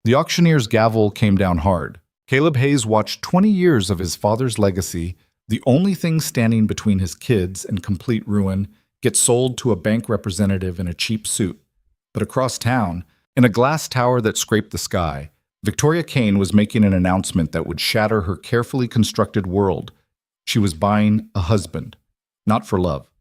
The auctioneer's gavel came down hard. Caleb Hayes watched 20 years of his father's legacy, the only thing standing between his kids and complete ruin, get sold to a bank representative in a cheap suit. But across town, in a glass tower that scraped the sky, Victoria Kane was making an announcement that would shatter her carefully constructed world. She was buying a husband, not for love,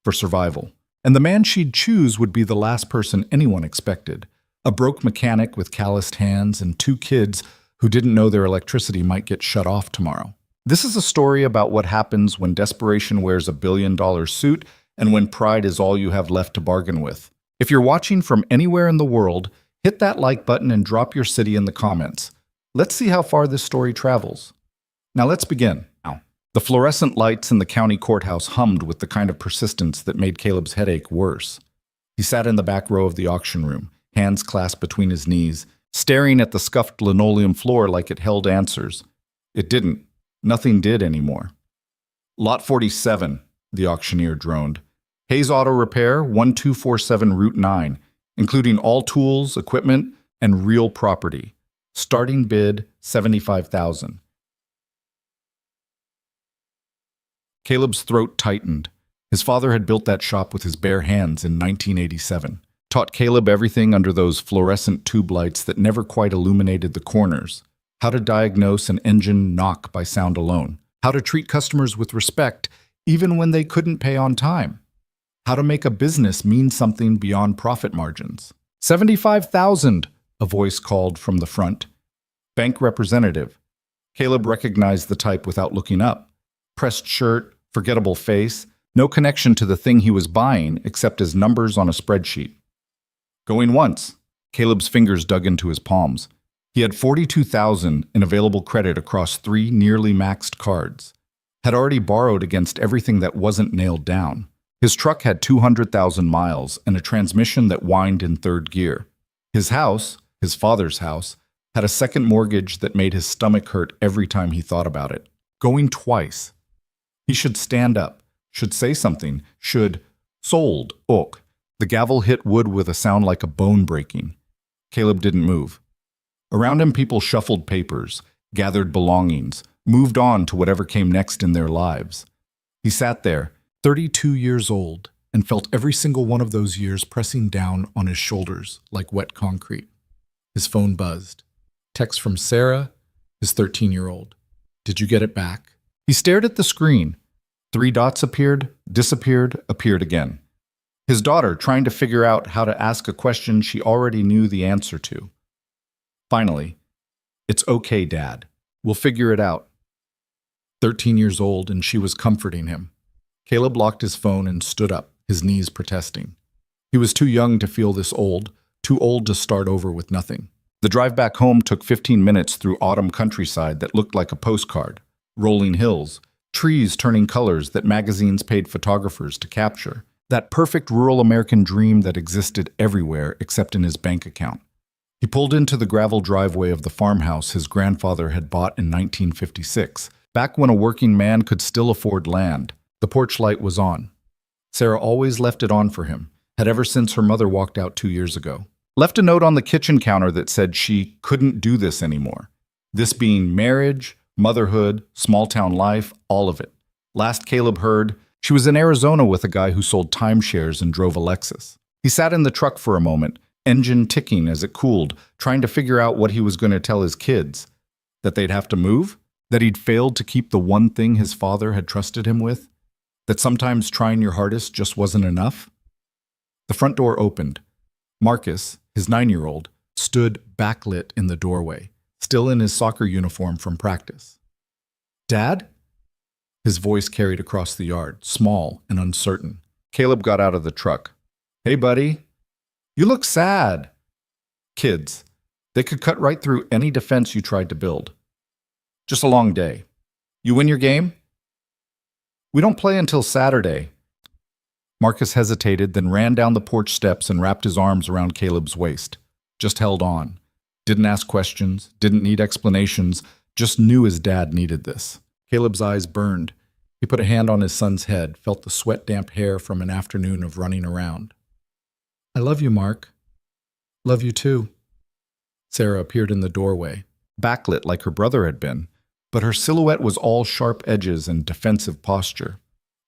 for survival. And the man she'd choose would be the last person anyone expected, a broke mechanic with calloused hands and two kids who didn't know their electricity might get shut off tomorrow. This is a story about what happens when desperation wears a billion-dollar suit and when pride is all you have left to bargain with. If you're watching from anywhere in the world, hit that like button and drop your city in the comments. Let's see how far this story travels. Now let's begin. The fluorescent lights in the county courthouse hummed with the kind of persistence that made Caleb's headache worse. He sat in the back row of the auction room, hands clasped between his knees, staring at the scuffed linoleum floor like it held answers. It didn't. Nothing did anymore. Lot 47, the auctioneer droned. Hayes Auto Repair, 1247 Route 9, including all tools, equipment, and real property. Starting bid, $75,000. Caleb's throat tightened. His father had built that shop with his bare hands in 1987. Taught Caleb everything under those fluorescent tube lights that never quite illuminated the corners. How to diagnose an engine knock by sound alone. How to treat customers with respect even when they couldn't pay on time. How to make a business mean something beyond profit margins. $75,000, a voice called from the front. Bank representative. Caleb recognized the type without looking up. Pressed shirt, forgettable face, no connection to the thing he was buying except his numbers on a spreadsheet. Going once. Caleb's fingers dug into his palms. He had $42,000 in available credit across 3 nearly maxed cards. Had already borrowed against everything that wasn't nailed down. His truck had 200,000 miles and a transmission that whined in third gear. His house, his father's house, had a second mortgage that made his stomach hurt every time he thought about it. Going twice. He should stand up, should say something, should sold, oak. The gavel hit wood with a sound like a bone breaking. Caleb didn't move. Around him people shuffled papers, gathered belongings, moved on to whatever came next in their lives. He sat there, 32 years old, and felt every single one of those years pressing down on his shoulders like wet concrete. His phone buzzed. Text from Sarah, his 13-year-old. Did you get it back? He stared at the screen. 3 dots appeared, disappeared, appeared again. His daughter trying to figure out how to ask a question she already knew the answer to. Finally, "It's okay, Dad. We'll figure it out." 13 years old, and she was comforting him. Caleb locked his phone and stood up, his knees protesting. He was too young to feel this old, too old to start over with nothing. The drive back home took 15 minutes through autumn countryside that looked like a postcard. Rolling hills, trees turning colors that magazines paid photographers to capture. That perfect rural American dream that existed everywhere except in his bank account. He pulled into the gravel driveway of the farmhouse his grandfather had bought in 1956, back when a working man could still afford land. The porch light was on. Sarah always left it on for him, had ever since her mother walked out 2 years ago. Left a note on the kitchen counter that said she couldn't do this anymore. This being marriage, motherhood, small-town life, all of it. Last Caleb heard, she was in Arizona with a guy who sold timeshares and drove a Lexus. He sat in the truck for a moment, engine ticking as it cooled, trying to figure out what he was going to tell his kids. That they'd have to move? That he'd failed to keep the one thing his father had trusted him with? That sometimes trying your hardest just wasn't enough? The front door opened. Marcus, his 9-year-old, stood backlit in the doorway, still in his soccer uniform from practice. "Dad?" His voice carried across the yard, small and uncertain. Caleb got out of the truck. "Hey, buddy. You look sad." Kids. They could cut right through any defense you tried to build. "Just a long day. You win your game?" "We don't play until Saturday." Marcus hesitated, then ran down the porch steps and wrapped his arms around Caleb's waist. Just held on. Didn't ask questions, didn't need explanations, just knew his dad needed this. Caleb's eyes burned. He put a hand on his son's head, felt the sweat-damp hair from an afternoon of running around. "I love you, Mark." "Love you too." Sarah appeared in the doorway, backlit like her brother had been, but her silhouette was all sharp edges and defensive posture.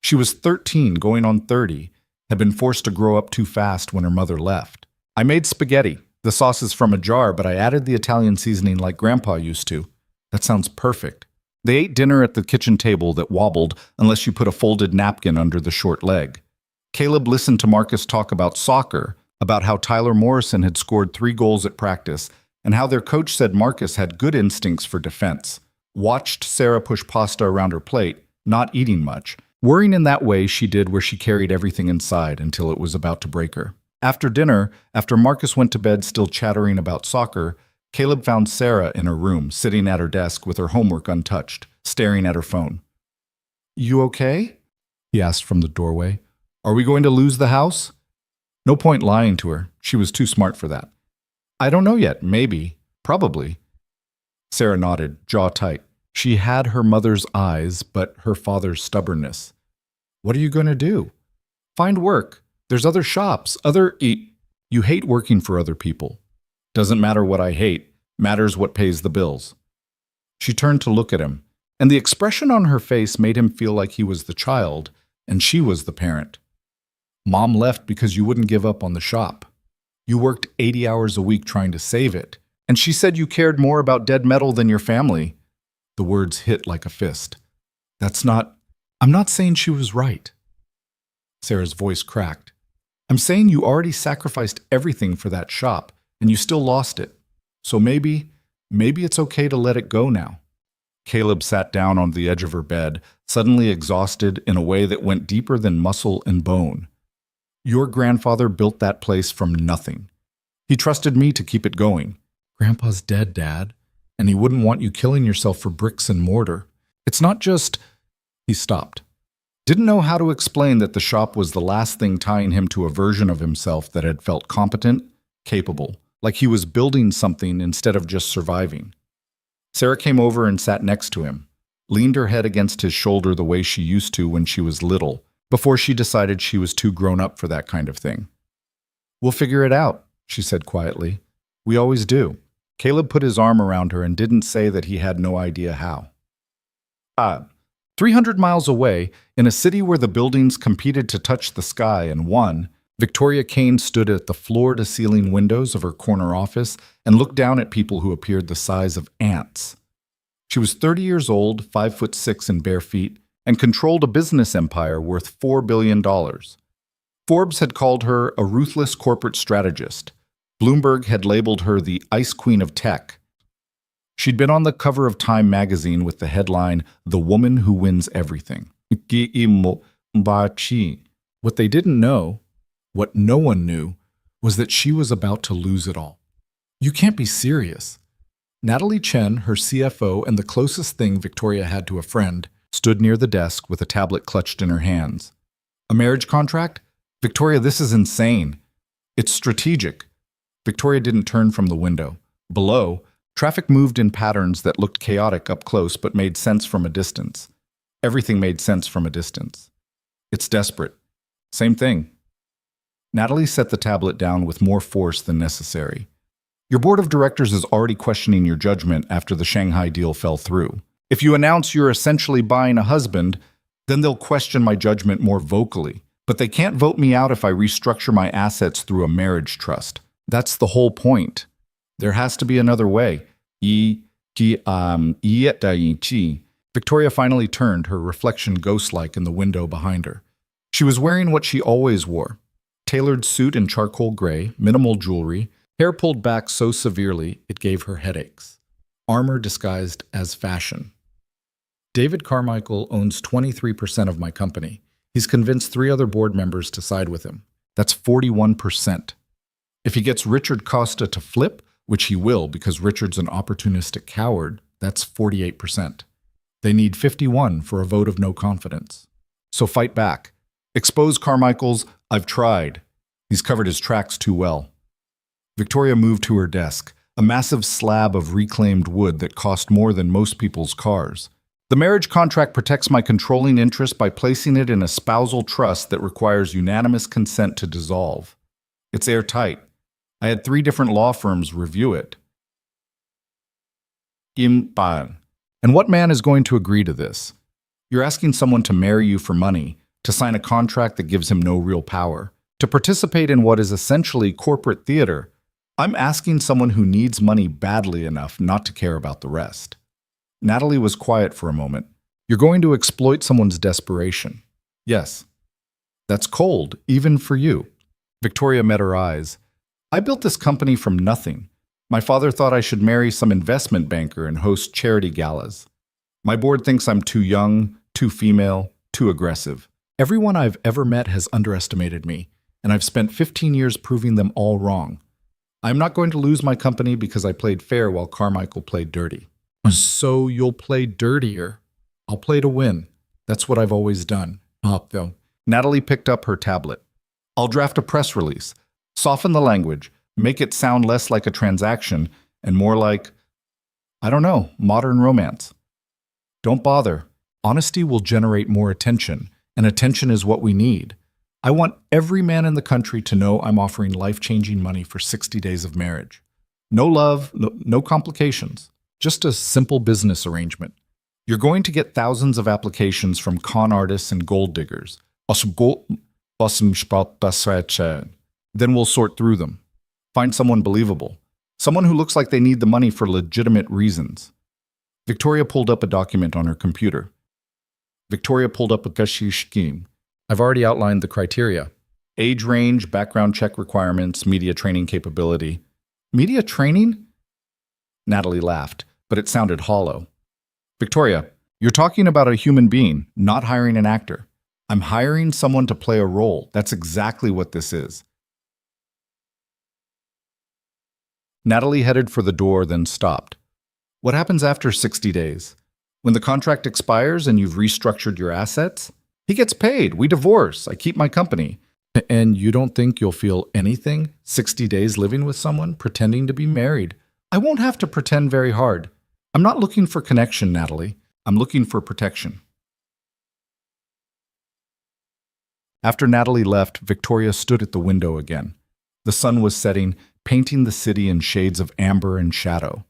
She was 13, going on 30, had been forced to grow up too fast when her mother left. I made spaghetti. The sauce is from a jar, but I added the Italian seasoning like Grandpa used to. That sounds perfect. They ate dinner at the kitchen table that wobbled unless you put a folded napkin under the short leg. Caleb listened to Marcus talk about soccer, about how Tyler Morrison had scored 3 goals at practice, and how their coach said Marcus had good instincts for defense. Watched Sarah push pasta around her plate, not eating much, worrying in that way she did where she carried everything inside until it was about to break her. After dinner, after Marcus went to bed still chattering about soccer, Caleb found Sarah in her room, sitting at her desk with her homework untouched, staring at her phone. "You okay?" he asked from the doorway. "Are we going to lose the house?" No point lying to her. She was too smart for that. "I don't know yet. Maybe. Probably." Sarah nodded, jaw tight. She had her mother's eyes, but her father's stubbornness. "What are you going to do?" "Find work. There's other shops, You hate working for other people." "Doesn't matter what I hate. Matters what pays the bills." She turned to look at him, and the expression on her face made him feel like he was the child, and she was the parent. "Mom left because you wouldn't give up on the shop. You worked 80 hours a week trying to save it, and she said you cared more about dead metal than your family." The words hit like a fist. I'm not saying she was right." Sarah's voice cracked. "I'm saying you already sacrificed everything for that shop, and you still lost it. So maybe it's okay to let it go now." Caleb sat down on the edge of her bed, suddenly exhausted in a way that went deeper than muscle and bone. "Your grandfather built that place from nothing. He trusted me to keep it going." "Grandpa's dead, Dad, and he wouldn't want you killing yourself for bricks and mortar. It's not just—" He stopped. Didn't know how to explain that the shop was the last thing tying him to a version of himself that had felt competent, capable, like he was building something instead of just surviving. Sarah came over and sat next to him, leaned her head against his shoulder the way she used to when she was little, before she decided she was too grown up for that kind of thing. "We'll figure it out," she said quietly. "We always do." Caleb put his arm around her and didn't say that he had no idea how. 300 miles away, in a city where the buildings competed to touch the sky and won, Victoria Kane stood at the floor-to-ceiling windows of her corner office and looked down at people who appeared the size of ants. She was 30 years old, 5'6" in bare feet, and controlled a business empire worth $4 billion. Forbes had called her a ruthless corporate strategist. Bloomberg had labeled her the Ice Queen of Tech. She'd been on the cover of Time magazine with the headline, "The Woman Who Wins Everything." What they didn't know, what no one knew, was that she was about to lose it all. "You can't be serious." Natalie Chen, her CFO and the closest thing Victoria had to a friend, stood near the desk with a tablet clutched in her hands. "A marriage contract? Victoria, this is insane. It's strategic." Victoria didn't turn from the window. Below, traffic moved in patterns that looked chaotic up close but made sense from a distance. Everything made sense from a distance. "It's desperate." "Same thing." Natalie set the tablet down with more force than necessary. "Your board of directors is already questioning your judgment after the Shanghai deal fell through. If you announce you're essentially buying a husband, then they'll question my judgment more vocally. But they can't vote me out if I restructure my assets through a marriage trust. That's the whole point. There has to be another way." Victoria finally turned, her reflection ghost-like in the window behind her. She was wearing what she always wore. Tailored suit in charcoal gray, minimal jewelry, hair pulled back so severely it gave her headaches. Armor disguised as fashion. "David Carmichael owns 23% of my company. He's convinced 3 other board members to side with him. That's 41%. If he gets Richard Costa to flip, which he will because Richard's an opportunistic coward, that's 48%. They need 51 for a vote of no confidence. So fight back. Expose Carmichael's, I've tried. He's covered his tracks too well." Victoria moved to her desk, a massive slab of reclaimed wood that cost more than most people's cars. "The marriage contract protects my controlling interest by placing it in a spousal trust that requires unanimous consent to dissolve. It's airtight. I had 3 different law firms review it. impan. And what man is going to agree to this? You're asking someone to marry you for money, to sign a contract that gives him no real power, to participate in what is essentially corporate theater. I'm asking someone who needs money badly enough not to care about the rest. Natalie was quiet for a moment. You're going to exploit someone's desperation. Yes. That's cold, even for you. Victoria met her eyes. I built this company from nothing. My father thought I should marry some investment banker and host charity galas. My board thinks I'm too young, too female, too aggressive. Everyone I've ever met has underestimated me, and I've spent 15 years proving them all wrong. I'm not going to lose my company because I played fair while Carmichael played dirty. So you'll play dirtier. I'll play to win. That's what I've always done. Though. Natalie picked up her tablet. I'll draft a press release. Soften the language. Make it sound less like a transaction and more like, I don't know, modern romance. Don't bother. Honesty will generate more attention, and attention is what we need. I want every man in the country to know I'm offering life-changing money for 60 days of marriage. No love, no complications. Just a simple business arrangement. You're going to get thousands of applications from con artists and gold diggers. Then we'll sort through them. Find someone believable. Someone who looks like they need the money for legitimate reasons. Victoria pulled up a document on her computer. Victoria pulled up a kashish scheme. I've already outlined the criteria. Age range, background check requirements, media training capability. Media training? Natalie laughed, but it sounded hollow. Victoria, you're talking about a human being, not hiring an actor. I'm hiring someone to play a role. That's exactly what this is. Natalie headed for the door, then stopped. What happens after 60 days? When the contract expires and you've restructured your assets? He gets paid. We divorce. I keep my company. And you don't think you'll feel anything 60 days living with someone, pretending to be married? I won't have to pretend very hard. I'm not looking for connection, Natalie. I'm looking for protection. After Natalie left, Victoria stood at the window again. The sun was setting, painting the city in shades of amber and shadow.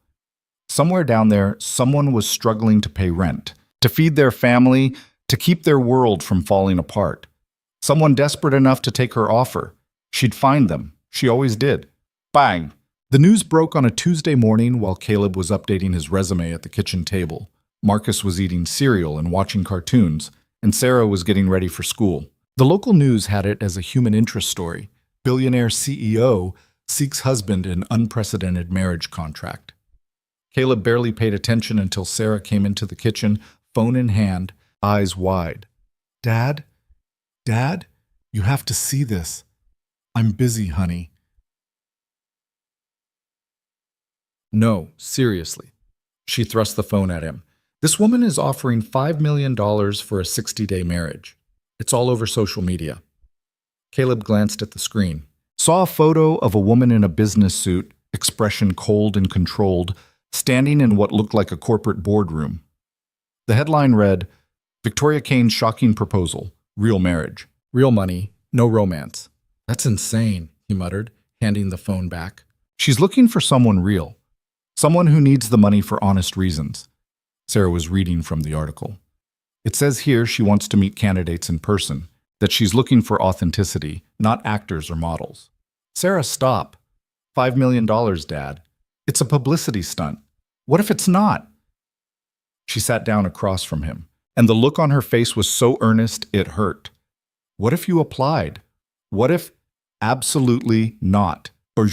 Somewhere down there, someone was struggling to pay rent, to feed their family, to keep their world from falling apart. Someone desperate enough to take her offer. She'd find them. She always did. Bang! The news broke on a Tuesday morning while Caleb was updating his resume at the kitchen table. Marcus was eating cereal and watching cartoons, and Sarah was getting ready for school. The local news had it as a human interest story. Billionaire CEO seeks husband in unprecedented marriage contract. Caleb barely paid attention until Sarah came into the kitchen, phone in hand, eyes wide. Dad? Dad? You have to see this. I'm busy, honey. No, seriously. She thrust the phone at him. This woman is offering $5 million for a 60-day marriage. It's all over social media. Caleb glanced at the screen, saw a photo of a woman in a business suit, expression cold and controlled, standing in what looked like a corporate boardroom. The headline read, Victoria Kane's shocking proposal, real marriage, real money, no romance. That's insane, he muttered, handing the phone back. She's looking for someone real, someone who needs the money for honest reasons. Sarah was reading from the article. It says here she wants to meet candidates in person, that she's looking for authenticity, not actors or models. Sarah, stop. $5 million, Dad. It's a publicity stunt. What if it's not? She sat down across from him, and the look on her face was so earnest it hurt. What if you applied? What if absolutely not? We're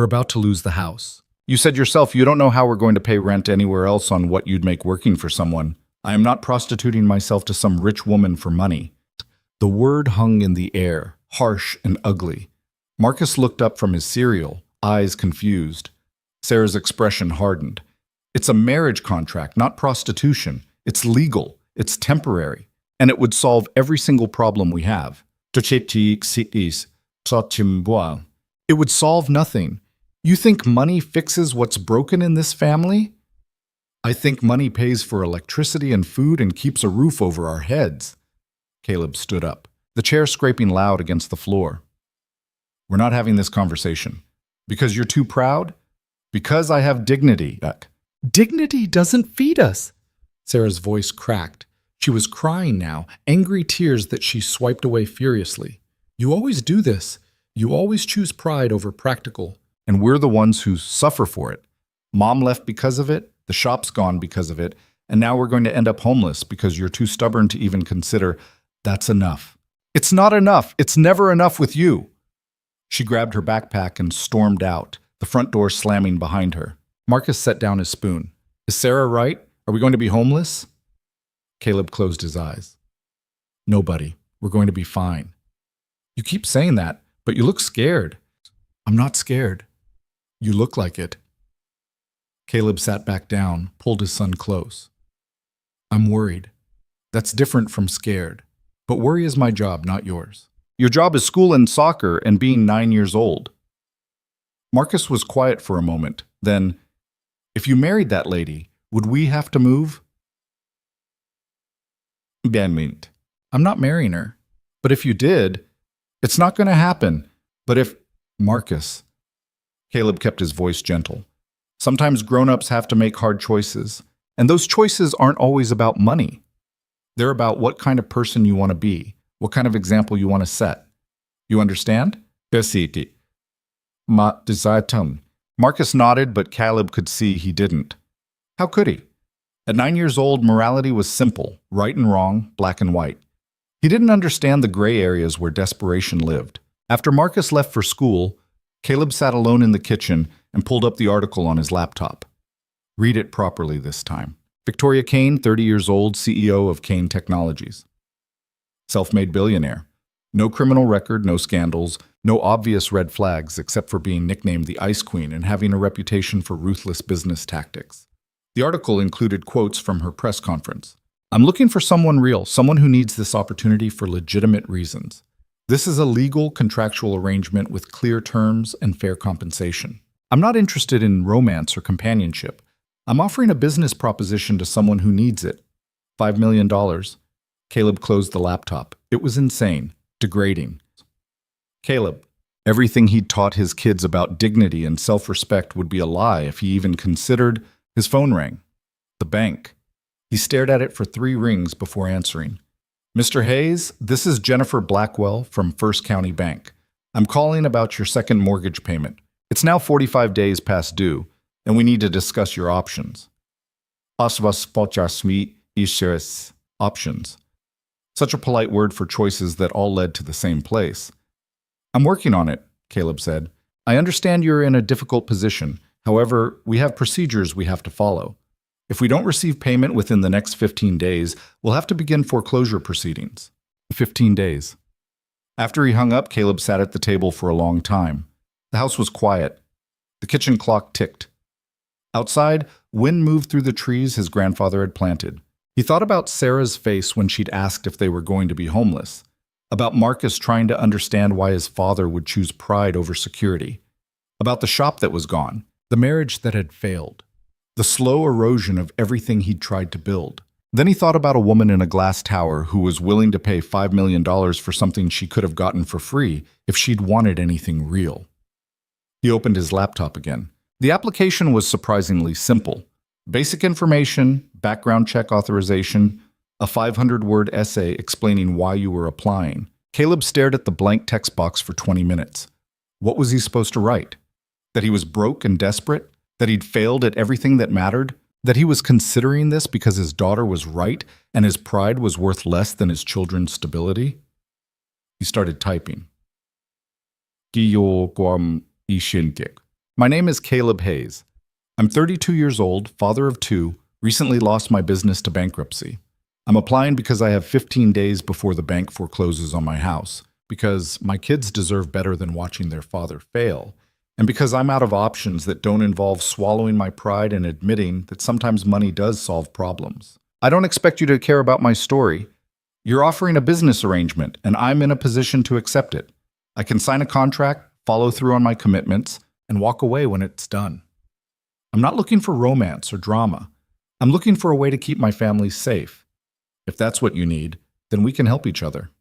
about to lose the house. You said yourself you don't know how we're going to pay rent anywhere else on what you'd make working for someone. I am not prostituting myself to some rich woman for money. The word hung in the air, harsh and ugly. Marcus looked up from his cereal, eyes confused. Sarah's expression hardened. It's a marriage contract, not prostitution. It's legal. It's temporary. And it would solve every single problem we have. It would solve nothing. You think money fixes what's broken in this family? I think money pays for electricity and food and keeps a roof over our heads. Caleb stood up, the chair scraping loud against the floor. We're not having this conversation. Because you're too proud? Because I have dignity. Dignity doesn't feed us. Sarah's voice cracked. She was crying now, angry tears that she swiped away furiously. You always do this. You always choose pride over practical. And we're the ones who suffer for it. Mom left because of it, the shop's gone because of it, and now we're going to end up homeless because you're too stubborn to even consider that's enough. It's not enough. It's never enough with you. She grabbed her backpack and stormed out, the front door slamming behind her. Marcus set down his spoon. Is Sarah right? Are we going to be homeless? Caleb closed his eyes. Nobody. We're going to be fine. You keep saying that, but you look scared. I'm not scared. You look like it. Caleb sat back down, pulled his son close. I'm worried. That's different from scared. But worry is my job, not yours. Your job is school and soccer and being 9 years old. Marcus was quiet for a moment. Then, if you married that lady, would we have to move? Benmint. I'm not marrying her. But if you did, it's not going to happen. But if... Marcus. Caleb kept his voice gentle. Sometimes grown-ups have to make hard choices. And those choices aren't always about money. They're about what kind of person you want to be, what kind of example you want to set. You understand? Besiti. Ma desaitum. Marcus nodded, but Caleb could see he didn't. How could he? At 9 years old, morality was simple, right and wrong, black and white. He didn't understand the gray areas where desperation lived. After Marcus left for school, Caleb sat alone in the kitchen and pulled up the article on his laptop. Read it properly this time. Victoria Kane, 30 years old, CEO of Kane Technologies. Self-made billionaire. No criminal record, no scandals, no obvious red flags except for being nicknamed the Ice Queen and having a reputation for ruthless business tactics. The article included quotes from her press conference. I'm looking for someone real, someone who needs this opportunity for legitimate reasons. This is a legal, contractual arrangement with clear terms and fair compensation. I'm not interested in romance or companionship. I'm offering a business proposition to someone who needs it. $5 million. Caleb closed the laptop. It was insane, degrading. Caleb. Everything he'd taught his kids about dignity and self-respect would be a lie if he even considered. His phone rang. The bank. He stared at it for 3 rings before answering. Mr. Hayes, this is Jennifer Blackwell from First County Bank. I'm calling about your second mortgage payment. It's now 45 days past due, and we need to discuss your options. Options. Such a polite word for choices that all led to the same place. I'm working on it, Caleb said. I understand you're in a difficult position. However, we have procedures we have to follow. If we don't receive payment within the next 15 days, we'll have to begin foreclosure proceedings. 15 days. After he hung up, Caleb sat at the table for a long time. The house was quiet. The kitchen clock ticked. Outside, wind moved through the trees his grandfather had planted. He thought about Sarah's face when she'd asked if they were going to be homeless, about Marcus trying to understand why his father would choose pride over security, about the shop that was gone, the marriage that had failed, the slow erosion of everything he'd tried to build. Then he thought about a woman in a glass tower who was willing to pay $5 million for something she could have gotten for free if she'd wanted anything real. He opened his laptop again. The application was surprisingly simple. Basic information, background check authorization, a 500-word essay explaining why you were applying. Caleb stared at the blank text box for 20 minutes. What was he supposed to write? That he was broke and desperate? That he'd failed at everything that mattered? That he was considering this because his daughter was right and his pride was worth less than his children's stability? He started typing. My name is Caleb Hayes. I'm 32 years old, father of 2, recently lost my business to bankruptcy. I'm applying because I have 15 days before the bank forecloses on my house, because my kids deserve better than watching their father fail, and because I'm out of options that don't involve swallowing my pride and admitting that sometimes money does solve problems. I don't expect you to care about my story. You're offering a business arrangement, and I'm in a position to accept it. I can sign a contract, follow through on my commitments, and walk away when it's done. I'm not looking for romance or drama. I'm looking for a way to keep my family safe. If that's what you need, then we can help each other.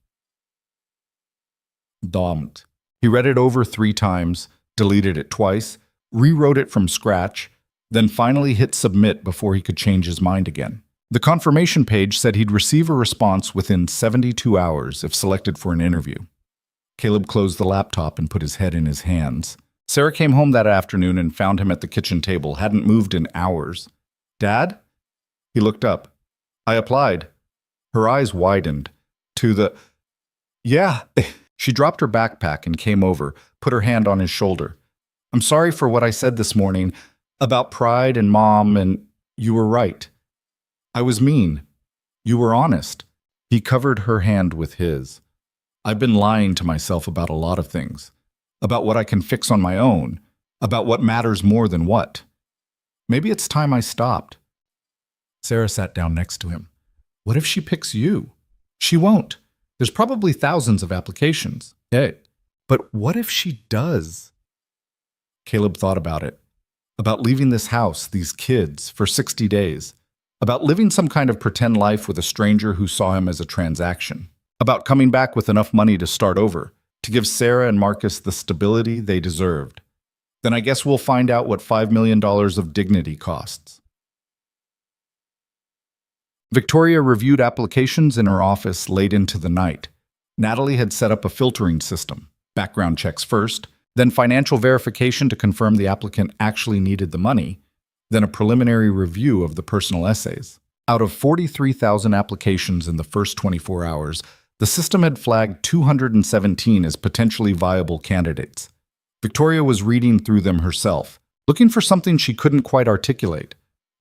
Domed. He read it over 3 times, deleted it twice, rewrote it from scratch, then finally hit submit before he could change his mind again. The confirmation page said he'd receive a response within 72 hours if selected for an interview. Caleb closed the laptop and put his head in his hands. Sarah came home that afternoon and found him at the kitchen table, hadn't moved in hours. "Dad?" He looked up. "I applied." Her eyes widened. "Yeah." She dropped her backpack and came over, put her hand on his shoulder. "I'm sorry for what I said this morning about pride and Mom, and you were right. I was mean. You were honest." He covered her hand with his. "I've been lying to myself about a lot of things. About what I can fix on my own. About what matters more than what. Maybe it's time I stopped." Sarah sat down next to him. "What if she picks you? She won't. There's probably thousands of applications. Hey, but what if she does?" Caleb thought about it. About leaving this house, these kids, for 60 days. About living some kind of pretend life with a stranger who saw him as a transaction. About coming back with enough money to start over, to give Sarah and Marcus the stability they deserved. Then I guess we'll find out what $5 million of dignity costs. Victoria reviewed applications in her office late into the night. Natalie had set up a filtering system, background checks first, then financial verification to confirm the applicant actually needed the money, then a preliminary review of the personal essays. Out of 43,000 applications in the first 24 hours, the system had flagged 217 as potentially viable candidates. Victoria was reading through them herself, looking for something she couldn't quite articulate.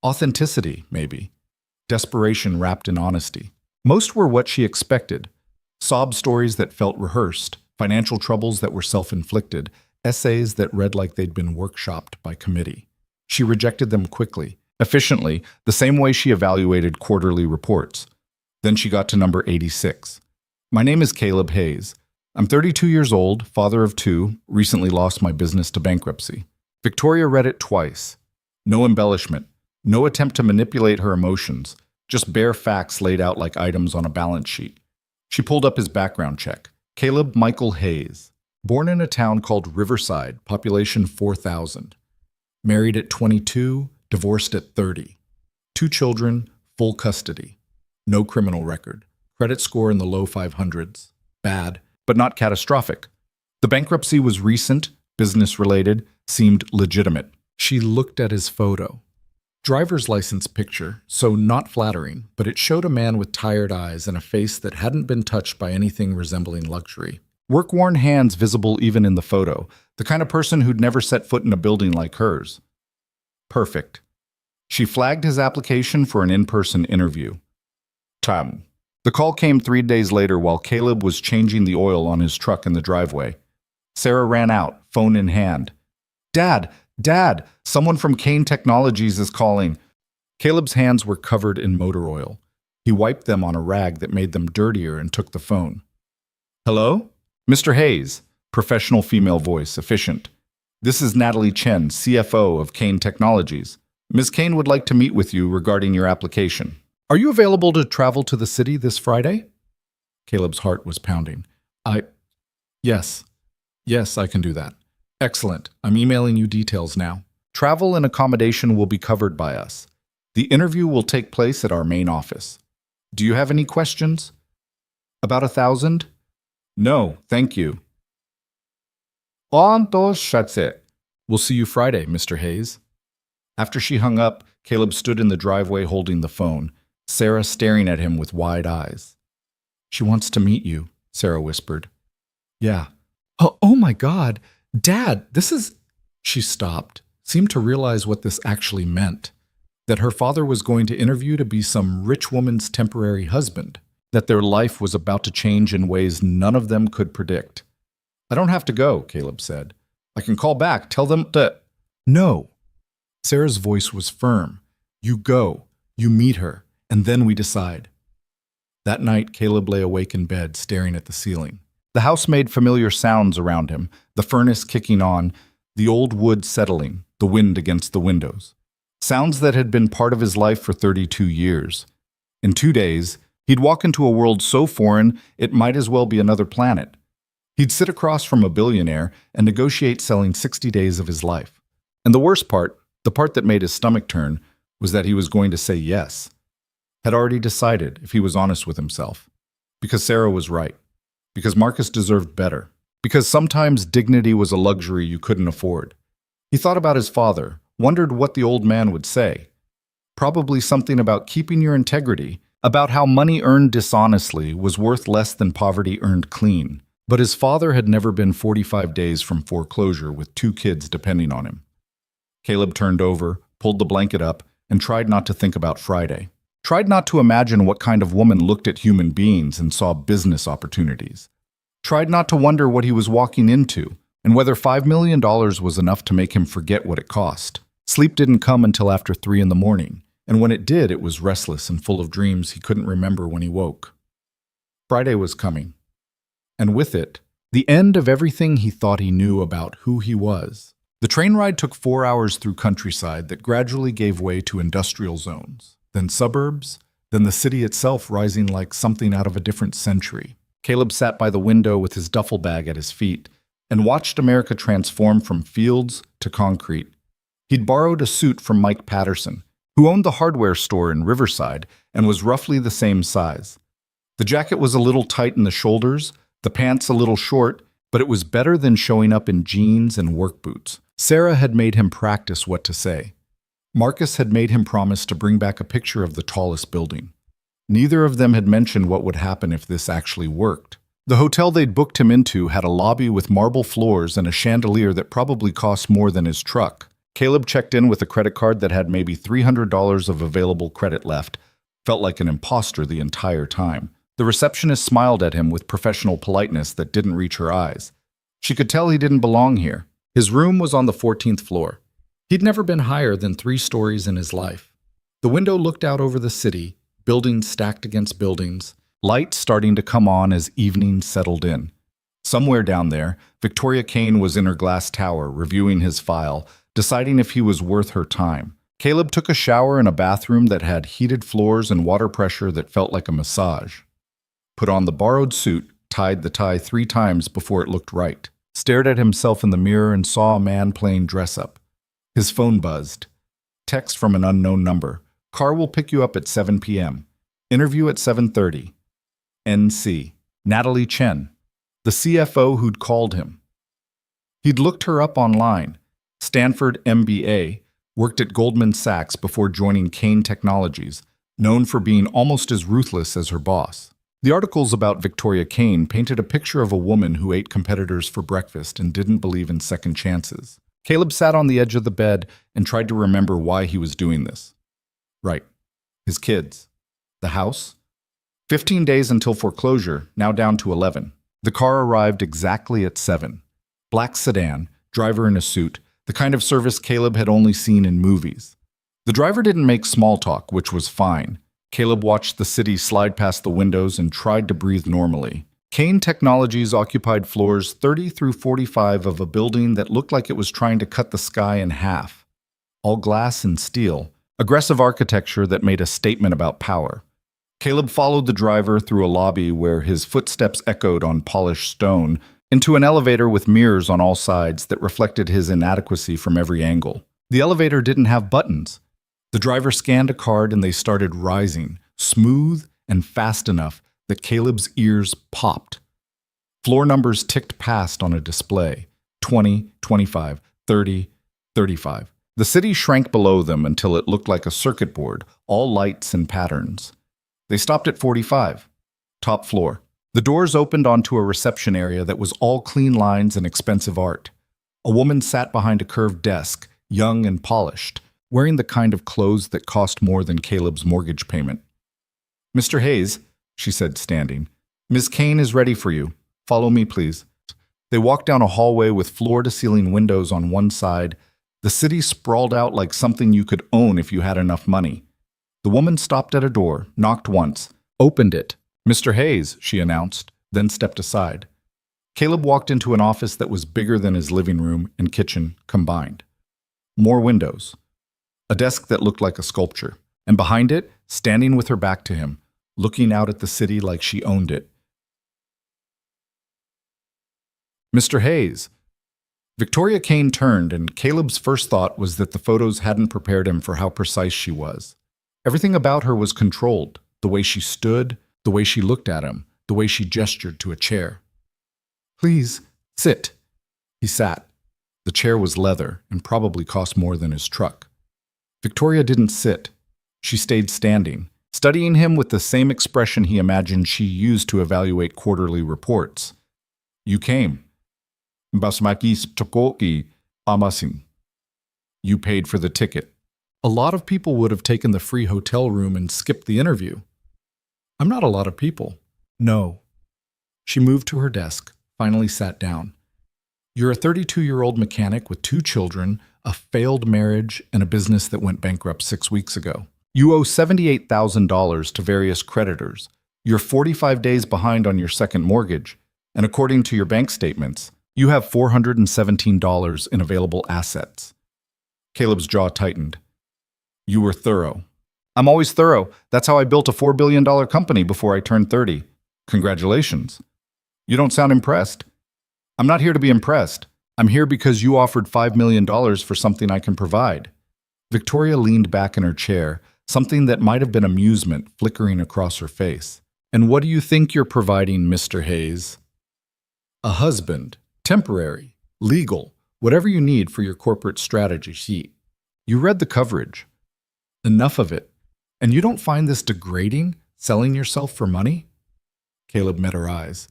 Authenticity, maybe. Desperation wrapped in honesty. Most were what she expected. Sob stories that felt rehearsed, financial troubles that were self-inflicted, essays that read like they'd been workshopped by committee. She rejected them quickly, efficiently, the same way she evaluated quarterly reports. Then she got to number 86. "My name is Caleb Hayes. I'm 32 years old, father of 2, recently lost my business to bankruptcy." Victoria read it twice. No embellishment, no attempt to manipulate her emotions, just bare facts laid out like items on a balance sheet. She pulled up his background check. Caleb Michael Hayes. Born in a town called Riverside, population 4,000. Married at 22, divorced at 30. 2 children, full custody. No criminal record. Credit score in the low 500s. Bad, but not catastrophic. The bankruptcy was recent, business-related, seemed legitimate. She looked at his photo. Driver's license picture, so not flattering, but it showed a man with tired eyes and a face that hadn't been touched by anything resembling luxury. Work-worn hands visible even in the photo, the kind of person who'd never set foot in a building like hers. Perfect. She flagged his application for an in-person interview. Time. The call came 3 days later while Caleb was changing the oil on his truck in the driveway. Sarah ran out, phone in hand. "Dad! Dad! Someone from Kane Technologies is calling." Caleb's hands were covered in motor oil. He wiped them on a rag that made them dirtier and took the phone. "Hello? Mr. Hayes." Professional female voice, efficient. "This is Natalie Chen, CFO of Kane Technologies. Ms. Kane would like to meet with you regarding your application. Are you available to travel to the city this Friday?" Caleb's heart was pounding. Yes. Yes, I can do that." "Excellent. I'm emailing you details now. Travel and accommodation will be covered by us. The interview will take place at our main office. Do you have any questions?" "About 1,000? "No, thank you." "We'll see you Friday, Mr. Hayes." After she hung up, Caleb stood in the driveway holding the phone, Sarah staring at him with wide eyes. "She wants to meet you," Sarah whispered. "Yeah." Oh my God. Dad, this is..." She stopped, seemed to realize what this actually meant. That her father was going to interview to be some rich woman's temporary husband. That their life was about to change in ways none of them could predict. "I don't have to go," Caleb said. "I can call back, tell them to..." "No." Sarah's voice was firm. "You go, you meet her, and then we decide." That night, Caleb lay awake in bed, staring at the ceiling. The house made familiar sounds around him, the furnace kicking on, the old wood settling, the wind against the windows. Sounds that had been part of his life for 32 years. In 2 days, he'd walk into a world so foreign it might as well be another planet. He'd sit across from a billionaire and negotiate selling 60 days of his life. And the worst part, the part that made his stomach turn, was that he was going to say yes. Had already decided if he was honest with himself. Because Sarah was right. Because Marcus deserved better. Because sometimes dignity was a luxury you couldn't afford. He thought about his father, wondered what the old man would say. Probably something about keeping your integrity, about how money earned dishonestly was worth less than poverty earned clean. But his father had never been 45 days from foreclosure with 2 kids depending on him. Caleb turned over, pulled the blanket up, and tried not to think about Friday. Tried not to imagine what kind of woman looked at human beings and saw business opportunities. Tried not to wonder what he was walking into, and whether $5 million was enough to make him forget what it cost. Sleep didn't come until after 3 in the morning, and when it did, it was restless and full of dreams he couldn't remember when he woke. Friday was coming. And with it, the end of everything he thought he knew about who he was. The train ride took 4 hours through countryside that gradually gave way to industrial zones, then suburbs, then the city itself rising like something out of a different century. Caleb sat by the window with his duffel bag at his feet and watched America transform from fields to concrete. He'd borrowed a suit from Mike Patterson, who owned the hardware store in Riverside and was roughly the same size. The jacket was a little tight in the shoulders, the pants a little short, but it was better than showing up in jeans and work boots. Sarah had made him practice what to say. Marcus had made him promise to bring back a picture of the tallest building. Neither of them had mentioned what would happen if this actually worked. The hotel they'd booked him into had a lobby with marble floors and a chandelier that probably cost more than his truck. Caleb checked in with a credit card that had maybe $300 of available credit left, felt like an imposter the entire time. The receptionist smiled at him with professional politeness that didn't reach her eyes. She could tell he didn't belong here. His room was on the 14th floor. He'd never been higher than 3 stories in his life. The window looked out over the city, buildings stacked against buildings, light starting to come on as evening settled in. Somewhere down there, Victoria Kane was in her glass tower reviewing his file, deciding if he was worth her time. Caleb took a shower in a bathroom that had heated floors and water pressure that felt like a massage. Put on the borrowed suit, tied the tie 3 times before it looked right. Stared at himself in the mirror and saw a man playing dress-up. His phone buzzed. Text from an unknown number. Car will pick you up at 7 p.m. Interview at 7:30. NC. Natalie Chen, the CFO who'd called him. He'd looked her up online. Stanford MBA, worked at Goldman Sachs before joining Kane Technologies, known for being almost as ruthless as her boss. The articles about Victoria Kane painted a picture of a woman who ate competitors for breakfast and didn't believe in second chances. Caleb sat on the edge of the bed and tried to remember why he was doing this. Right. His kids. The house. 15 days until foreclosure, now down to 11. The car arrived exactly at 7. Black sedan, driver in a suit, the kind of service Caleb had only seen in movies. The driver didn't make small talk, which was fine. Caleb watched the city slide past the windows and tried to breathe normally. Kane Technologies occupied floors 30 through 45 of a building that looked like it was trying to cut the sky in half. All glass and steel, aggressive architecture that made a statement about power. Caleb followed the driver through a lobby where his footsteps echoed on polished stone, into an elevator with mirrors on all sides that reflected his inadequacy from every angle. The elevator didn't have buttons. The driver scanned a card and they started rising, smooth and fast enough that Caleb's ears popped. Floor numbers ticked past on a display, 20, 25, 30, 35. The city shrank below them until it looked like a circuit board, all lights and patterns. They stopped at 45, top floor. The doors opened onto a reception area that was all clean lines and expensive art. A woman sat behind a curved desk, young and polished, wearing the kind of clothes that cost more than Caleb's mortgage payment. "Mr. Hayes," she said, standing. "Ms. Kane is ready for you. Follow me, please." They walked down a hallway with floor-to-ceiling windows on one side. The city sprawled out like something you could own if you had enough money. The woman stopped at a door, knocked once, opened it. "Mr. Hayes," she announced, then stepped aside. Caleb walked into an office that was bigger than his living room and kitchen combined. More windows. A desk that looked like a sculpture, and behind it, standing with her back to him, looking out at the city like she owned it. "Mr. Hayes." Victoria Kane turned, and Caleb's first thought was that the photos hadn't prepared him for how precise she was. Everything about her was controlled, the way she stood, the way she looked at him, the way she gestured to a chair. "Please, sit." He sat. The chair was leather and probably cost more than his truck. Victoria didn't sit. She stayed standing, studying him with the same expression he imagined she used to evaluate quarterly reports. "You came. Basmakis Tokoki Amasin. You paid for the ticket." A lot of people would have taken the free hotel room and skipped the interview. "I'm not a lot of people." "No." She moved to her desk, finally sat down. "You're a 32-year-old mechanic with 2 children, a failed marriage, and a business that went bankrupt 6 weeks ago. You owe $78,000 to various creditors. You're 45 days behind on your second mortgage, and according to your bank statements, you have $417 in available assets." Caleb's jaw tightened. "You were thorough." "I'm always thorough. That's how I built a $4 billion company before I turned 30. Congratulations." "You don't sound impressed." "I'm not here to be impressed. I'm here because you offered $5 million for something I can provide." Victoria leaned back in her chair, something that might have been amusement flickering across her face. "And what do you think you're providing, Mr. Hayes?" "A husband. Temporary. Legal. Whatever you need for your corporate strategy sheet." "You read the coverage." "Enough of it. And you don't find this degrading, selling yourself for money?" Caleb met her eyes.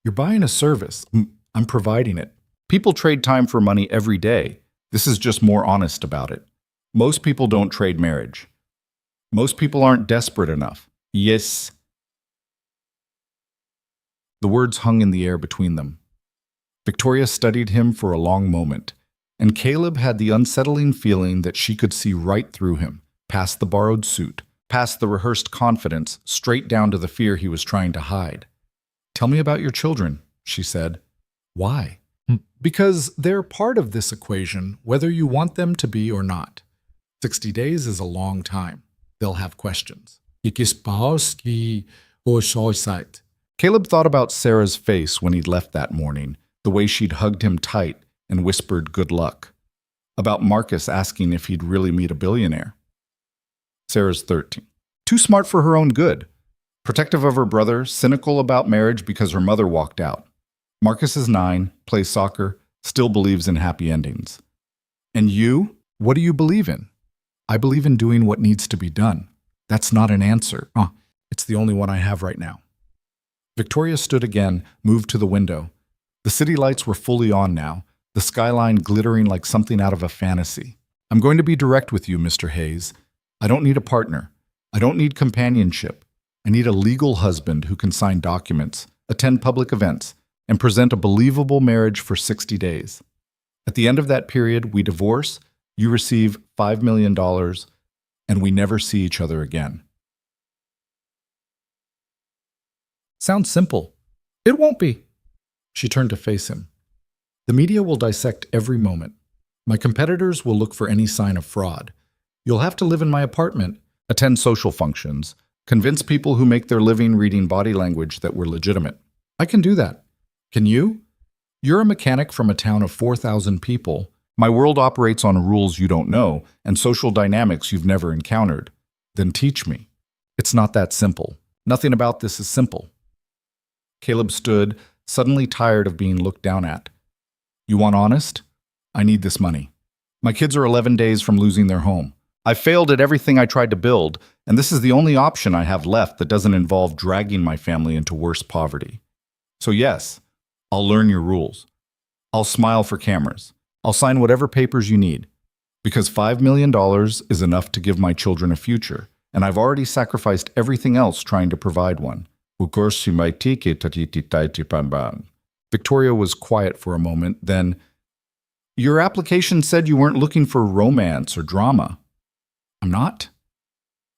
"You're buying a service. I'm providing it. People trade time for money every day. This is just more honest about it. Most people don't trade marriage. Most people aren't desperate enough." "Yes." The words hung in the air between them. Victoria studied him for a long moment, and Caleb had the unsettling feeling that she could see right through him, past the borrowed suit, past the rehearsed confidence, straight down to the fear he was trying to hide. "Tell me about your children," she said. "Why?" "Because they're part of this equation, whether you want them to be or not. 60 days is a long time. They'll have questions." Caleb thought about Sarah's face when he'd left that morning, the way she'd hugged him tight and whispered good luck. About Marcus asking if he'd really meet a billionaire. Sarah's 13. Too smart for her own good. Protective of her brother, cynical about marriage because her mother walked out. Marcus is 9, plays soccer, still believes in happy endings. "And you? What do you believe in?" "I believe in doing what needs to be done." "That's not an answer." It's the only one I have right now." Victoria stood again, moved to the window. The city lights were fully on now, the skyline glittering like something out of a fantasy. "I'm going to be direct with you, Mr. Hayes. I don't need a partner. I don't need companionship. I need a legal husband who can sign documents, attend public events, and present a believable marriage for 60 days. At the end of that period, we divorce, you receive $5 million, and we never see each other again." Sounds simple. It won't be. She turned to face him. "The media will dissect every moment. My competitors will look for any sign of fraud. You'll have to live in my apartment, attend social functions, convince people who make their living reading body language that we're legitimate. I can do that. Can you? You're a mechanic from a town of 4,000 people. My world operates on rules you don't know and social dynamics you've never encountered. Then teach me. It's not that simple. Nothing about this is simple." Caleb stood, suddenly tired of being looked down at. "You want honest? I need this money. My kids are 11 days from losing their home. I failed at everything I tried to build, and this is the only option I have left that doesn't involve dragging my family into worse poverty. So yes, I'll learn your rules. I'll smile for cameras. I'll sign whatever papers you need. Because $5 million is enough to give my children a future, and I've already sacrificed everything else trying to provide one." Victoria was quiet for a moment, then, "Your application said you weren't looking for romance or drama." "I'm not?"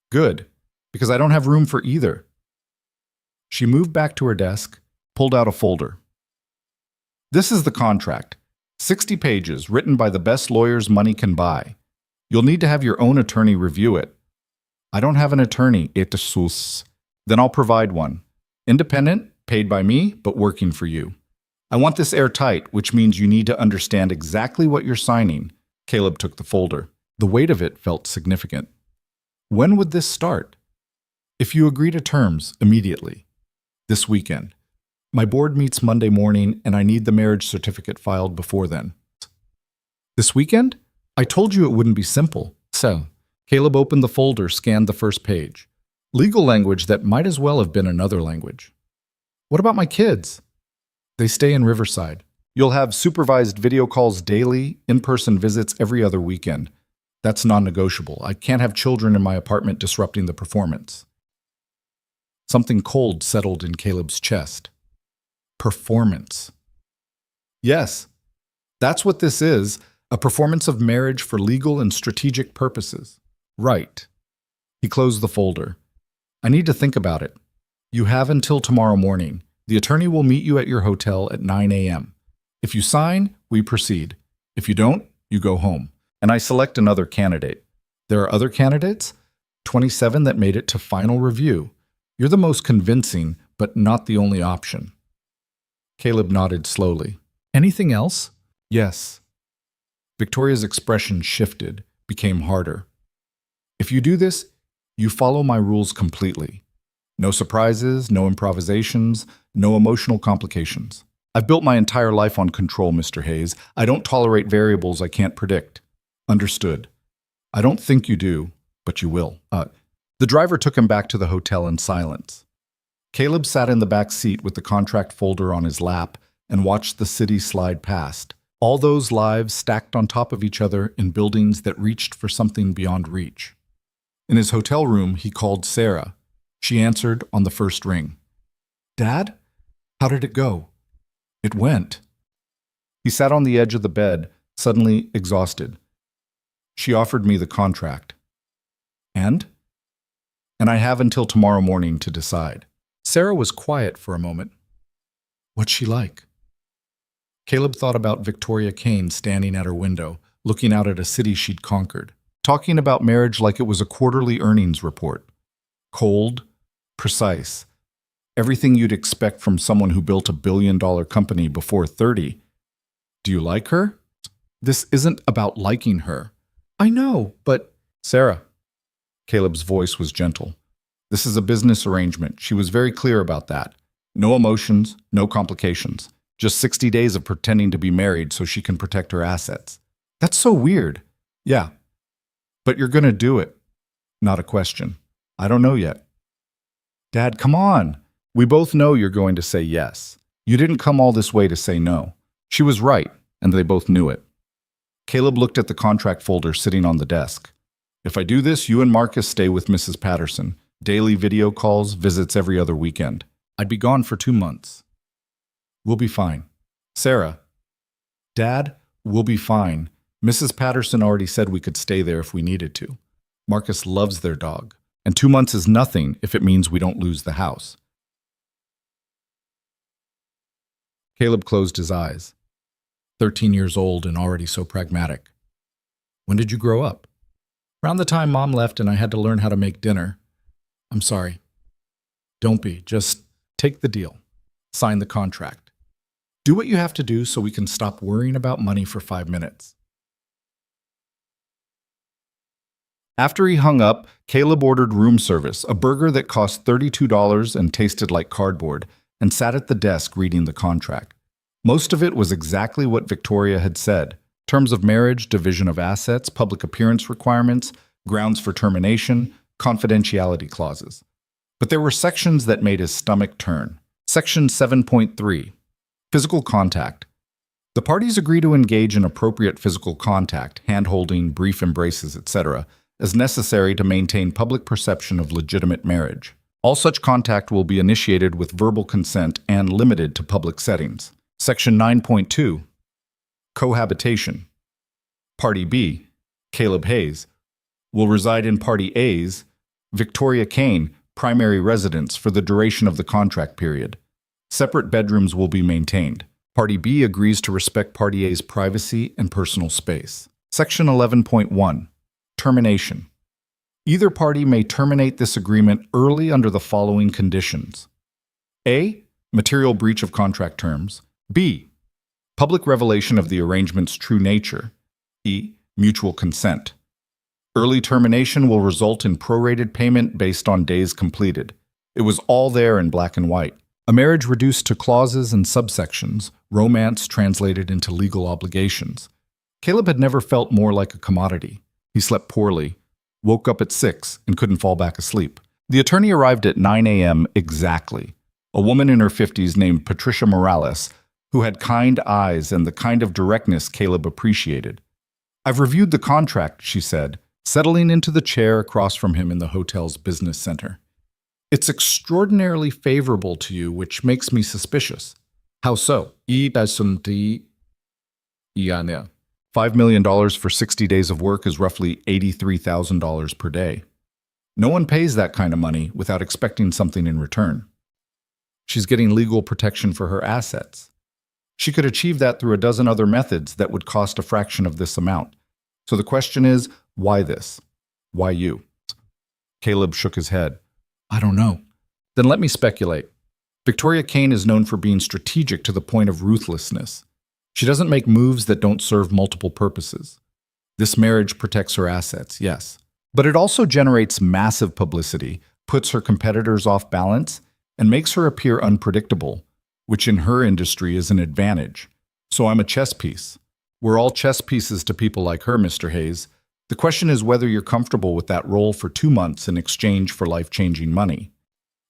"Good, because I don't have room for either." She moved back to her desk, pulled out a folder. "This is the contract. 60 pages, written by the best lawyers money can buy. You'll need to have your own attorney review it." "I don't have an attorney, Etasus." "Then I'll provide one. Independent, paid by me, but working for you. I want this airtight, which means you need to understand exactly what you're signing. Caleb took the folder. The weight of it felt significant. When would this start? If you agree to terms, immediately. This weekend. My board meets Monday morning, and I need the marriage certificate filed before then. This weekend? I told you it wouldn't be simple. So, Caleb opened the folder, scanned the first page. Legal language that might as well have been another language. What about my kids? They stay in Riverside. You'll have supervised video calls daily, in-person visits every other weekend. That's non-negotiable. I can't have children in my apartment disrupting the performance. Something cold settled in Caleb's chest. Performance. Yes, that's what this is, a performance of marriage for legal and strategic purposes. Right. He closed the folder. I need to think about it. You have until tomorrow morning. The attorney will meet you at your hotel at 9 a.m. If you sign, we proceed. If you don't, you go home. And I select another candidate. There are other candidates? 27 that made it to final review. You're the most convincing, but not the only option. Caleb nodded slowly. Anything else? Yes. Victoria's expression shifted, became harder. If you do this, you follow my rules completely. No surprises, no improvisations, no emotional complications. I've built my entire life on control, Mr. Hayes. I don't tolerate variables I can't predict. Understood. I don't think you do, but you will. The driver took him back to the hotel in silence. Caleb sat in the back seat with the contract folder on his lap and watched the city slide past. All those lives stacked on top of each other in buildings that reached for something beyond reach. In his hotel room, he called Sarah. She answered on the first ring. Dad? How did it go? It went. He sat on the edge of the bed, suddenly exhausted. She offered me the contract. And? And I have until tomorrow morning to decide. Sarah was quiet for a moment. What's she like? Caleb thought about Victoria Kane standing at her window, looking out at a city she'd conquered, talking about marriage like it was a quarterly earnings report. Cold, precise. Everything you'd expect from someone who built a billion-dollar company before 30. Do you like her? This isn't about liking her. I know, but... Sarah. Caleb's voice was gentle. This is a business arrangement. She was very clear about that. No emotions, no complications. Just 60 days of pretending to be married so she can protect her assets. That's so weird. Yeah. But you're going to do it. Not a question. I don't know yet. Dad, come on. We both know you're going to say yes. You didn't come all this way to say no. She was right, and they both knew it. Caleb looked at the contract folder sitting on the desk. If I do this, you and Marcus stay with Mrs. Patterson. Daily video calls, visits every other weekend. I'd be gone for 2 months. We'll be fine. Sarah. Dad, we'll be fine. Mrs. Patterson already said we could stay there if we needed to. Marcus loves their dog, and 2 months is nothing if it means we don't lose the house. Caleb closed his eyes. 13 years old and already so pragmatic. When did you grow up? Around the time Mom left and I had to learn how to make dinner. I'm sorry. Don't be. Just take the deal. Sign the contract. Do what you have to do so we can stop worrying about money for 5 minutes. After he hung up, Caleb ordered room service, a burger that cost $32 and tasted like cardboard, and sat at the desk reading the contract. Most of it was exactly what Victoria had said. Terms of marriage, division of assets, public appearance requirements, grounds for termination, confidentiality clauses. But there were sections that made his stomach turn. Section 7.3, Physical Contact. The parties agree to engage in appropriate physical contact, hand-holding, brief embraces, etc., as necessary to maintain public perception of legitimate marriage. All such contact will be initiated with verbal consent and limited to public settings. Section 9.2, Cohabitation. Party B, Caleb Hayes, will reside in Party A's, Victoria Kane, primary residence for the duration of the contract period. Separate bedrooms will be maintained. Party B agrees to respect Party A's privacy and personal space. Section 11.1, Termination. Either party may terminate this agreement early under the following conditions. A. Material breach of contract terms. B. Public revelation of the arrangement's true nature. E. Mutual consent. Early termination will result in prorated payment based on days completed. It was all there in black and white. A marriage reduced to clauses and subsections, romance translated into legal obligations. Caleb had never felt more like a commodity. He slept poorly, woke up at 6, and couldn't fall back asleep. The attorney arrived at 9 a.m. exactly. A woman in her 50s named Patricia Morales, who had kind eyes and the kind of directness Caleb appreciated. "I've reviewed the contract," she said, settling into the chair across from him in the hotel's business center. "It's extraordinarily favorable to you, which makes me suspicious." "How so?" $5 million for 60 days of work is roughly $83,000 per day. No one pays that kind of money without expecting something in return. She's getting legal protection for her assets. She could achieve that through a dozen other methods that would cost a fraction of this amount. So the question is, why this? Why you? Caleb shook his head. "I don't know." "Then let me speculate. Victoria Kane is known for being strategic to the point of ruthlessness. She doesn't make moves that don't serve multiple purposes. This marriage protects her assets, yes. But it also generates massive publicity, puts her competitors off balance, and makes her appear unpredictable, which in her industry is an advantage. So I'm a chess piece. We're all chess pieces to people like her, Mr. Hayes. The question is whether you're comfortable with that role for 2 months in exchange for life-changing money."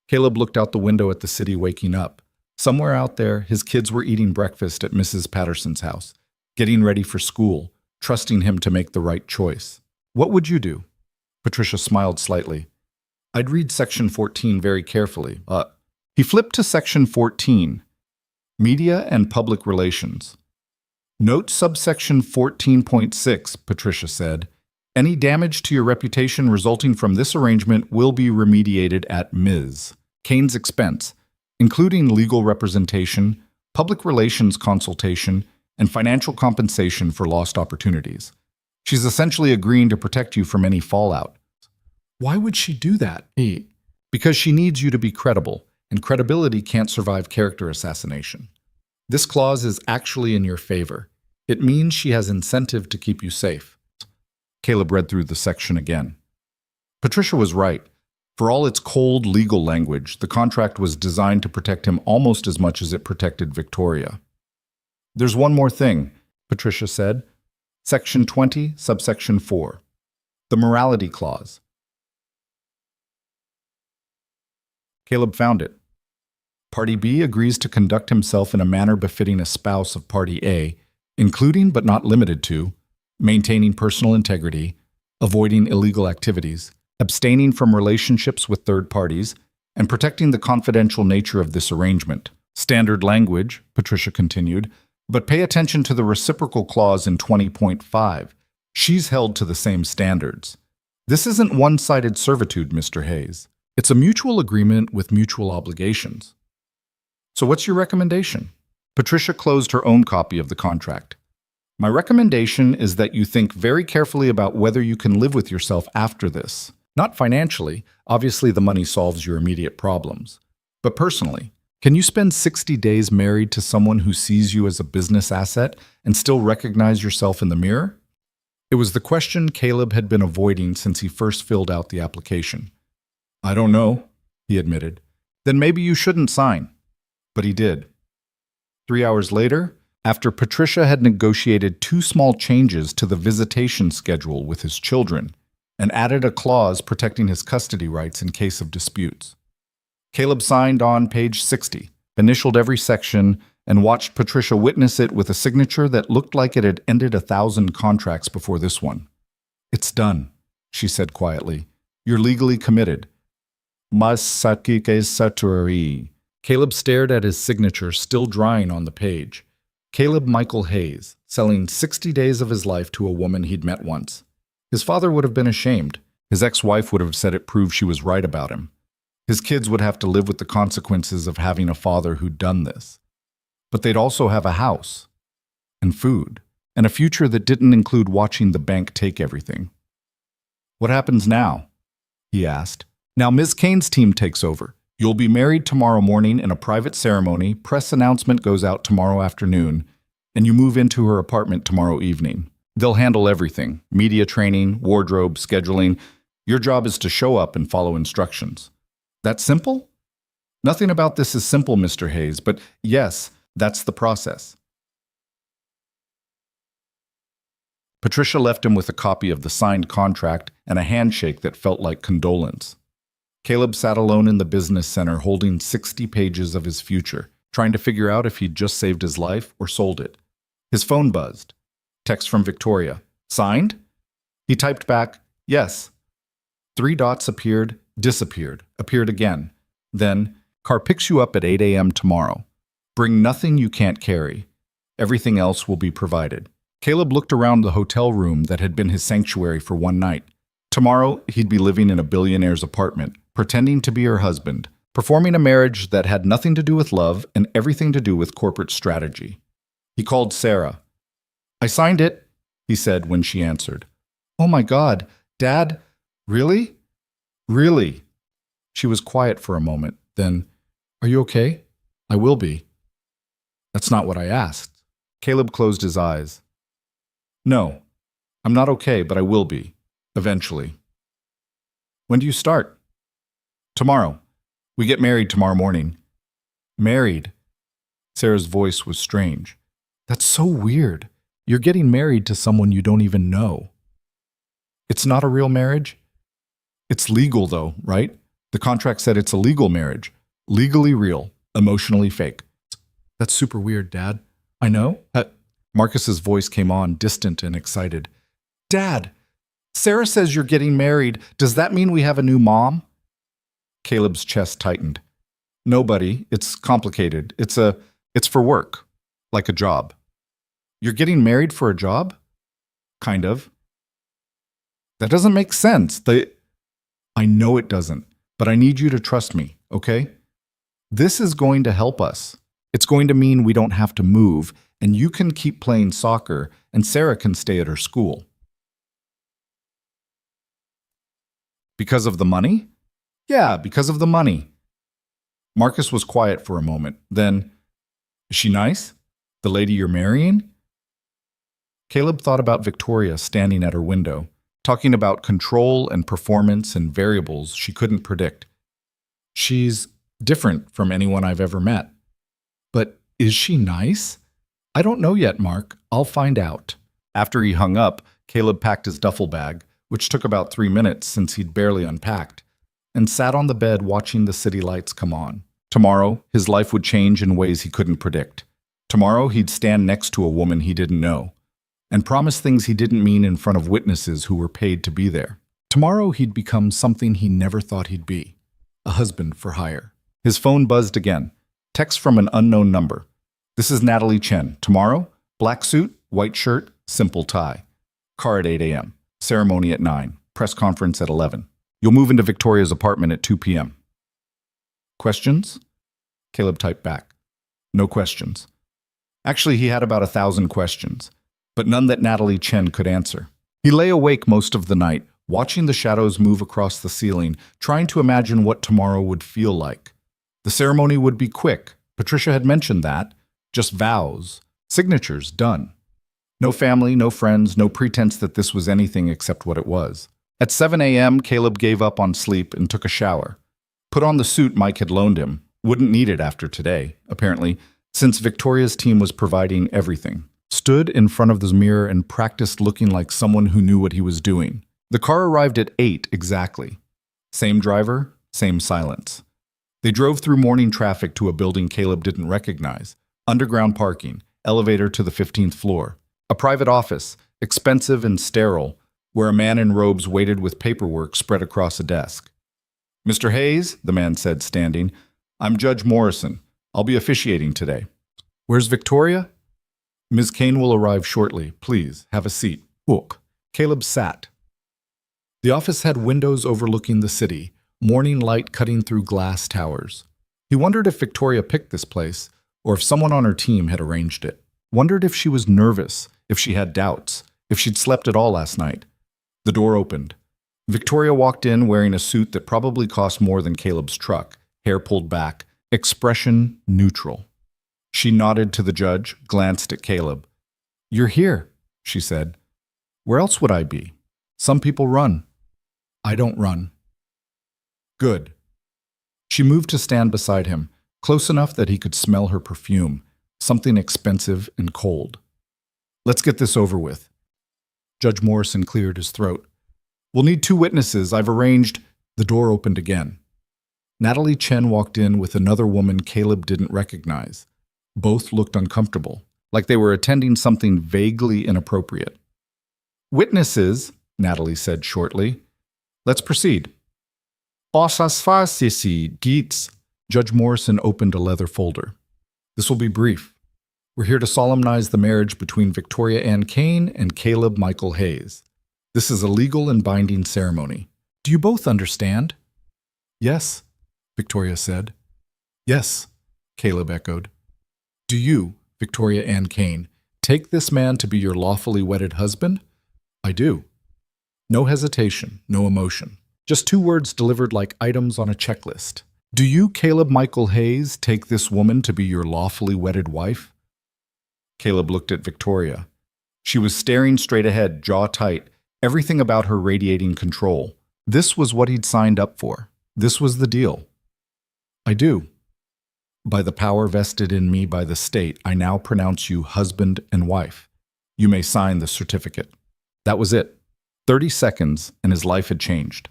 Caleb looked out the window at the city waking up. Somewhere out there, his kids were eating breakfast at Mrs. Patterson's house, getting ready for school, trusting him to make the right choice. "What would you do?" Patricia smiled slightly. "I'd read Section 14 very carefully." He flipped to Section 14, Media and Public Relations. "Note subsection 14.6, Patricia said. Any damage to your reputation resulting from this arrangement will be remediated at Ms. Kane's expense, including legal representation, public relations consultation, and financial compensation for lost opportunities. She's essentially agreeing to protect you from any fallout." "Why would she do that?" "Because she needs you to be credible, and credibility can't survive character assassination. This clause is actually in your favor. It means she has incentive to keep you safe." Caleb read through the section again. Patricia was right. For all its cold legal language, the contract was designed to protect him almost as much as it protected Victoria. "There's one more thing," Patricia said. Section 20, subsection 4. The morality clause. Caleb found it. Party B agrees to conduct himself in a manner befitting a spouse of Party A, including but not limited to maintaining personal integrity, avoiding illegal activities, abstaining from relationships with third parties, and protecting the confidential nature of this arrangement. Standard language, Patricia continued, but pay attention to the reciprocal clause in 20.5. She's held to the same standards. This isn't one-sided servitude, Mr. Hayes. It's a mutual agreement with mutual obligations. So what's your recommendation? Patricia closed her own copy of the contract. My recommendation is that you think very carefully about whether you can live with yourself after this. Not financially, obviously the money solves your immediate problems. But personally, can you spend 60 days married to someone who sees you as a business asset and still recognize yourself in the mirror? It was the question Caleb had been avoiding since he first filled out the application. "I don't know," he admitted. "Then maybe you shouldn't sign." But he did. 3 hours later, after Patricia had negotiated 2 small changes to the visitation schedule with his children and added a clause protecting his custody rights in case of disputes, Caleb signed on page 60, initialed every section, and watched Patricia witness it with a signature that looked like it had ended 1,000 contracts before this one. "It's done," she said quietly. "You're legally committed." Mas sakike saturi. Caleb stared at his signature still drying on the page. Caleb Michael Hayes, selling 60 days of his life to a woman he'd met once. His father would have been ashamed. His ex-wife would have said it proved she was right about him. His kids would have to live with the consequences of having a father who'd done this. But they'd also have a house, and food, and a future that didn't include watching the bank take everything. "What happens now?" he asked. "Now Ms. Kane's team takes over. You'll be married tomorrow morning in a private ceremony, press announcement goes out tomorrow afternoon, and you move into her apartment tomorrow evening. They'll handle everything, media training, wardrobe, scheduling. Your job is to show up and follow instructions. That simple? Nothing about this is simple, Mr. Hayes, but yes, that's the process. Patricia left him with a copy of the signed contract and a handshake that felt like condolence. Caleb sat alone in the business center holding 60 pages of his future, trying to figure out if he'd just saved his life or sold it. His phone buzzed. Text from Victoria. Signed? He typed back, yes. 3 dots appeared, disappeared, appeared again. Then, car picks you up at 8 a.m. tomorrow. Bring nothing you can't carry. Everything else will be provided. Caleb looked around the hotel room that had been his sanctuary for one night. Tomorrow, he'd be living in a billionaire's apartment, pretending to be her husband, performing a marriage that had nothing to do with love and everything to do with corporate strategy. He called Sarah. I signed it, he said when she answered. Oh my God, Dad, really? Really? She was quiet for a moment, then, are you okay? I will be. That's not what I asked. Caleb closed his eyes. No, I'm not okay, but I will be, eventually. When do you start? Tomorrow. We get married tomorrow morning. Married? Sarah's voice was strange. That's so weird. You're getting married to someone you don't even know. It's not a real marriage? It's legal, though, right? The contract said it's a legal marriage. Legally real, emotionally fake. That's super weird, Dad. I know. Marcus's voice came on, distant and excited. Dad, Sarah says you're getting married. Does that mean we have a new mom? Caleb's chest tightened. No, buddy, it's complicated. It's for work, like a job. You're getting married for a job? Kind of. That doesn't make sense. I know it doesn't, but I need you to trust me, okay? This is going to help us. It's going to mean we don't have to move, and you can keep playing soccer, and Sarah can stay at her school. Because of the money? Yeah, because of the money. Marcus was quiet for a moment. Then, is she nice? The lady you're marrying? Caleb thought about Victoria standing at her window, talking about control and performance and variables she couldn't predict. She's different from anyone I've ever met. But is she nice? I don't know yet, Mark. I'll find out. After he hung up, Caleb packed his duffel bag, which took about 3 minutes since he'd barely unpacked, and sat on the bed watching the city lights come on. Tomorrow, his life would change in ways he couldn't predict. Tomorrow, he'd stand next to a woman he didn't know, and promise things he didn't mean in front of witnesses who were paid to be there. Tomorrow, he'd become something he never thought he'd be, a husband for hire. His phone buzzed again. Text from an unknown number. This is Natalie Chen. Tomorrow, black suit, white shirt, simple tie. Car at 8 a.m. Ceremony at 9. Press conference at 11. You'll move into Victoria's apartment at 2 p.m. Questions? Caleb typed back. No questions. Actually, he had about 1,000 questions, but none that Natalie Chen could answer. He lay awake most of the night, watching the shadows move across the ceiling, trying to imagine what tomorrow would feel like. The ceremony would be quick. Patricia had mentioned that. Just vows. Signatures, done. No family, no friends, no pretense that this was anything except what it was. At 7 a.m., Caleb gave up on sleep and took a shower. Put on the suit Mike had loaned him. Wouldn't need it after today, apparently, since Victoria's team was providing everything. Stood in front of the mirror and practiced looking like someone who knew what he was doing. The car arrived at 8 exactly. Same driver, same silence. They drove through morning traffic to a building Caleb didn't recognize. Underground parking, elevator to the 15th floor. A private office, expensive and sterile, where a man in robes waited with paperwork spread across a desk. Mr. Hayes, the man said, standing, I'm Judge Morrison. I'll be officiating today. Where's Victoria? Ms. Kane will arrive shortly. Please, have a seat. Look. Caleb sat. The office had windows overlooking the city, morning light cutting through glass towers. He wondered if Victoria picked this place, or if someone on her team had arranged it. Wondered if she was nervous, if she had doubts, if she'd slept at all last night. The door opened. Victoria walked in wearing a suit that probably cost more than Caleb's truck, hair pulled back, expression neutral. She nodded to the judge, glanced at Caleb. "You're here," she said. "Where else would I be? Some people run." "I don't run." "Good." She moved to stand beside him, close enough that he could smell her perfume, something expensive and cold. "Let's get this over with." Judge Morrison cleared his throat. "We'll need 2 witnesses. I've arranged—" The door opened again. Natalie Chen walked in with another woman Caleb didn't recognize. Both looked uncomfortable, like they were attending something vaguely inappropriate. "Witnesses," Natalie said shortly. "Let's proceed." Geets. Judge Morrison opened a leather folder. "This will be brief. We're here to solemnize the marriage between Victoria Ann Kane and Caleb Michael Hayes. This is a legal and binding ceremony. Do you both understand?" "Yes," Victoria said. "Yes," Caleb echoed. "Do you, Victoria Ann Kane, take this man to be your lawfully wedded husband?" "I do." No hesitation, no emotion. Just 2 words delivered like items on a checklist. "Do you, Caleb Michael Hayes, take this woman to be your lawfully wedded wife?" Caleb looked at Victoria. She was staring straight ahead, jaw tight, everything about her radiating control. This was what he'd signed up for. This was the deal. "I do. By the power vested in me by the state, I now pronounce you husband and wife. You may sign the certificate." That was it. 30 seconds, and his life had changed.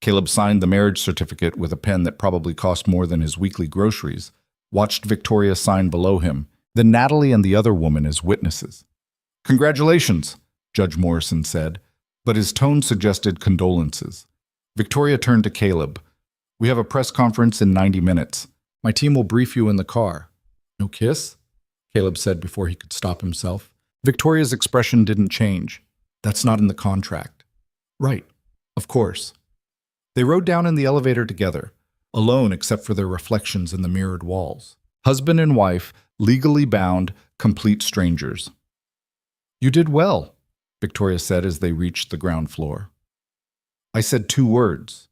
Caleb signed the marriage certificate with a pen that probably cost more than his weekly groceries, watched Victoria sign below him, then Natalie and the other woman as witnesses. "Congratulations," Judge Morrison said, but his tone suggested condolences. Victoria turned to Caleb. "We have a press conference in 90 minutes. My team will brief you in the car." "No kiss?" Caleb said before he could stop himself. Victoria's expression didn't change. "That's not in the contract." "Right. Of course." They rode down in the elevator together, alone except for their reflections in the mirrored walls. Husband and wife, legally bound, complete strangers. "You did well," Victoria said as they reached the ground floor. "I said 2 words.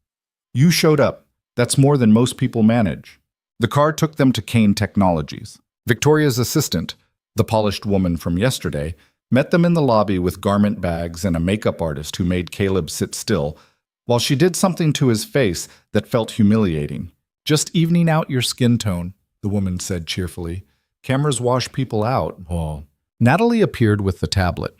You showed up. That's more than most people manage." The car took them to Kane Technologies. Victoria's assistant, the polished woman from yesterday, met them in the lobby with garment bags and a makeup artist who made Caleb sit still, while she did something to his face that felt humiliating. "Just evening out your skin tone," the woman said cheerfully. "Cameras wash people out." Oh. Natalie appeared with the tablet.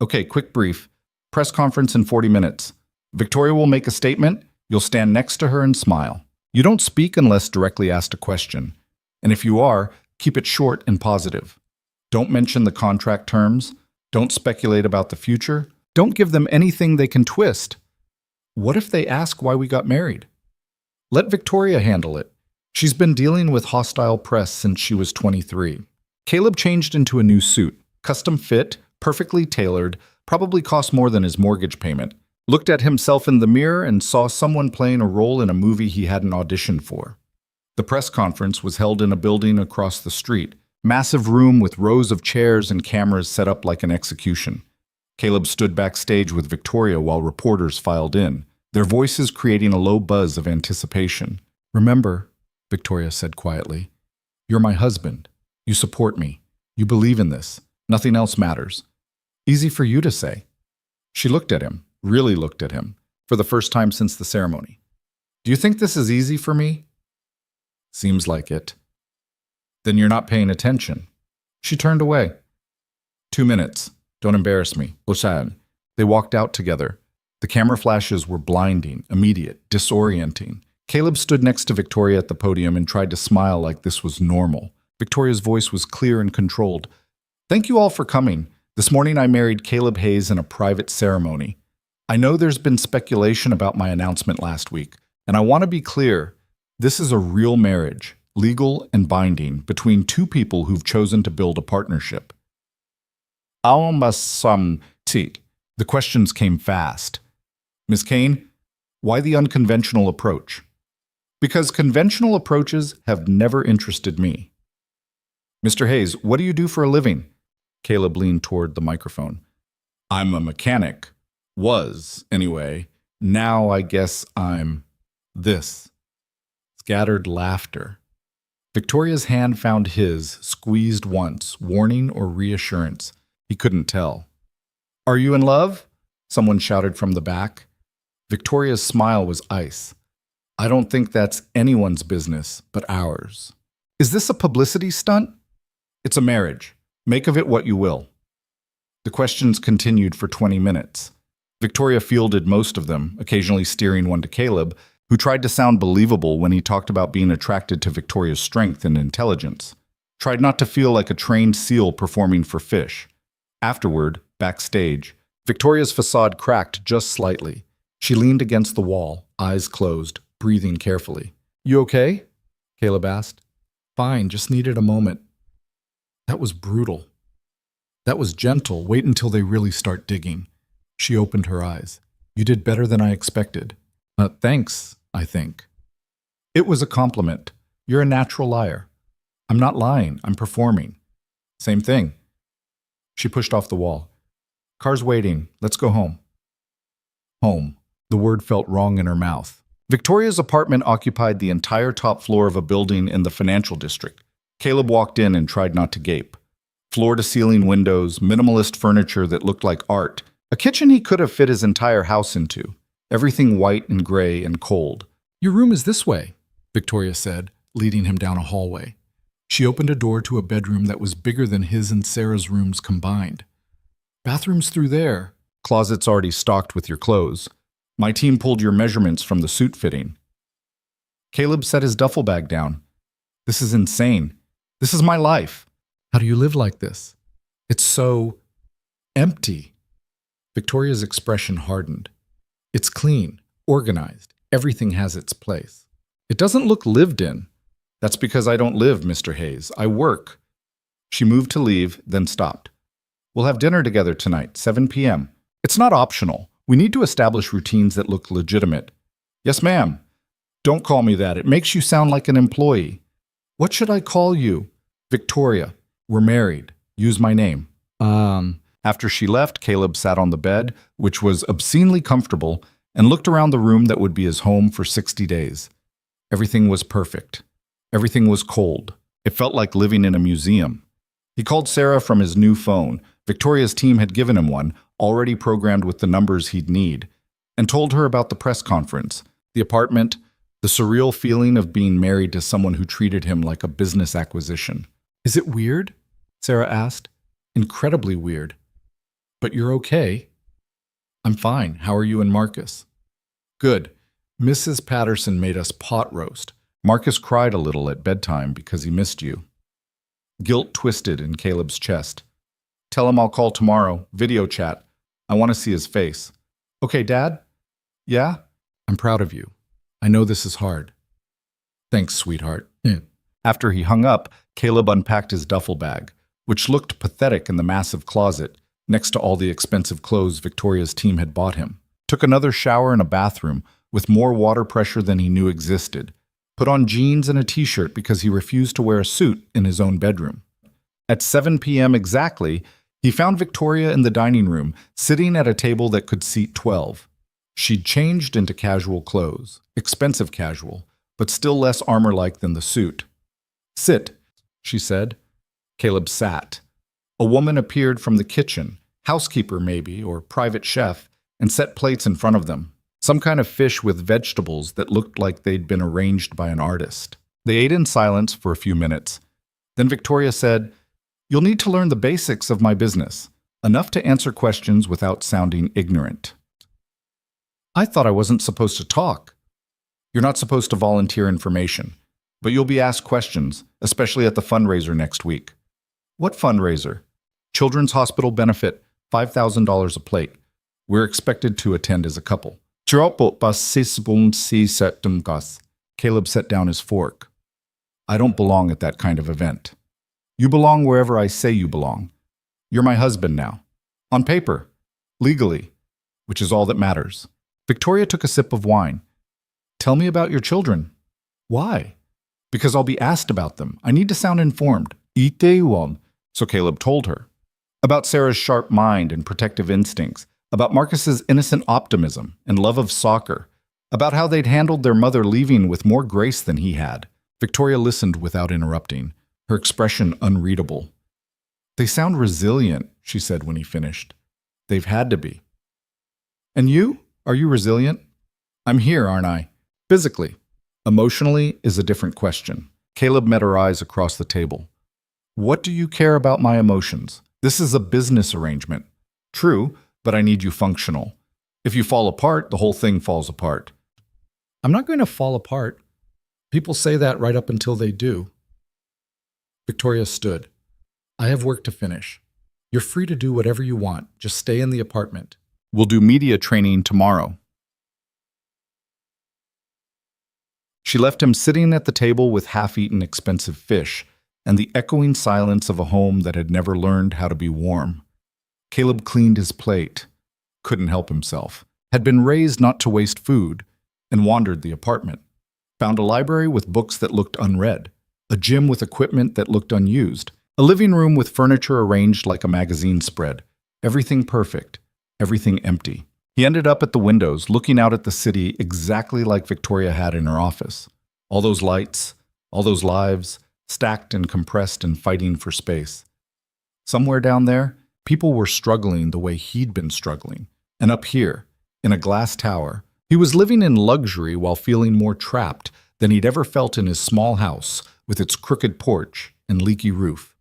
"Okay, quick brief. Press conference in 40 minutes. Victoria will make a statement. You'll stand next to her and smile. You don't speak unless directly asked a question. And if you are, keep it short and positive. Don't mention the contract terms. Don't speculate about the future. Don't give them anything they can twist. What if they ask why we got married? Let Victoria handle it. She's been dealing with hostile press since she was 23. Caleb changed into a new suit, custom fit, perfectly tailored, probably cost more than his mortgage payment. Looked at himself in the mirror and saw someone playing a role in a movie he hadn't auditioned for. The press conference was held in a building across the street, massive room with rows of chairs and cameras set up like an execution. Caleb stood backstage with Victoria while reporters filed in, their voices creating a low buzz of anticipation. "Remember," Victoria said quietly, "you're my husband. You support me. You believe in this. Nothing else matters." Easy for you to say. She looked at him, really looked at him, for the first time since the ceremony. "Do you think this is easy for me?" "Seems like it." "Then you're not paying attention." She turned away. 2 minutes. Don't embarrass me. Osan. They walked out together. The camera flashes were blinding, immediate, disorienting. Caleb stood next to Victoria at the podium and tried to smile like this was normal. Victoria's voice was clear and controlled. "Thank you all for coming. This morning I married Caleb Hayes in a private ceremony. I know there's been speculation about my announcement last week, and I want to be clear. This is a real marriage, legal and binding, between 2 people who've chosen to build a partnership." The questions came fast. "Ms. Kane, why the unconventional approach?" "Because conventional approaches have never interested me." "Mr. Hayes, what do you do for a living?" Caleb leaned toward the microphone. "I'm a mechanic. Was, anyway. Now I guess I'm this." scattered laughter. Victoria's hand found his, squeezed once, warning or reassurance. He couldn't tell. "Are you in love?" someone shouted from the back. Victoria's smile was ice. "I don't think that's anyone's business but ours." "Is this a publicity stunt?" "It's a marriage. Make of it what you will." The questions continued for 20 minutes. Victoria fielded most of them, occasionally steering one to Caleb, who tried to sound believable when he talked about being attracted to Victoria's strength and intelligence. Tried not to feel like a trained seal performing for fish. Afterward, backstage, Victoria's facade cracked just slightly. She leaned against the wall, eyes closed, breathing carefully. "You okay?" Caleb asked. "Fine, just needed a moment." That was brutal. That was gentle. Wait until they really start digging. She opened her eyes. "You did better than I expected." Thanks, I think." It was a compliment. "You're a natural liar." "I'm not lying. I'm performing." "Same thing." She pushed off the wall. "Car's waiting. Let's go home." Home. The word felt wrong in her mouth. Victoria's apartment occupied the entire top floor of a building in the financial district. Caleb walked in and tried not to gape. Floor-to-ceiling windows, minimalist furniture that looked like art, a kitchen he could have fit his entire house into. Everything white and gray and cold. "Your room is this way," Victoria said, leading him down a hallway. She opened a door to a bedroom that was bigger than his and Sarah's rooms combined. "Bathroom's through there." "Closet's already stocked with your clothes. My team pulled your measurements from the suit fitting." Caleb set his duffel bag down. "This is insane. This is my life. How do you live like this? It's so empty." Victoria's expression hardened. "It's clean, organized. Everything has its place. It doesn't look lived in." "That's because I don't live, Mr. Hayes. I work." She moved to leave, then stopped. "We'll have dinner together tonight, 7 p.m. It's not optional. We need to establish routines that look legitimate." "Yes, ma'am." "Don't call me that. It makes you sound like an employee." "What should I call you?" "Victoria. We're married. Use my name." After she left, Caleb sat on the bed, which was obscenely comfortable, and looked around the room that would be his home for 60 days. Everything was perfect. Everything was cold. It felt like living in a museum. He called Sarah from his new phone. Victoria's team had given him one, already programmed with the numbers he'd need, and told her about the press conference, the apartment, the surreal feeling of being married to someone who treated him like a business acquisition. "Is it weird?" Sarah asked. "Incredibly weird. But you're okay." "I'm fine. How are you and Marcus?" "Good. Mrs. Patterson made us pot roast. Marcus cried a little at bedtime because he missed you." Guilt twisted in Caleb's chest. "Tell him I'll call tomorrow. Video chat. I want to see his face." "Okay, Dad?" "Yeah? I'm proud of you. I know this is hard." "Thanks, sweetheart." After he hung up, Caleb unpacked his duffel bag, which looked pathetic in the massive closet, next to all the expensive clothes Victoria's team had bought him. Took another shower in a bathroom with more water pressure than he knew existed. Put on jeans and a t-shirt because he refused to wear a suit in his own bedroom. At 7 p.m. exactly, he found Victoria in the dining room, sitting at a table that could seat 12. She'd changed into casual clothes, expensive casual, but still less armor-like than the suit. "Sit," she said. Caleb sat. A woman appeared from the kitchen, housekeeper maybe, or private chef, and set plates in front of them. Some kind of fish with vegetables that looked like they'd been arranged by an artist. They ate in silence for a few minutes. Then Victoria said, "You'll need to learn the basics of my business, enough to answer questions without sounding ignorant." "I thought I wasn't supposed to talk." "You're not supposed to volunteer information, but you'll be asked questions, especially at the fundraiser next week." "What fundraiser?" "Children's Hospital benefit, $5,000 a plate. We're expected to attend as a couple." Caleb set down his fork. "I don't belong at that kind of event." "You belong wherever I say you belong. You're my husband now. On paper. Legally. Which is all that matters." Victoria took a sip of wine. "Tell me about your children." "Why?" "Because I'll be asked about them. I need to sound informed." "Itaewon," so Caleb told her. About Sarah's sharp mind and protective instincts, about Marcus's innocent optimism and love of soccer, about how they'd handled their mother leaving with more grace than he had. Victoria listened without interrupting, her expression unreadable. "They sound resilient," she said when he finished. "They've had to be." "And you? Are you resilient?" "I'm here, aren't I? Physically. Emotionally is a different question." Caleb met her eyes across the table. "What do you care about my emotions? This is a business arrangement. True, but I need you functional. If you fall apart, the whole thing falls apart." "I'm not going to fall apart. People say that right up until they do." Victoria stood. "I have work to finish. You're free to do whatever you want. Just stay in the apartment." "We'll do media training tomorrow." She left him sitting at the table with half-eaten expensive fish and the echoing silence of a home that had never learned how to be warm. Caleb cleaned his plate, couldn't help himself, had been raised not to waste food, and wandered the apartment. Found a library with books that looked unread, a gym with equipment that looked unused, a living room with furniture arranged like a magazine spread. Everything perfect, everything empty. He ended up at the windows, looking out at the city exactly like Victoria had in her office. All those lights, all those lives, stacked and compressed and fighting for space. Somewhere down there, people were struggling the way he'd been struggling. And up here, in a glass tower, he was living in luxury while feeling more trapped than he'd ever felt in his small house with its crooked porch and leaky roof.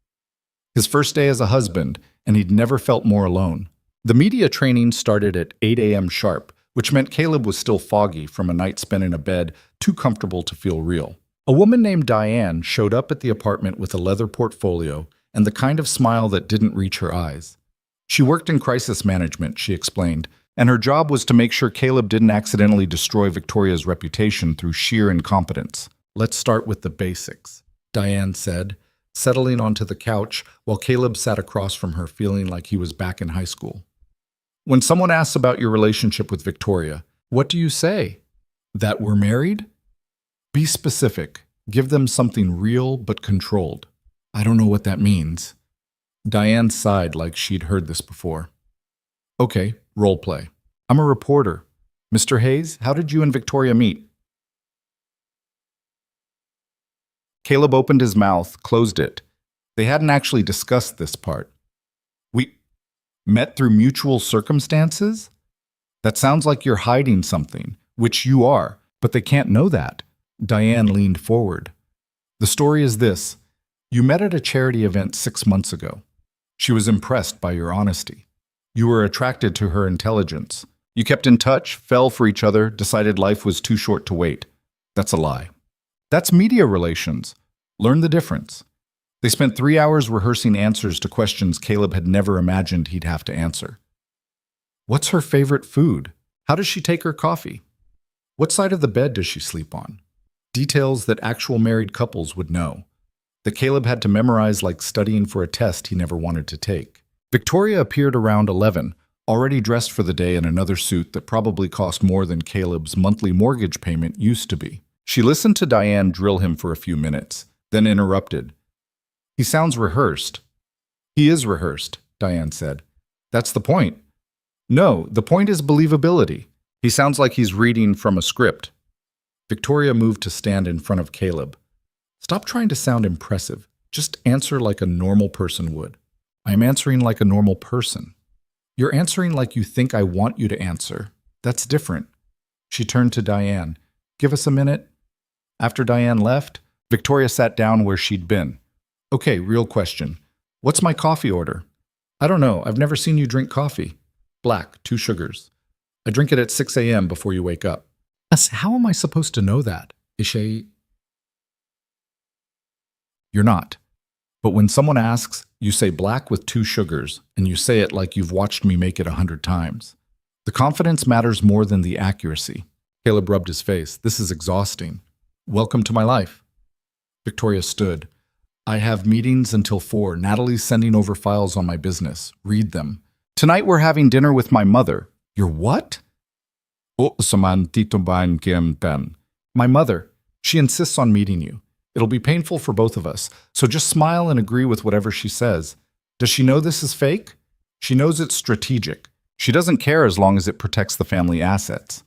His first day as a husband, and he'd never felt more alone. The media training started at 8 a.m. sharp, which meant Caleb was still foggy from a night spent in a bed too comfortable to feel real. A woman named Diane showed up at the apartment with a leather portfolio and the kind of smile that didn't reach her eyes. She worked in crisis management, she explained, and her job was to make sure Caleb didn't accidentally destroy Victoria's reputation through sheer incompetence. "Let's start with the basics," Diane said, settling onto the couch while Caleb sat across from her feeling like he was back in high school. "When someone asks about your relationship with Victoria, what do you say? That we're married? Be specific. Give them something real but controlled." "I don't know what that means." Diane sighed like she'd heard this before. "Okay, role play. I'm a reporter. Mr. Hayes, how did you and Victoria meet?" Caleb opened his mouth, closed it. They hadn't actually discussed this part. "We met through mutual circumstances?" "That sounds like you're hiding something, which you are, but they can't know that." Diane leaned forward. "The story is this. You met at a charity event 6 months ago. She was impressed by your honesty. You were attracted to her intelligence. You kept in touch, fell for each other, decided life was too short to wait. That's a lie. That's media relations. Learn the difference." They spent 3 hours rehearsing answers to questions Caleb had never imagined he'd have to answer. What's her favorite food? How does she take her coffee? What side of the bed does she sleep on? Details that actual married couples would know, that Caleb had to memorize like studying for a test he never wanted to take. Victoria appeared around 11, already dressed for the day in another suit that probably cost more than Caleb's monthly mortgage payment used to be. She listened to Diane drill him for a few minutes, then interrupted. "He sounds rehearsed." "He is rehearsed," Diane said. "That's the point." "No, the point is believability. He sounds like he's reading from a script." Victoria moved to stand in front of Caleb. "Stop trying to sound impressive. Just answer like a normal person would." "I am answering like a normal person." "You're answering like you think I want you to answer. That's different." She turned to Diane. "Give us a minute." After Diane left, Victoria sat down where she'd been. "Okay, real question. What's my coffee order?" "I don't know. I've never seen you drink coffee." "Black, 2 sugars. I drink it at 6 a.m. before you wake up." How am I supposed to know that? Ishay? You're not. But when someone asks, you say black with 2 sugars, and you say it like you've watched me make it 100 times. The confidence matters more than the accuracy. Caleb rubbed his face. "This is exhausting." "Welcome to my life." Victoria stood. "I have meetings until 4. Natalie's sending over files on my business. Read them. Tonight we're having dinner with my mother." "Your what?" "My mother. She insists on meeting you. It'll be painful for both of us, so just smile and agree with whatever she says. Does she know this is fake?" "She knows it's strategic. She doesn't care as long as it protects the family assets."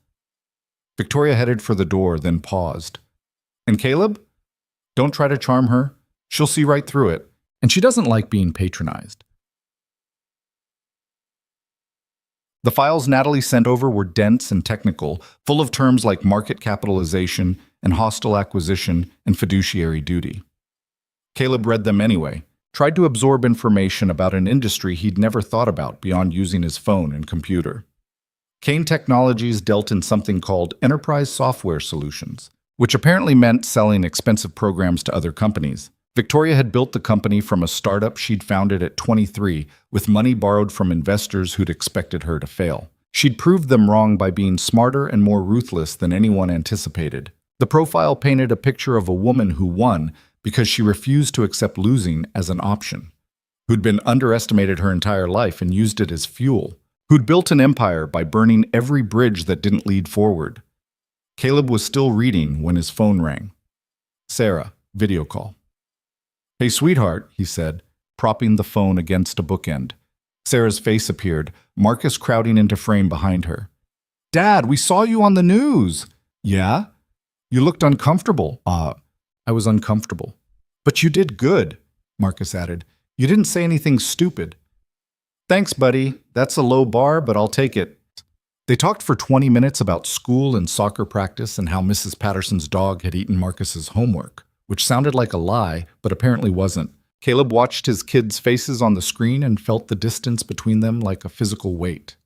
Victoria headed for the door, then paused. And Caleb? Don't try to charm her. She'll see right through it. And she doesn't like being patronized. The files Natalie sent over were dense and technical, full of terms like market capitalization and hostile acquisition and fiduciary duty. Caleb read them anyway, tried to absorb information about an industry he'd never thought about beyond using his phone and computer. Kane Technologies dealt in something called enterprise software solutions, which apparently meant selling expensive programs to other companies. Victoria had built the company from a startup she'd founded at 23 with money borrowed from investors who'd expected her to fail. She'd proved them wrong by being smarter and more ruthless than anyone anticipated. The profile painted a picture of a woman who won because she refused to accept losing as an option, who'd been underestimated her entire life and used it as fuel, who'd built an empire by burning every bridge that didn't lead forward. Caleb was still reading when his phone rang. Sarah, video call. Hey, sweetheart, he said, propping the phone against a bookend. Sarah's face appeared, Marcus crowding into frame behind her. Dad, we saw you on the news. Yeah? You looked uncomfortable. I was uncomfortable. But you did good, Marcus added. You didn't say anything stupid. Thanks, buddy. That's a low bar, but I'll take it. They talked for 20 minutes about school and soccer practice and how Mrs. Patterson's dog had eaten Marcus's homework, which sounded like a lie, but apparently wasn't. Caleb watched his kids' faces on the screen and felt the distance between them like a physical weight.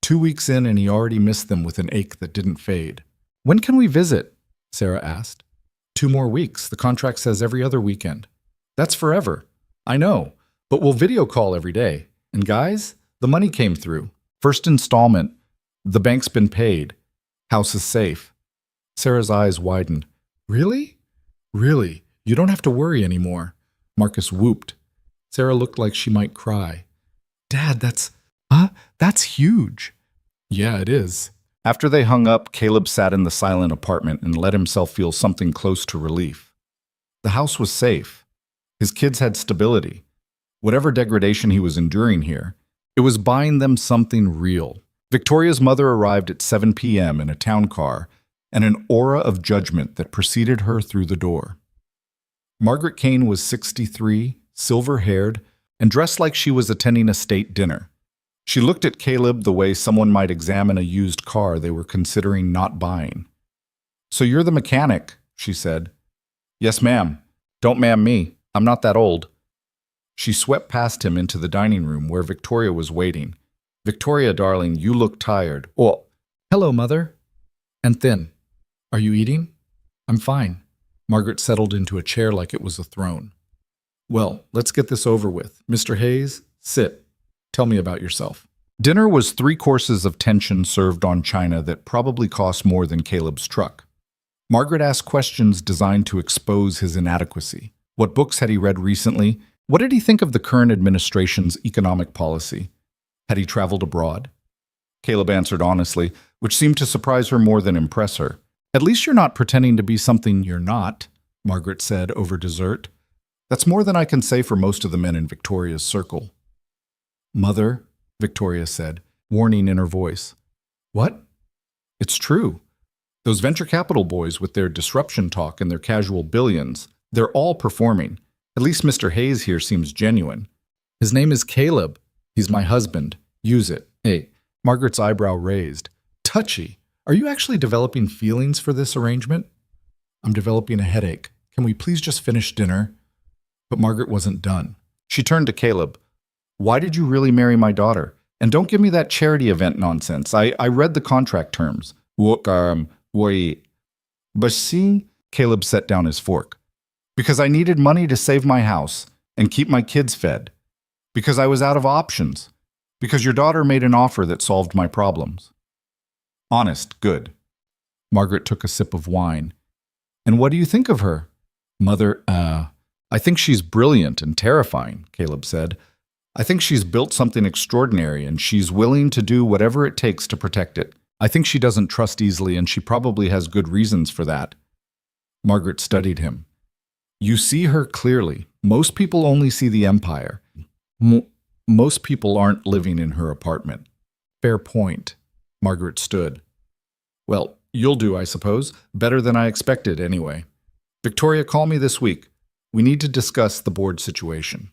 2 weeks in, and he already missed them with an ache that didn't fade. When can we visit? Sarah asked. 2 more weeks. The contract says every other weekend. That's forever. I know, but we'll video call every day. And guys, the money came through. First installment. The bank's been paid. House is safe. Sarah's eyes widened. Really? Really? You don't have to worry anymore. Marcus whooped. Sarah looked like she might cry. Dad, that's huge. Yeah, it is. After they hung up, Caleb sat in the silent apartment and let himself feel something close to relief. The house was safe. His kids had stability. Whatever degradation he was enduring here, it was buying them something real. Victoria's mother arrived at 7 p.m. in a town car, and an aura of judgment that preceded her through the door. Margaret Kane was 63, silver-haired, and dressed like she was attending a state dinner. She looked at Caleb the way someone might examine a used car they were considering not buying. So you're the mechanic, she said. Yes, ma'am. Don't ma'am me. I'm not that old. She swept past him into the dining room where Victoria was waiting. Victoria, darling, you look tired. Oh, hello, Mother. And thin. Are you eating? I'm fine. Margaret settled into a chair like it was a throne. Well, let's get this over with. Mr. Hayes, sit. Tell me about yourself. Dinner was 3 courses of tension served on china that probably cost more than Caleb's truck. Margaret asked questions designed to expose his inadequacy. What books had he read recently? What did he think of the current administration's economic policy? Had he traveled abroad? Caleb answered honestly, which seemed to surprise her more than impress her. At least you're not pretending to be something you're not, Margaret said over dessert. That's more than I can say for most of the men in Victoria's circle. Mother, Victoria said, warning in her voice. What? It's true. Those venture capital boys with their disruption talk and their casual billions, they're all performing. At least Mr. Hayes here seems genuine. His name is Caleb. He's my husband. Use it. Hey, Margaret's eyebrow raised. Touchy. Are you actually developing feelings for this arrangement? I'm developing a headache. Can we please just finish dinner? But Margaret wasn't done. She turned to Caleb. Why did you really marry my daughter? And don't give me that charity event nonsense. I read the contract terms. But see, Caleb set down his fork. Because I needed money to save my house and keep my kids fed. Because I was out of options. Because your daughter made an offer that solved my problems. Honest, good. Margaret took a sip of wine. And what do you think of her? Mother, I think she's brilliant and terrifying, Caleb said. I think she's built something extraordinary and she's willing to do whatever it takes to protect it. I think she doesn't trust easily and she probably has good reasons for that. Margaret studied him. You see her clearly. Most people only see the empire. Most people aren't living in her apartment. Fair point. Margaret stood. Well, You'll do, I suppose. Better than I expected, anyway. Victoria, call me this week. We need to discuss the board situation.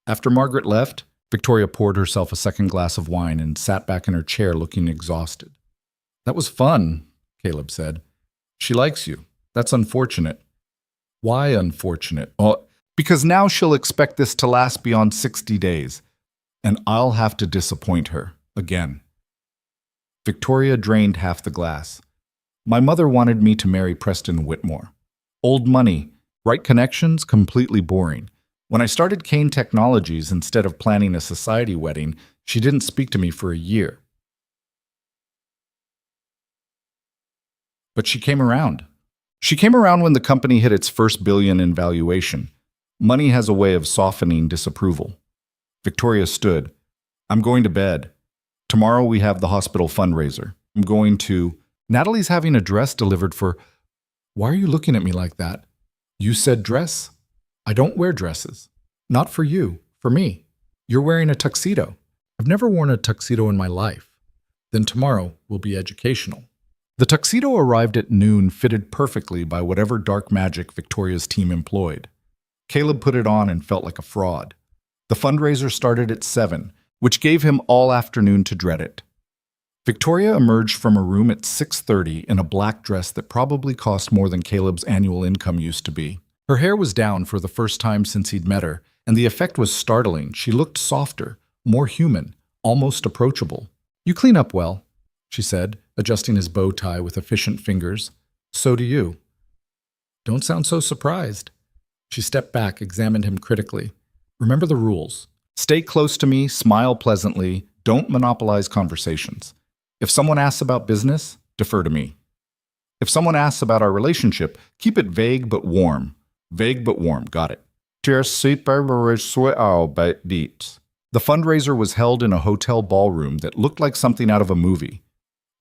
After Margaret left, Victoria poured herself a second glass of wine and sat back in her chair looking exhausted. That was fun, Caleb said. She likes you. That's unfortunate. Why unfortunate? Well, because now she'll expect this to last beyond 60 days, and I'll have to disappoint her again. Victoria drained half the glass. My mother wanted me to marry Preston Whitmore. Old money, right connections, completely boring. When I started Kane Technologies instead of planning a society wedding, she didn't speak to me for a year. But she came around. She came around when the company hit its first billion in valuation. Money has a way of softening disapproval. Victoria stood. I'm going to bed. Tomorrow we have the hospital fundraiser. I'm going to... Natalie's having a dress delivered for... Why are you looking at me like that? You said dress? I don't wear dresses. Not for you, for me. You're wearing a tuxedo. I've never worn a tuxedo in my life. Then tomorrow will be educational. The tuxedo arrived at noon, fitted perfectly by whatever dark magic Victoria's team employed. Caleb put it on and felt like a fraud. The fundraiser started at 7, which gave him all afternoon to dread it. Victoria emerged from her room at 6:30 in a black dress that probably cost more than Caleb's annual income used to be. Her hair was down for the first time since he'd met her, and the effect was startling. She looked softer, more human, almost approachable. You clean up well, she said, adjusting his bow tie with efficient fingers. So do you. Don't sound so surprised. She stepped back, examined him critically. Remember the rules. Stay close to me, smile pleasantly, don't monopolize conversations. If someone asks about business, defer to me. If someone asks about our relationship, keep it vague but warm. Vague but warm, got it. The fundraiser was held in a hotel ballroom that looked like something out of a movie.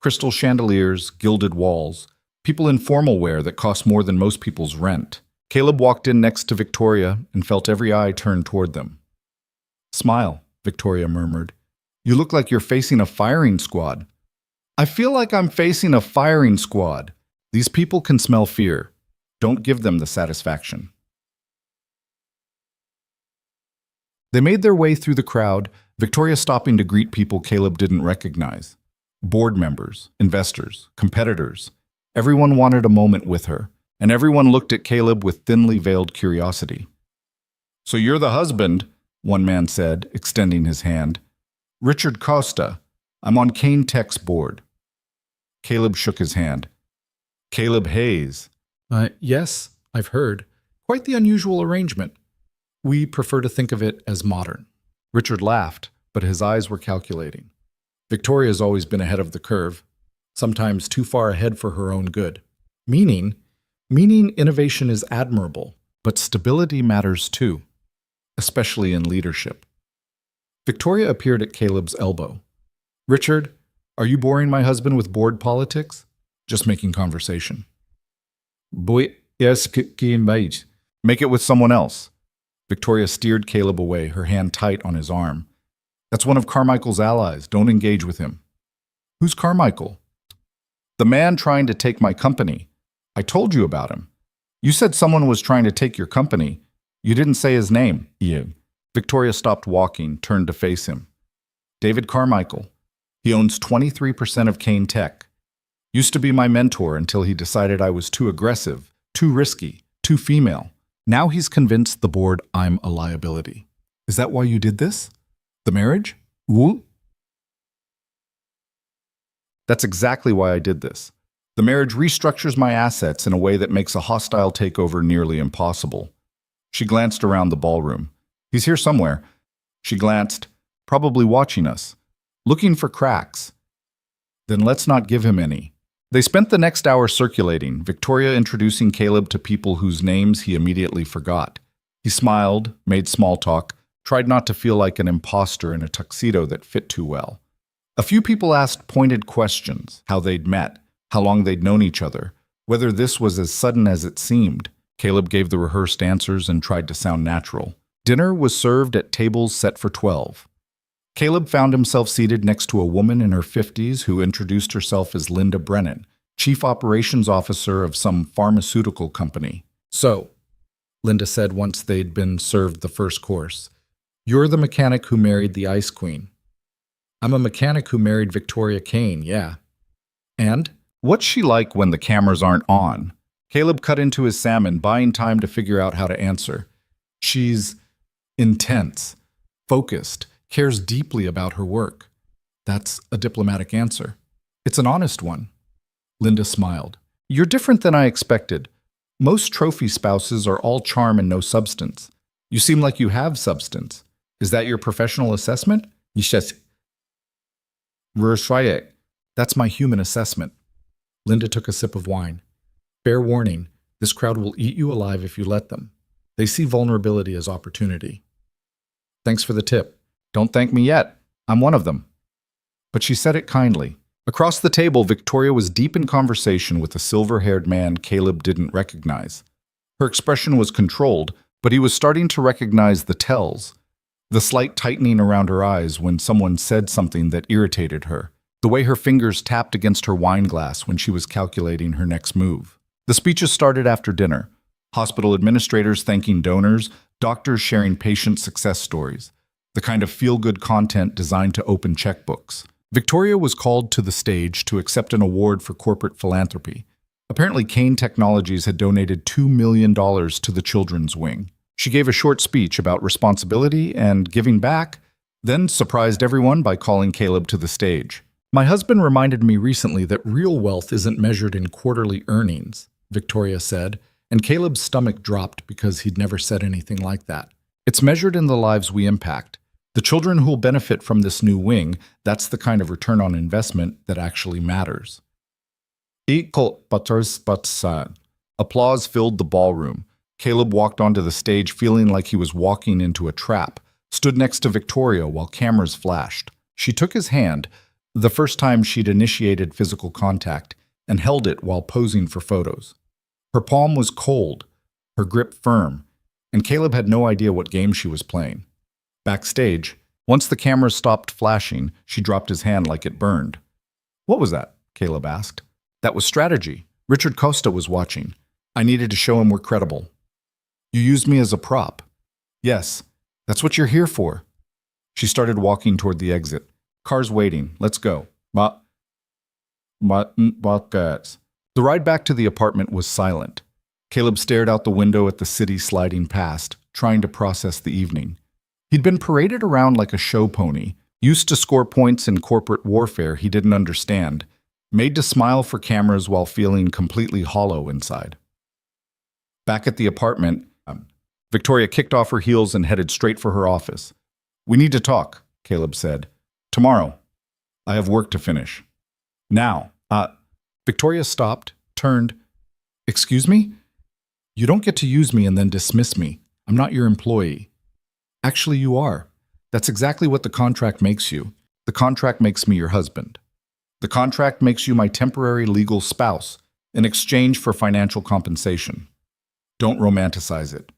Crystal chandeliers, gilded walls, people in formal wear that cost more than most people's rent. Caleb walked in next to Victoria and felt every eye turned toward them. Smile, Victoria murmured. You look like you're facing a firing squad. I feel like I'm facing a firing squad. These people can smell fear. Don't give them the satisfaction. They made their way through the crowd, Victoria stopping to greet people Caleb didn't recognize. Board members, investors, competitors. Everyone wanted a moment with her, and everyone looked at Caleb with thinly veiled curiosity. So you're the husband, one man said, extending his hand. Richard Costa. I'm on Kane Tech's board. Caleb shook his hand. Caleb Hayes. Yes, I've heard. Quite the unusual arrangement. We prefer to think of it as modern. Richard laughed, but his eyes were calculating. Victoria's always been ahead of the curve, sometimes too far ahead for her own good. Meaning innovation is admirable, but stability matters too, especially in leadership. Victoria appeared at Caleb's elbow. Richard, are you boring my husband with board politics? Just making conversation. Boy, yes, mate. Make it with someone else. Victoria steered Caleb away, her hand tight on his arm. That's one of Carmichael's allies. Don't engage with him. Who's Carmichael? The man trying to take my company. I told you about him. You said someone was trying to take your company. You didn't say his name. You. Victoria stopped walking, turned to face him. David Carmichael. He owns 23% of Kane Tech. Used to be my mentor until he decided I was too aggressive, too risky, too female. Now he's convinced the board I'm a liability. Is that why you did this? The marriage? Woo? That's exactly why I did this. The marriage restructures my assets in a way that makes a hostile takeover nearly impossible. She glanced around the ballroom. He's here somewhere. She glanced, probably watching us, looking for cracks. Then let's not give him any. They spent the next hour circulating, Victoria introducing Caleb to people whose names he immediately forgot. He smiled, made small talk, tried not to feel like an imposter in a tuxedo that fit too well. A few people asked pointed questions, how they'd met, how long they'd known each other, whether this was as sudden as it seemed. Caleb gave the rehearsed answers and tried to sound natural. Dinner was served at tables set for 12. Caleb found himself seated next to a woman in her 50s who introduced herself as Linda Brennan, Chief Operations Officer of some pharmaceutical company. So, Linda said once they'd been served the first course, "You're the mechanic who married the Ice Queen." "I'm a mechanic who married Victoria Kane, yeah." "And?" "What's she like when the cameras aren't on?" Caleb cut into his salmon, buying time to figure out how to answer. "She's intense, focused, cares deeply about her work." That's a diplomatic answer. It's an honest one. Linda smiled. "You're different than I expected. Most trophy spouses are all charm and no substance. You seem like you have substance. Is that your professional assessment?" Yes. That's my human assessment. Linda took a sip of wine. "Fair warning, this crowd will eat you alive if you let them. They see vulnerability as opportunity." "Thanks for the tip." "Don't thank me yet. I'm one of them." But she said it kindly. Across the table, Victoria was deep in conversation with a silver-haired man Caleb didn't recognize. Her expression was controlled, but he was starting to recognize the tells. The slight tightening around her eyes when someone said something that irritated her. The way her fingers tapped against her wine glass when she was calculating her next move. The speeches started after dinner. Hospital administrators thanking donors, doctors sharing patient success stories. The kind of feel-good content designed to open checkbooks. Victoria was called to the stage to accept an award for corporate philanthropy. Apparently, Kane Technologies had donated $2 million to the children's wing. She gave a short speech about responsibility and giving back, then surprised everyone by calling Caleb to the stage. "My husband reminded me recently that real wealth isn't measured in quarterly earnings," Victoria said, and Caleb's stomach dropped because he'd never said anything like that. "It's measured in the lives we impact. The children who'll benefit from this new wing, that's the kind of return on investment that actually matters." Applause filled the ballroom. Caleb walked onto the stage feeling like he was walking into a trap, stood next to Victoria while cameras flashed. She took his hand, the first time she'd initiated physical contact, and held it while posing for photos. Her palm was cold, her grip firm, and Caleb had no idea what game she was playing. Backstage, once the cameras stopped flashing, she dropped his hand like it burned. "What was that?" Caleb asked. "That was strategy. Richard Costa was watching. I needed to show him we're credible." "You used me as a prop." "Yes, that's what you're here for." She started walking toward the exit. "Car's waiting. Let's go." The ride back to the apartment was silent. Caleb stared out the window at the city sliding past, trying to process the evening. He'd been paraded around like a show pony, used to score points in corporate warfare he didn't understand, made to smile for cameras while feeling completely hollow inside. Back at the apartment, Victoria kicked off her heels and headed straight for her office. "We need to talk," Caleb said. "Tomorrow. I have work to finish." "Now." Victoria stopped, turned. "Excuse me? You don't get to use me and then dismiss me. I'm not your employee." "Actually, you are. That's exactly what the contract makes you. The contract makes me your husband. The contract makes you my temporary legal spouse in exchange for financial compensation. Don't romanticize it."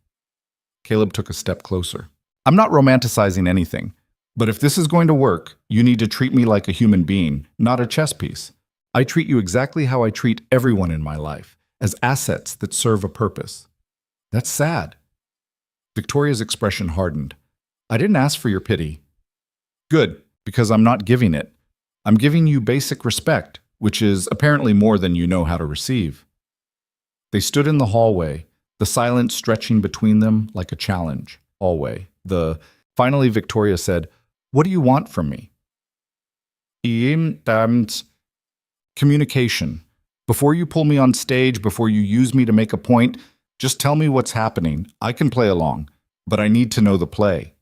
Caleb took a step closer. "I'm not romanticizing anything, but if this is going to work, you need to treat me like a human being, not a chess piece. I treat you exactly how I treat everyone in my life, as assets that serve a purpose." "That's sad." Victoria's expression hardened. "I didn't ask for your pity." "Good, because I'm not giving it. I'm giving you basic respect, which is apparently more than you know how to receive." They stood in the hallway, the silence stretching between them like a challenge. Finally, Victoria said, "What do you want from me?" "Communication. Before you pull me on stage, before you use me to make a point, just tell me what's happening. I can play along, but I need to know the play."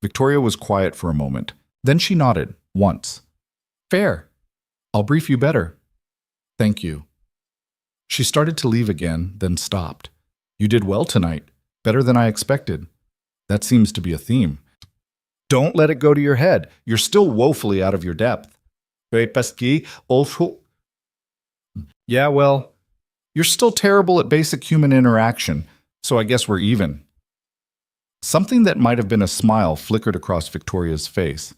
Victoria was quiet for a moment. Then she nodded, once. "Fair. I'll brief you better." "Thank you." She started to leave again, then stopped. "You did well tonight. Better than I expected." "That seems to be a theme." "Don't let it go to your head. You're still woefully out of your depth." "Yeah, well, you're still terrible at basic human interaction, so I guess we're even." Something that might have been a smile flickered across Victoria's face.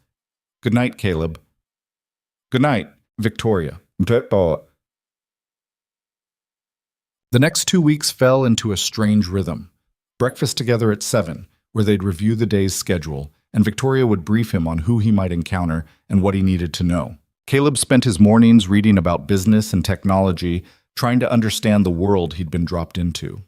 Good night, Caleb. Good night, Victoria. The next 2 weeks fell into a strange rhythm. Breakfast together at 7, where they'd review the day's schedule, and Victoria would brief him on who he might encounter and what he needed to know. Caleb spent his mornings reading about business and technology, trying to understand the world he'd been dropped into.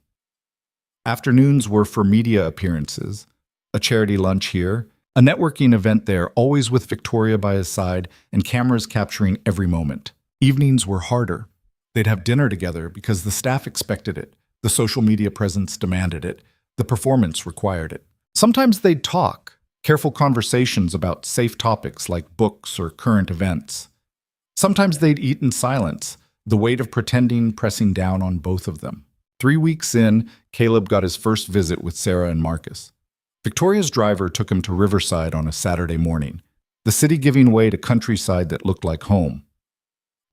Afternoons were for media appearances, a charity lunch here, a networking event there, always with Victoria by his side and cameras capturing every moment. Evenings were harder. They'd have dinner together because the staff expected it, the social media presence demanded it, the performance required it. Sometimes they'd talk, careful conversations about safe topics like books or current events. Sometimes they'd eat in silence, the weight of pretending pressing down on both of them. 3 weeks in, Caleb got his first visit with Sarah and Marcus. Victoria's driver took him to Riverside on a Saturday morning, the city giving way to countryside that looked like home.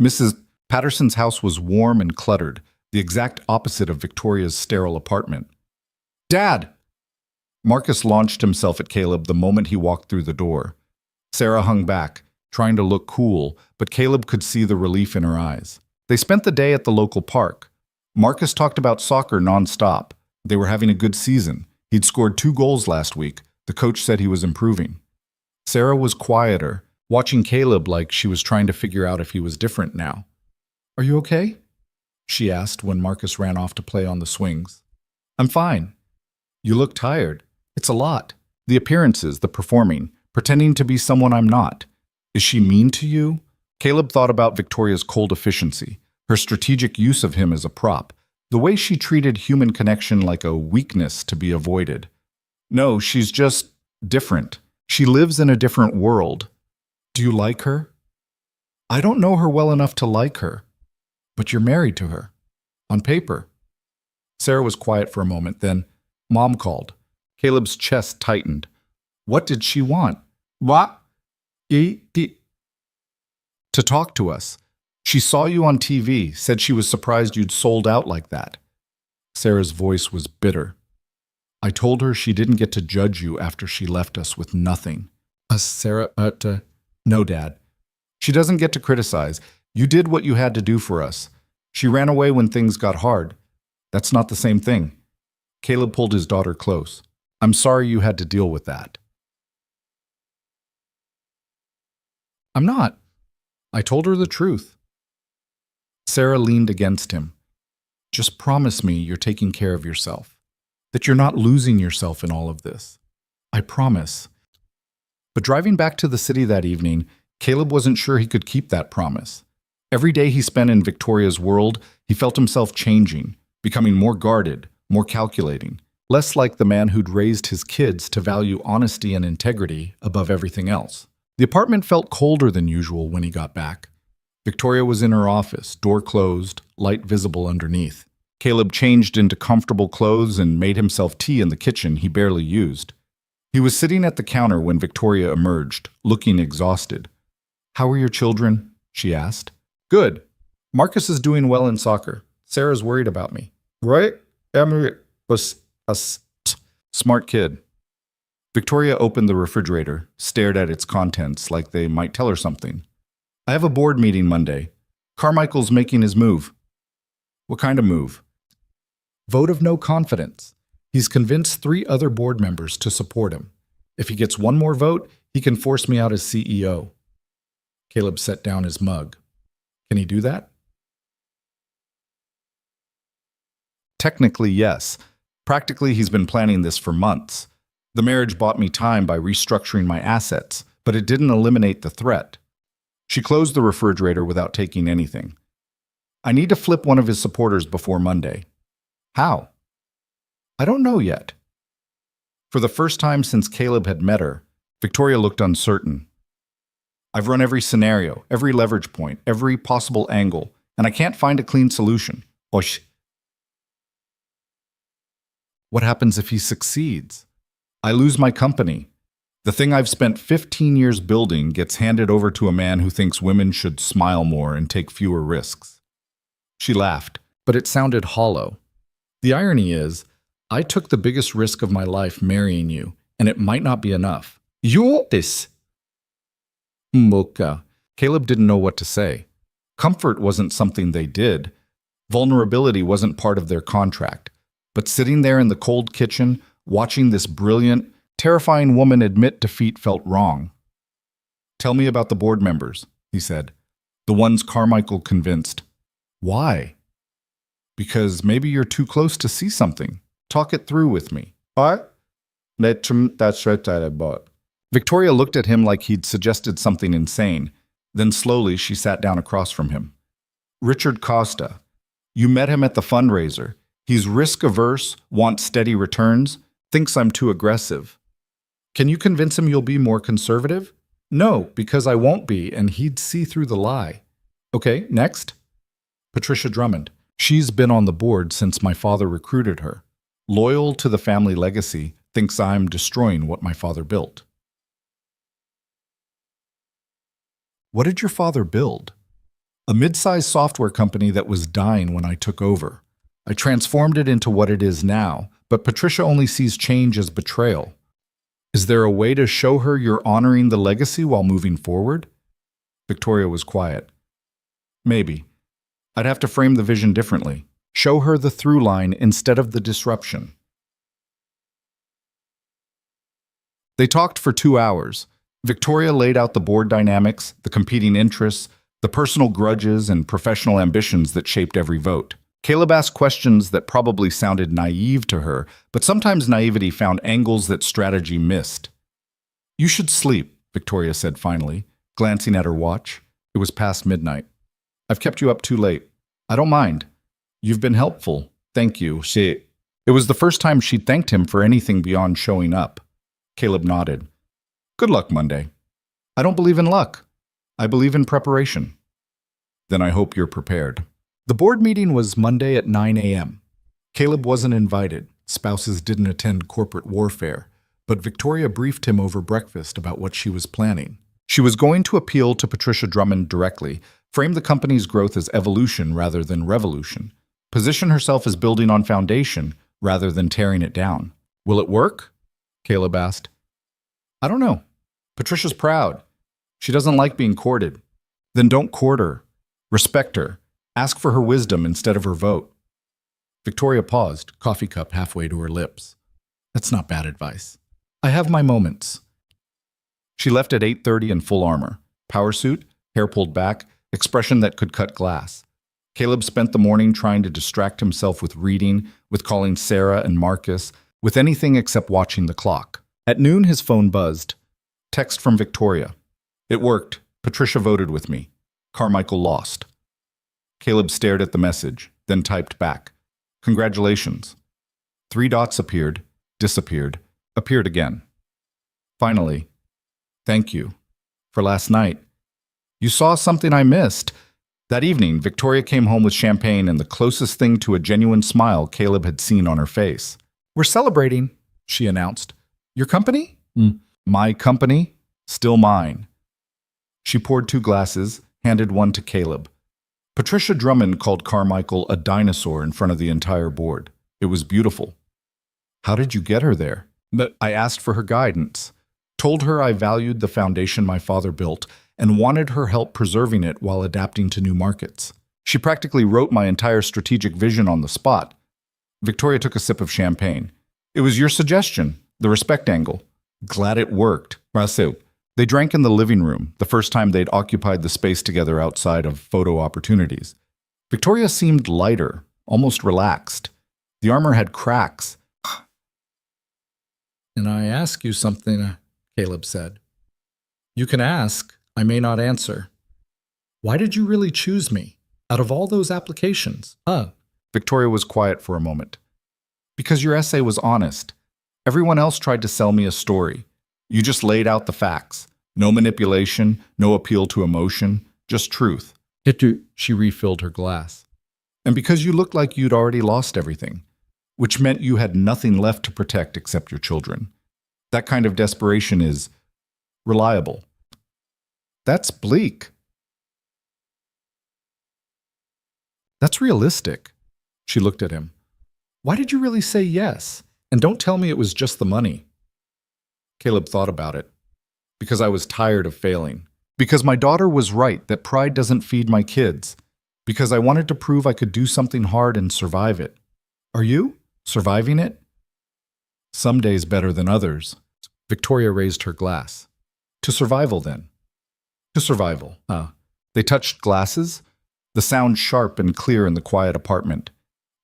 Mrs. Patterson's house was warm and cluttered, the exact opposite of Victoria's sterile apartment. "Dad!" Marcus launched himself at Caleb the moment he walked through the door. Sarah hung back, trying to look cool, but Caleb could see the relief in her eyes. They spent the day at the local park. Marcus talked about soccer nonstop. They were having a good season. He'd scored 2 goals last week. The coach said he was improving. Sarah was quieter, watching Caleb like she was trying to figure out if he was different now. "Are you okay?" she asked when Marcus ran off to play on the swings. "I'm fine." "You look tired. It's a lot. The appearances, the performing, pretending to be someone I'm not. Is she mean to you?" Caleb thought about Victoria's cold efficiency, her strategic use of him as a prop, the way she treated human connection like a weakness to be avoided. "No, she's just different. She lives in a different world." "Do you like her?" "I don't know her well enough to like her." "But you're married to her. On paper." Sarah was quiet for a moment, then Mom called. Caleb's chest tightened. What did she want? "What?" "To talk to us. She saw you on TV, said she was surprised you'd sold out like that." Sarah's voice was bitter. "I told her she didn't get to judge you after she left us with nothing." Sarah, no, Dad. She doesn't get to criticize. You did what you had to do for us. She ran away when things got hard. That's not the same thing." Caleb pulled his daughter close. "I'm sorry you had to deal with that." "I'm not. I told her the truth." Sarah leaned against him. "Just promise me you're taking care of yourself, that you're not losing yourself in all of this." "I promise." But driving back to the city that evening, Caleb wasn't sure he could keep that promise. Every day he spent in Victoria's world, he felt himself changing, becoming more guarded, more calculating, less like the man who'd raised his kids to value honesty and integrity above everything else. The apartment felt colder than usual when he got back. Victoria was in her office, door closed, light visible underneath. Caleb changed into comfortable clothes and made himself tea in the kitchen he barely used. He was sitting at the counter when Victoria emerged, looking exhausted. "How are your children?" she asked. "Good. Marcus is doing well in soccer. Sarah's worried about me." "Right? Emily was a smart kid." Victoria opened the refrigerator, stared at its contents like they might tell her something. "I have a board meeting Monday. Carmichael's making his move." "What kind of move?" "Vote of no confidence. He's convinced 3 other board members to support him. If he gets one more vote, he can force me out as CEO." Caleb set down his mug. "Can he do that?" "Technically, yes. Practically, he's been planning this for months. The marriage bought me time by restructuring my assets, but it didn't eliminate the threat." She closed the refrigerator without taking anything. "I need to flip one of his supporters before Monday." "How?" "I don't know yet." For the first time since Caleb had met her, Victoria looked uncertain. "I've run every scenario, every leverage point, every possible angle, and I can't find a clean solution." "Osh." "What happens if he succeeds?" "I lose my company. The thing I've spent 15 years building gets handed over to a man who thinks women should smile more and take fewer risks." She laughed, but it sounded hollow. "The irony is, I took the biggest risk of my life marrying you, and it might not be enough." "You this." Mocha. Caleb didn't know what to say. Comfort wasn't something they did. Vulnerability wasn't part of their contract. But sitting there in the cold kitchen, watching this brilliant, terrifying woman admit defeat felt wrong. "Tell me about the board members," he said. "The ones Carmichael convinced." "Why?" "Because maybe you're too close to see something. Talk it through with me." What? That's right, I bought. Victoria looked at him like he'd suggested something insane. Then slowly she sat down across from him. "Richard Costa. You met him at the fundraiser. He's risk-averse, wants steady returns, thinks I'm too aggressive. Can you convince him you'll be more conservative?" "No, because I won't be, and he'd see through the lie." "Okay, next." "Patricia Drummond. She's been on the board since my father recruited her. Loyal to the family legacy, thinks I'm destroying what my father built." "What did your father build?" "A mid-sized software company that was dying when I took over. I transformed it into what it is now, but Patricia only sees change as betrayal. Is there a way to show her you're honoring the legacy while moving forward?" Victoria was quiet. "Maybe. I'd have to frame the vision differently. Show her the through line instead of the disruption." They talked for 2 hours. Victoria laid out the board dynamics, the competing interests, the personal grudges and professional ambitions that shaped every vote. Caleb asked questions that probably sounded naive to her, but sometimes naivety found angles that strategy missed. "You should sleep," Victoria said finally, glancing at her watch. It was past midnight. "I've kept you up too late." "I don't mind. You've been helpful. Thank you." It was the first time she'd thanked him for anything beyond showing up. Caleb nodded. "Good luck Monday." "I don't believe in luck. I believe in preparation." "Then I hope you're prepared." The board meeting was Monday at 9 a.m. Caleb wasn't invited. Spouses didn't attend corporate warfare. But Victoria briefed him over breakfast about what she was planning. She was going to appeal to Patricia Drummond directly, frame the company's growth as evolution rather than revolution, position herself as building on foundation rather than tearing it down. "Will it work?" Caleb asked. "I don't know. Patricia's proud. She doesn't like being courted." "Then don't court her. Respect her. Ask for her wisdom instead of her vote." Victoria paused, coffee cup halfway to her lips. "That's not bad advice. I have my moments." She left at 8:30 in full armor. Power suit, hair pulled back, expression that could cut glass. Caleb spent the morning trying to distract himself with reading, with calling Sarah and Marcus, with anything except watching the clock. At noon, his phone buzzed. Text from Victoria. "It worked. Patricia voted with me. Carmichael lost." Caleb stared at the message, then typed back. "Congratulations." 3 dots appeared, disappeared, appeared again. Finally, "Thank you. For last night. You saw something I missed." That evening, Victoria came home with champagne and the closest thing to a genuine smile Caleb had seen on her face. "We're celebrating," she announced. "Your company?" "My company? Still mine." She poured 2 glasses, handed one to Caleb. Patricia Drummond called Carmichael a dinosaur in front of the entire board. It was beautiful. "How did you get her there?" "I asked for her guidance. Told her I valued the foundation my father built and wanted her help preserving it while adapting to new markets. She practically wrote my entire strategic vision on the spot." Victoria took a sip of champagne. "It was your suggestion, the respect angle. Glad it worked." Rasu. They drank in the living room, the first time they'd occupied the space together outside of photo opportunities. Victoria seemed lighter, almost relaxed. The armor had cracks. "Can I ask you something?" Caleb said. "You can ask. I may not answer. Why did you really choose me, out of all those applications?" Victoria was quiet for a moment. "Because your essay was honest. Everyone else tried to sell me a story. You just laid out the facts. No manipulation, no appeal to emotion, just truth." She refilled her glass. "And because you looked like you'd already lost everything, which meant you had nothing left to protect except your children. That kind of desperation is reliable." "That's bleak." "That's realistic." She looked at him. "Why did you really say yes? And don't tell me it was just the money." Caleb thought about it. "Because I was tired of failing. Because my daughter was right that pride doesn't feed my kids. Because I wanted to prove I could do something hard and survive it. Are you? Surviving it? Some days better than others. Victoria raised her glass. To survival, then. To survival. They touched glasses, the sound sharp and clear in the quiet apartment.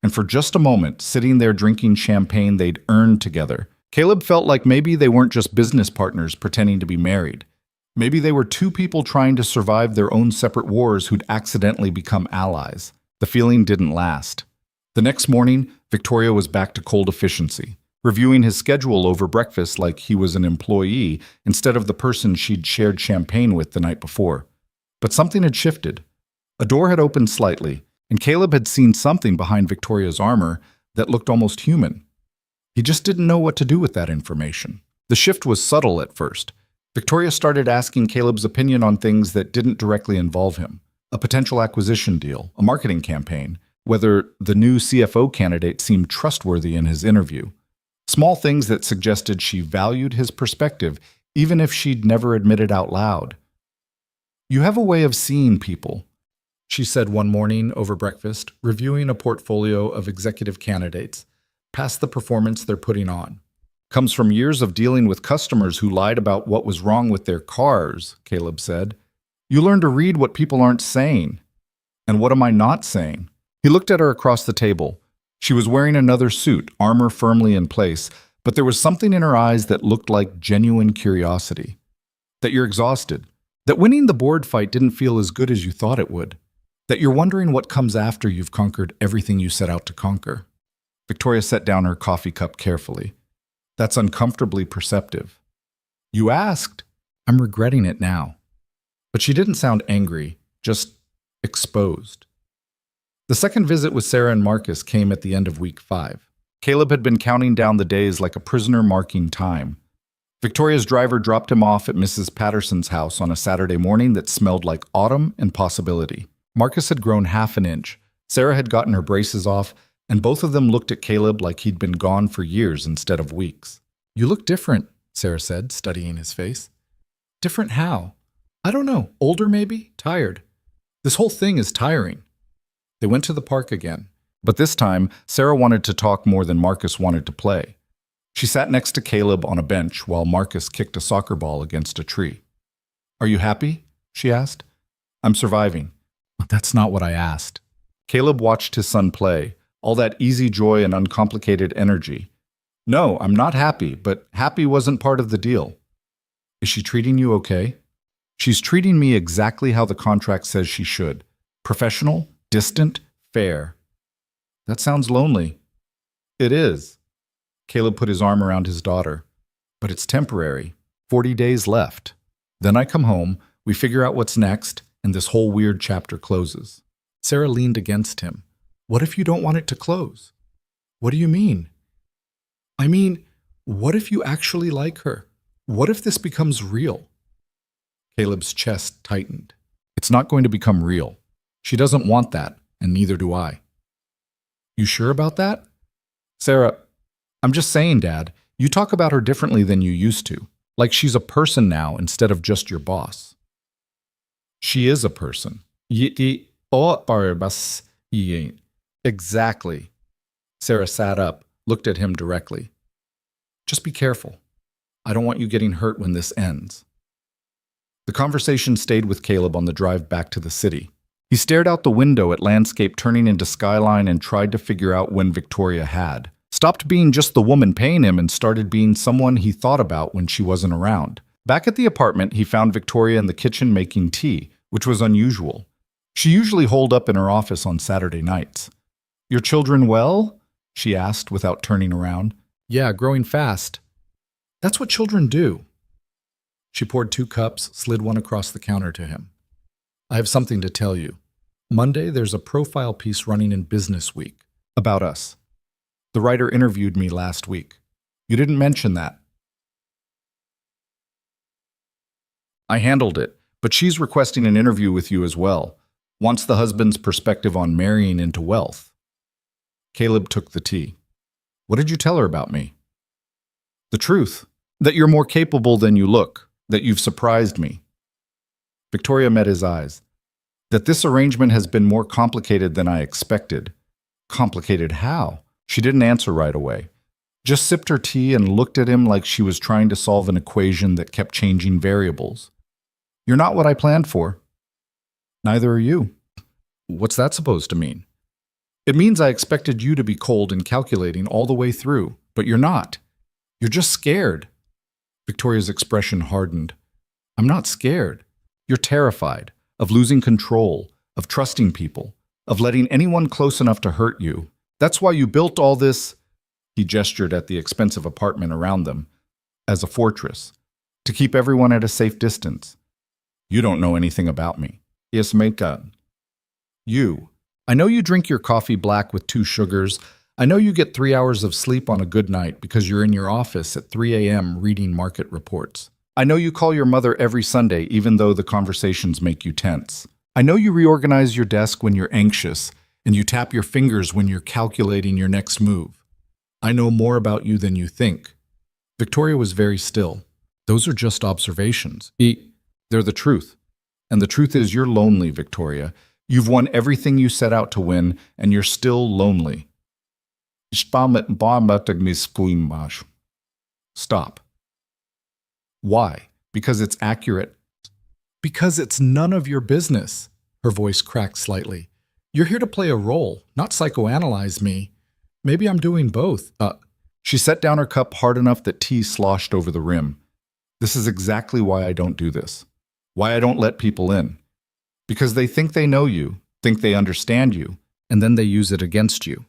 And for just a moment, sitting there drinking champagne they'd earned together, Caleb felt like maybe they weren't just business partners pretending to be married. Maybe they were two people trying to survive their own separate wars who'd accidentally become allies. The feeling didn't last. The next morning, Victoria was back to cold efficiency, reviewing his schedule over breakfast like he was an employee instead of the person she'd shared champagne with the night before. But something had shifted. A door had opened slightly, and Caleb had seen something behind Victoria's armor that looked almost human. He just didn't know what to do with that information. The shift was subtle at first. Victoria started asking Caleb's opinion on things that didn't directly involve him. A potential acquisition deal, a marketing campaign, whether the new CFO candidate seemed trustworthy in his interview. Small things that suggested she valued his perspective, even if she'd never admitted out loud. You have a way of seeing people, she said one morning over breakfast, reviewing a portfolio of executive candidates, past the performance they're putting on. Comes from years of dealing with customers who lied about what was wrong with their cars, Caleb said. You learn to read what people aren't saying. And what am I not saying? He looked at her across the table. She was wearing another suit, armor firmly in place, but there was something in her eyes that looked like genuine curiosity. That you're exhausted. That winning the board fight didn't feel as good as you thought it would. That you're wondering what comes after you've conquered everything you set out to conquer. Victoria set down her coffee cup carefully. That's uncomfortably perceptive. You asked. I'm regretting it now. But she didn't sound angry, just exposed. The second visit with Sarah and Marcus came at the end of week 5. Caleb had been counting down the days like a prisoner marking time. Victoria's driver dropped him off at Mrs. Patterson's house on a Saturday morning that smelled like autumn and possibility. Marcus had grown half an inch. Sarah had gotten her braces off, and both of them looked at Caleb like he'd been gone for years instead of weeks. You look different, Sarah said, studying his face. Different how? I don't know. Older maybe? Tired. This whole thing is tiring. They went to the park again. But this time, Sarah wanted to talk more than Marcus wanted to play. She sat next to Caleb on a bench while Marcus kicked a soccer ball against a tree. Are you happy? She asked. I'm surviving. That's not what I asked. Caleb watched his son play, all that easy joy and uncomplicated energy. No, I'm not happy, but happy wasn't part of the deal. Is she treating you okay? She's treating me exactly how the contract says she should. Professional, distant, fair. That sounds lonely. It is. Caleb put his arm around his daughter. But it's temporary. 40 days left. Then I come home, we figure out what's next, and this whole weird chapter closes. Sarah leaned against him. What if you don't want it to close? What do you mean? I mean, what if you actually like her? What if this becomes real? Caleb's chest tightened. It's not going to become real. She doesn't want that, and neither do I. You sure about that? Sarah, I'm just saying, Dad, you talk about her differently than you used to, like she's a person now instead of just your boss. She is a person. Exactly. Sarah sat up, looked at him directly. Just be careful. I don't want you getting hurt when this ends. The conversation stayed with Caleb on the drive back to the city. He stared out the window at landscape turning into skyline and tried to figure out when Victoria had. Stopped being just the woman paying him and started being someone he thought about when she wasn't around. Back at the apartment, he found Victoria in the kitchen making tea, which was unusual. She usually holed up in her office on Saturday nights. Your children well? She asked without turning around. Yeah, growing fast. That's what children do. She poured 2 cups, slid one across the counter to him. I have something to tell you. Monday, there's a profile piece running in Business Week about us. The writer interviewed me last week. You didn't mention that. I handled it, but she's requesting an interview with you as well. Wants the husband's perspective on marrying into wealth. Caleb took the tea. What did you tell her about me? The truth. That you're more capable than you look. That you've surprised me. Victoria met his eyes. That this arrangement has been more complicated than I expected. Complicated how? She didn't answer right away. Just sipped her tea and looked at him like she was trying to solve an equation that kept changing variables. You're not what I planned for. Neither are you. What's that supposed to mean? It means I expected you to be cold and calculating all the way through, but you're not. You're just scared. Victoria's expression hardened. I'm not scared. You're terrified of losing control, of trusting people, of letting anyone close enough to hurt you. That's why you built all this, he gestured at the expensive apartment around them, as a fortress, to keep everyone at a safe distance. You don't know anything about me. Yes, Mika. You. I know you drink your coffee black with 2 sugars. I know you get 3 hours of sleep on a good night because you're in your office at 3 a.m. reading market reports. I know you call your mother every Sunday even though the conversations make you tense. I know you reorganize your desk when you're anxious and you tap your fingers when you're calculating your next move. I know more about you than you think. Victoria was very still. Those are just observations. They're the truth. And the truth is you're lonely, Victoria. You've won everything you set out to win, and you're still lonely. Stop. Why? Because it's accurate. Because it's none of your business. Her voice cracked slightly. You're here to play a role, not psychoanalyze me. Maybe I'm doing both. She set down her cup hard enough that tea sloshed over the rim. This is exactly why I don't do this. Why I don't let people in. Because they think they know you, think they understand you, and then they use it against you.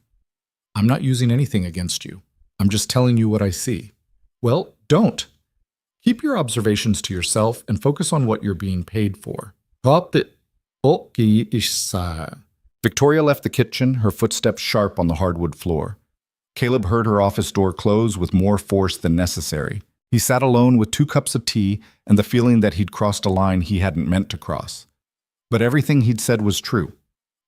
I'm not using anything against you. I'm just telling you what I see. Well, don't. Keep your observations to yourself and focus on what you're being paid for. Victoria left the kitchen, her footsteps sharp on the hardwood floor. Caleb heard her office door close with more force than necessary. He sat alone with 2 cups of tea and the feeling that he'd crossed a line he hadn't meant to cross. But everything he'd said was true,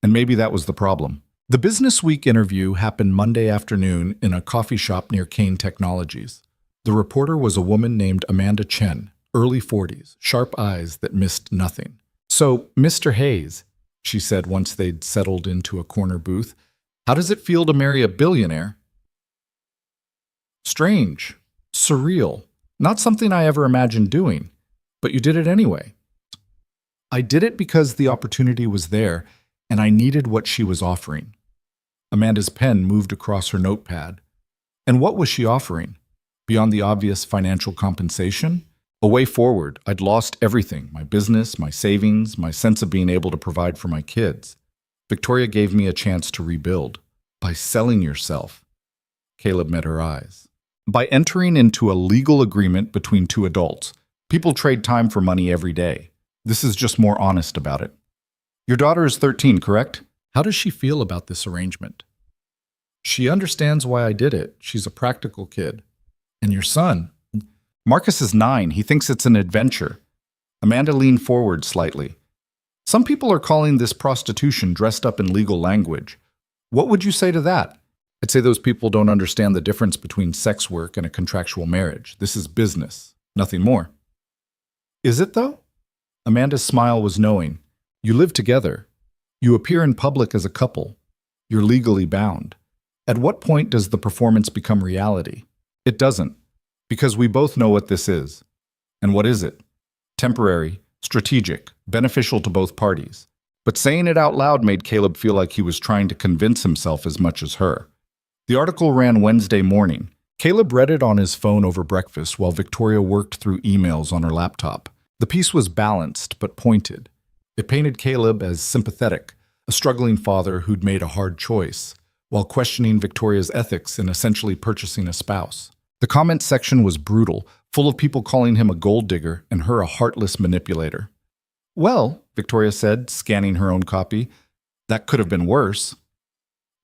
and maybe that was the problem. The Business Week interview happened Monday afternoon in a coffee shop near Kane Technologies. The reporter was a woman named Amanda Chen, early 40s, sharp eyes that missed nothing. So, Mr. Hayes, she said once they'd settled into a corner booth, how does it feel to marry a billionaire? Strange, surreal, not something I ever imagined doing, but you did it anyway. I did it because the opportunity was there, and I needed what she was offering. Amanda's pen moved across her notepad. And what was she offering? Beyond the obvious financial compensation? A way forward. I'd lost everything, my business, my savings, my sense of being able to provide for my kids. Victoria gave me a chance to rebuild. By selling yourself. Caleb met her eyes. By entering into a legal agreement between 2 adults. People trade time for money every day. This is just more honest about it. Your daughter is 13, correct? How does she feel about this arrangement? She understands why I did it. She's a practical kid. And your son? Marcus is 9. He thinks it's an adventure. Amanda leaned forward slightly. Some people are calling this prostitution dressed up in legal language. What would you say to that? I'd say those people don't understand the difference between sex work and a contractual marriage. This is business, nothing more. Is it, though? Amanda's smile was knowing. You live together. You appear in public as a couple. You're legally bound. At what point does the performance become reality? It doesn't, because we both know what this is. And what is it? Temporary, strategic, beneficial to both parties. But saying it out loud made Caleb feel like he was trying to convince himself as much as her. The article ran Wednesday morning. Caleb read it on his phone over breakfast while Victoria worked through emails on her laptop. The piece was balanced but pointed. It painted Caleb as sympathetic, a struggling father who'd made a hard choice, while questioning Victoria's ethics in essentially purchasing a spouse. The comment section was brutal, full of people calling him a gold digger and her a heartless manipulator. Well, Victoria said, scanning her own copy, that could have been worse.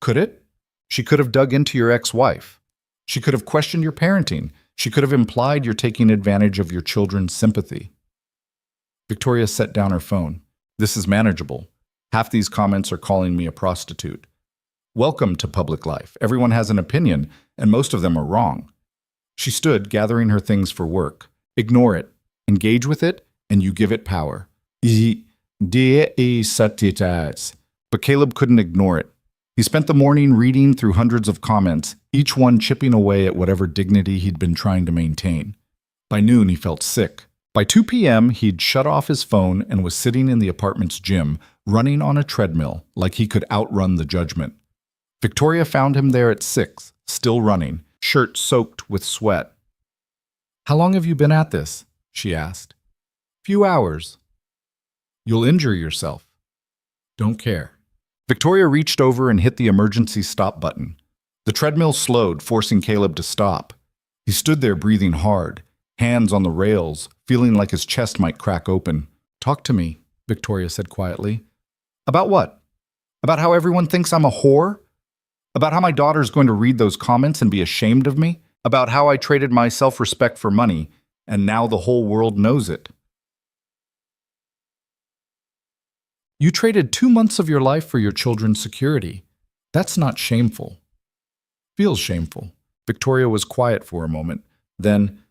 Could it? She could have dug into your ex-wife. She could have questioned your parenting. She could have implied you're taking advantage of your children's sympathy. Victoria set down her phone. This is manageable. Half these comments are calling me a prostitute. Welcome to public life. Everyone has an opinion, and most of them are wrong. She stood, gathering her things for work. Ignore it. Engage with it, and you give it power. But Caleb couldn't ignore it. He spent the morning reading through hundreds of comments, each one chipping away at whatever dignity he'd been trying to maintain. By noon, he felt sick. By 2 p.m., he'd shut off his phone and was sitting in the apartment's gym, running on a treadmill like he could outrun the judgment. Victoria found him there at 6, still running, shirt soaked with sweat. "How long have you been at this?" she asked. "Few hours." "You'll injure yourself." "Don't care." Victoria reached over and hit the emergency stop button. The treadmill slowed, forcing Caleb to stop. He stood there breathing hard, hands on the rails, feeling like his chest might crack open. "Talk to me," Victoria said quietly. "About what? About how everyone thinks I'm a whore? About how my daughter's going to read those comments and be ashamed of me? About how I traded my self-respect for money, and now the whole world knows it?" "You traded 2 months of your life for your children's security. That's not shameful." "Feels shameful." Victoria was quiet for a moment. Then,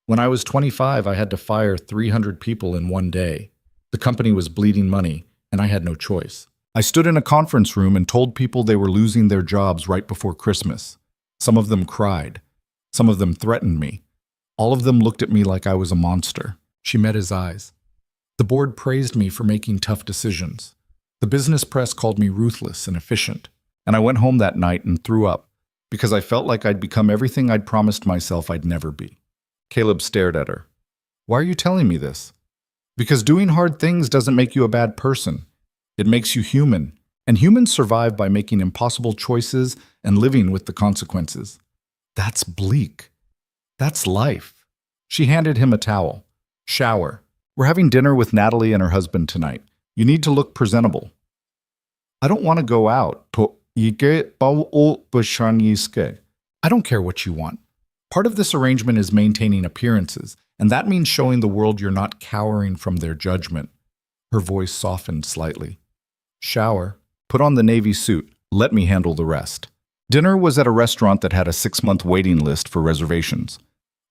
"When I was 25, I had to fire 300 people in one day. The company was bleeding money, and I had no choice. I stood in a conference room and told people they were losing their jobs right before Christmas. Some of them cried. Some of them threatened me. All of them looked at me like I was a monster." She met his eyes. "The board praised me for making tough decisions. The business press called me ruthless and efficient. And I went home that night and threw up because I felt like I'd become everything I'd promised myself I'd never be." Caleb stared at her. "Why are you telling me this?" "Because doing hard things doesn't make you a bad person. It makes you human. And humans survive by making impossible choices and living with the consequences." "That's bleak. That's life." She handed him a towel. "Shower. We're having dinner with Natalie and her husband tonight. You need to look presentable." "I don't want to go out." "I don't care what you want. Part of this arrangement is maintaining appearances, and that means showing the world you're not cowering from their judgment." Her voice softened slightly. "Shower. Put on the navy suit. Let me handle the rest." Dinner was at a restaurant that had a 6-month waiting list for reservations.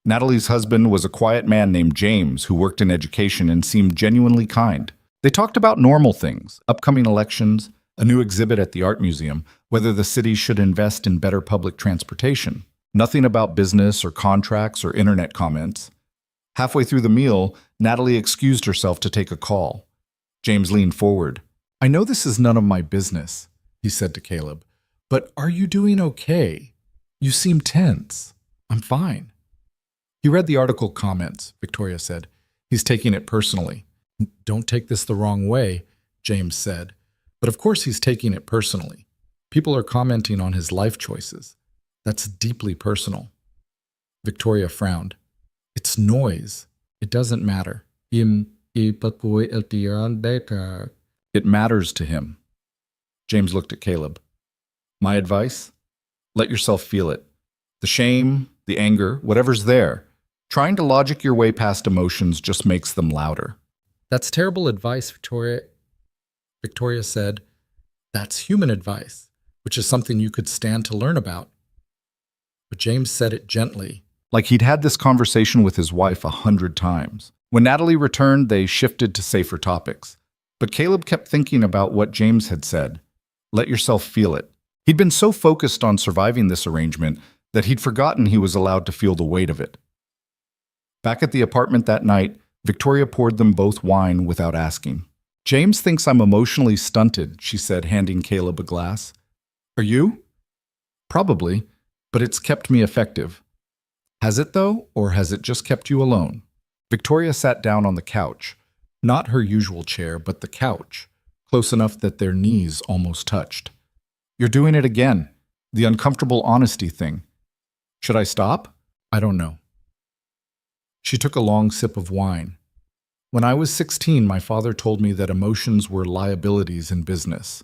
Natalie's husband was a quiet man named James who worked in education and seemed genuinely kind. They talked about normal things, upcoming elections, a new exhibit at the art museum, whether the city should invest in better public transportation. Nothing about business or contracts or internet comments. Halfway through the meal, Natalie excused herself to take a call. James leaned forward. "I know this is none of my business," he said to Caleb, "but are you doing okay? You seem tense." "I'm fine." "He read the article comments," Victoria said. "He's taking it personally." "Don't take this the wrong way," James said. "But of course he's taking it personally. People are commenting on his life choices. That's deeply personal." Victoria frowned. "It's noise. It doesn't matter." "It matters to him." James looked at Caleb. "My advice? Let yourself feel it. The shame, the anger, whatever's there. Trying to logic your way past emotions just makes them louder." "That's terrible advice, Victoria." Victoria said, "That's human advice, which is something you could stand to learn about." But James said it gently, like he'd had this conversation with his wife 100 times. When Natalie returned, they shifted to safer topics. But Caleb kept thinking about what James had said. Let yourself feel it. He'd been so focused on surviving this arrangement that he'd forgotten he was allowed to feel the weight of it. Back at the apartment that night, Victoria poured them both wine without asking. "James thinks I'm emotionally stunted," she said, handing Caleb a glass. "Are you?" "Probably, but it's kept me effective." "Has it, though, or has it just kept you alone?" Victoria sat down on the couch, not her usual chair, but the couch, close enough that their knees almost touched. "You're doing it again, the uncomfortable honesty thing. Should I stop? I don't know." She took a long sip of wine. "When I was 16, my father told me that emotions were liabilities in business,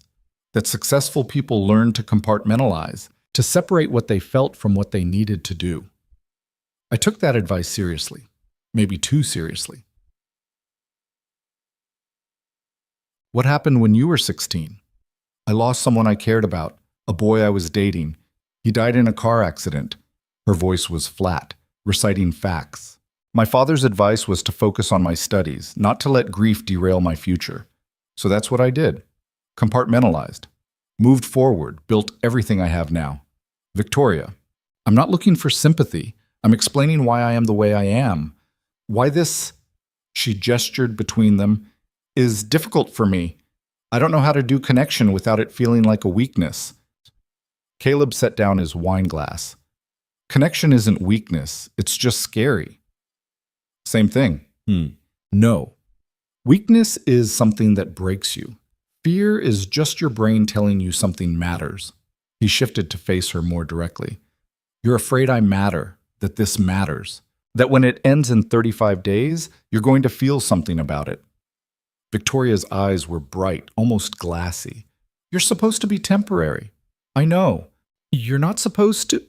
that successful people learned to compartmentalize, to separate what they felt from what they needed to do. I took that advice seriously, maybe too seriously." "What happened when you were 16? "I lost someone I cared about, a boy I was dating. He died in a car accident." Her voice was flat, reciting facts. My father's advice was to focus on my studies, not to let grief derail my future. So that's what I did. Compartmentalized. Moved forward, built everything I have now. Victoria, I'm not looking for sympathy. I'm explaining why I am the way I am. Why this, she gestured between them, is difficult for me. I don't know how to do connection without it feeling like a weakness. Caleb set down his wine glass. Connection isn't weakness, it's just scary. Same thing. No. Weakness is something that breaks you. Fear is just your brain telling you something matters. He shifted to face her more directly. You're afraid I matter, that this matters, that when it ends in 35 days, you're going to feel something about it. Victoria's eyes were bright, almost glassy. You're supposed to be temporary. I know. You're not supposed to.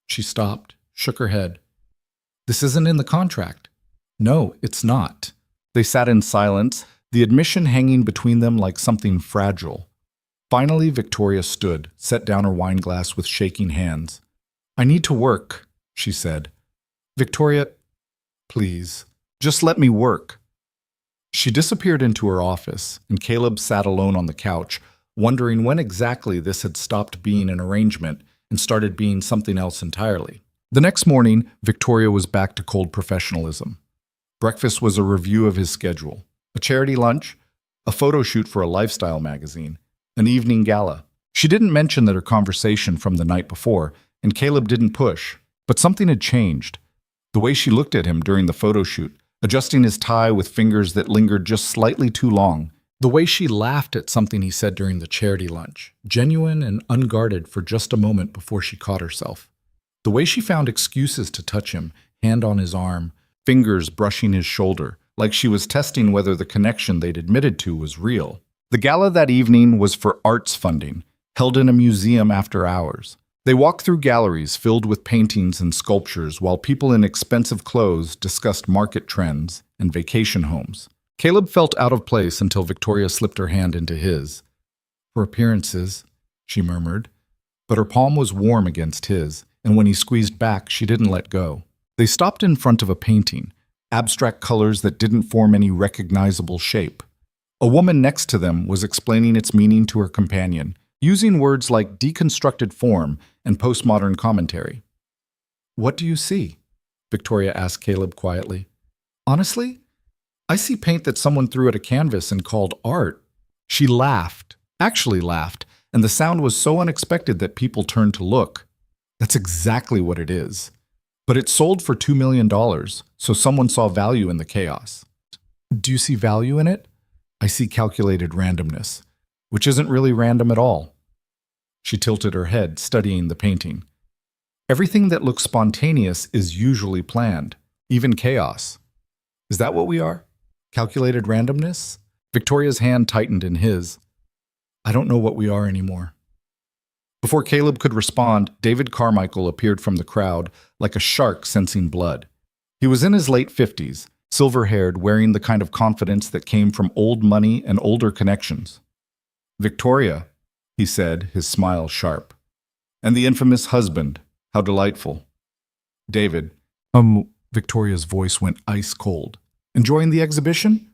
She stopped, shook her head. This isn't in the contract. No, it's not. They sat in silence, the admission hanging between them like something fragile. Finally, Victoria stood, set down her wine glass with shaking hands. I need to work, she said. Victoria, please, just let me work. She disappeared into her office, and Caleb sat alone on the couch, wondering when exactly this had stopped being an arrangement and started being something else entirely. The next morning, Victoria was back to cold professionalism. Breakfast was a review of his schedule, a charity lunch, a photo shoot for a lifestyle magazine, an evening gala. She didn't mention that her conversation from the night before, and Caleb didn't push, but something had changed. The way she looked at him during the photo shoot, adjusting his tie with fingers that lingered just slightly too long. The way she laughed at something he said during the charity lunch, genuine and unguarded for just a moment before she caught herself. The way she found excuses to touch him, hand on his arm, fingers brushing his shoulder, like she was testing whether the connection they'd admitted to was real. The gala that evening was for arts funding, held in a museum after hours. They walked through galleries filled with paintings and sculptures while people in expensive clothes discussed market trends and vacation homes. Caleb felt out of place until Victoria slipped her hand into his. For appearances, she murmured, but her palm was warm against his, and when he squeezed back, she didn't let go. They stopped in front of a painting, abstract colors that didn't form any recognizable shape. A woman next to them was explaining its meaning to her companion, using words like deconstructed form and postmodern commentary. What do you see? Victoria asked Caleb quietly. Honestly, I see paint that someone threw at a canvas and called art. She laughed, actually laughed, and the sound was so unexpected that people turned to look. That's exactly what it is. But it sold for $2 million, so someone saw value in the chaos. Do you see value in it? I see calculated randomness, which isn't really random at all. She tilted her head, studying the painting. Everything that looks spontaneous is usually planned, even chaos. Is that what we are? Calculated randomness? Victoria's hand tightened in his. I don't know what we are anymore. Before Caleb could respond, David Carmichael appeared from the crowd like a shark sensing blood. He was in his late 50s, silver-haired, wearing the kind of confidence that came from old money and older connections. Victoria, he said, his smile sharp. And the infamous husband, how delightful. David, Victoria's voice went ice cold. Enjoying the exhibition?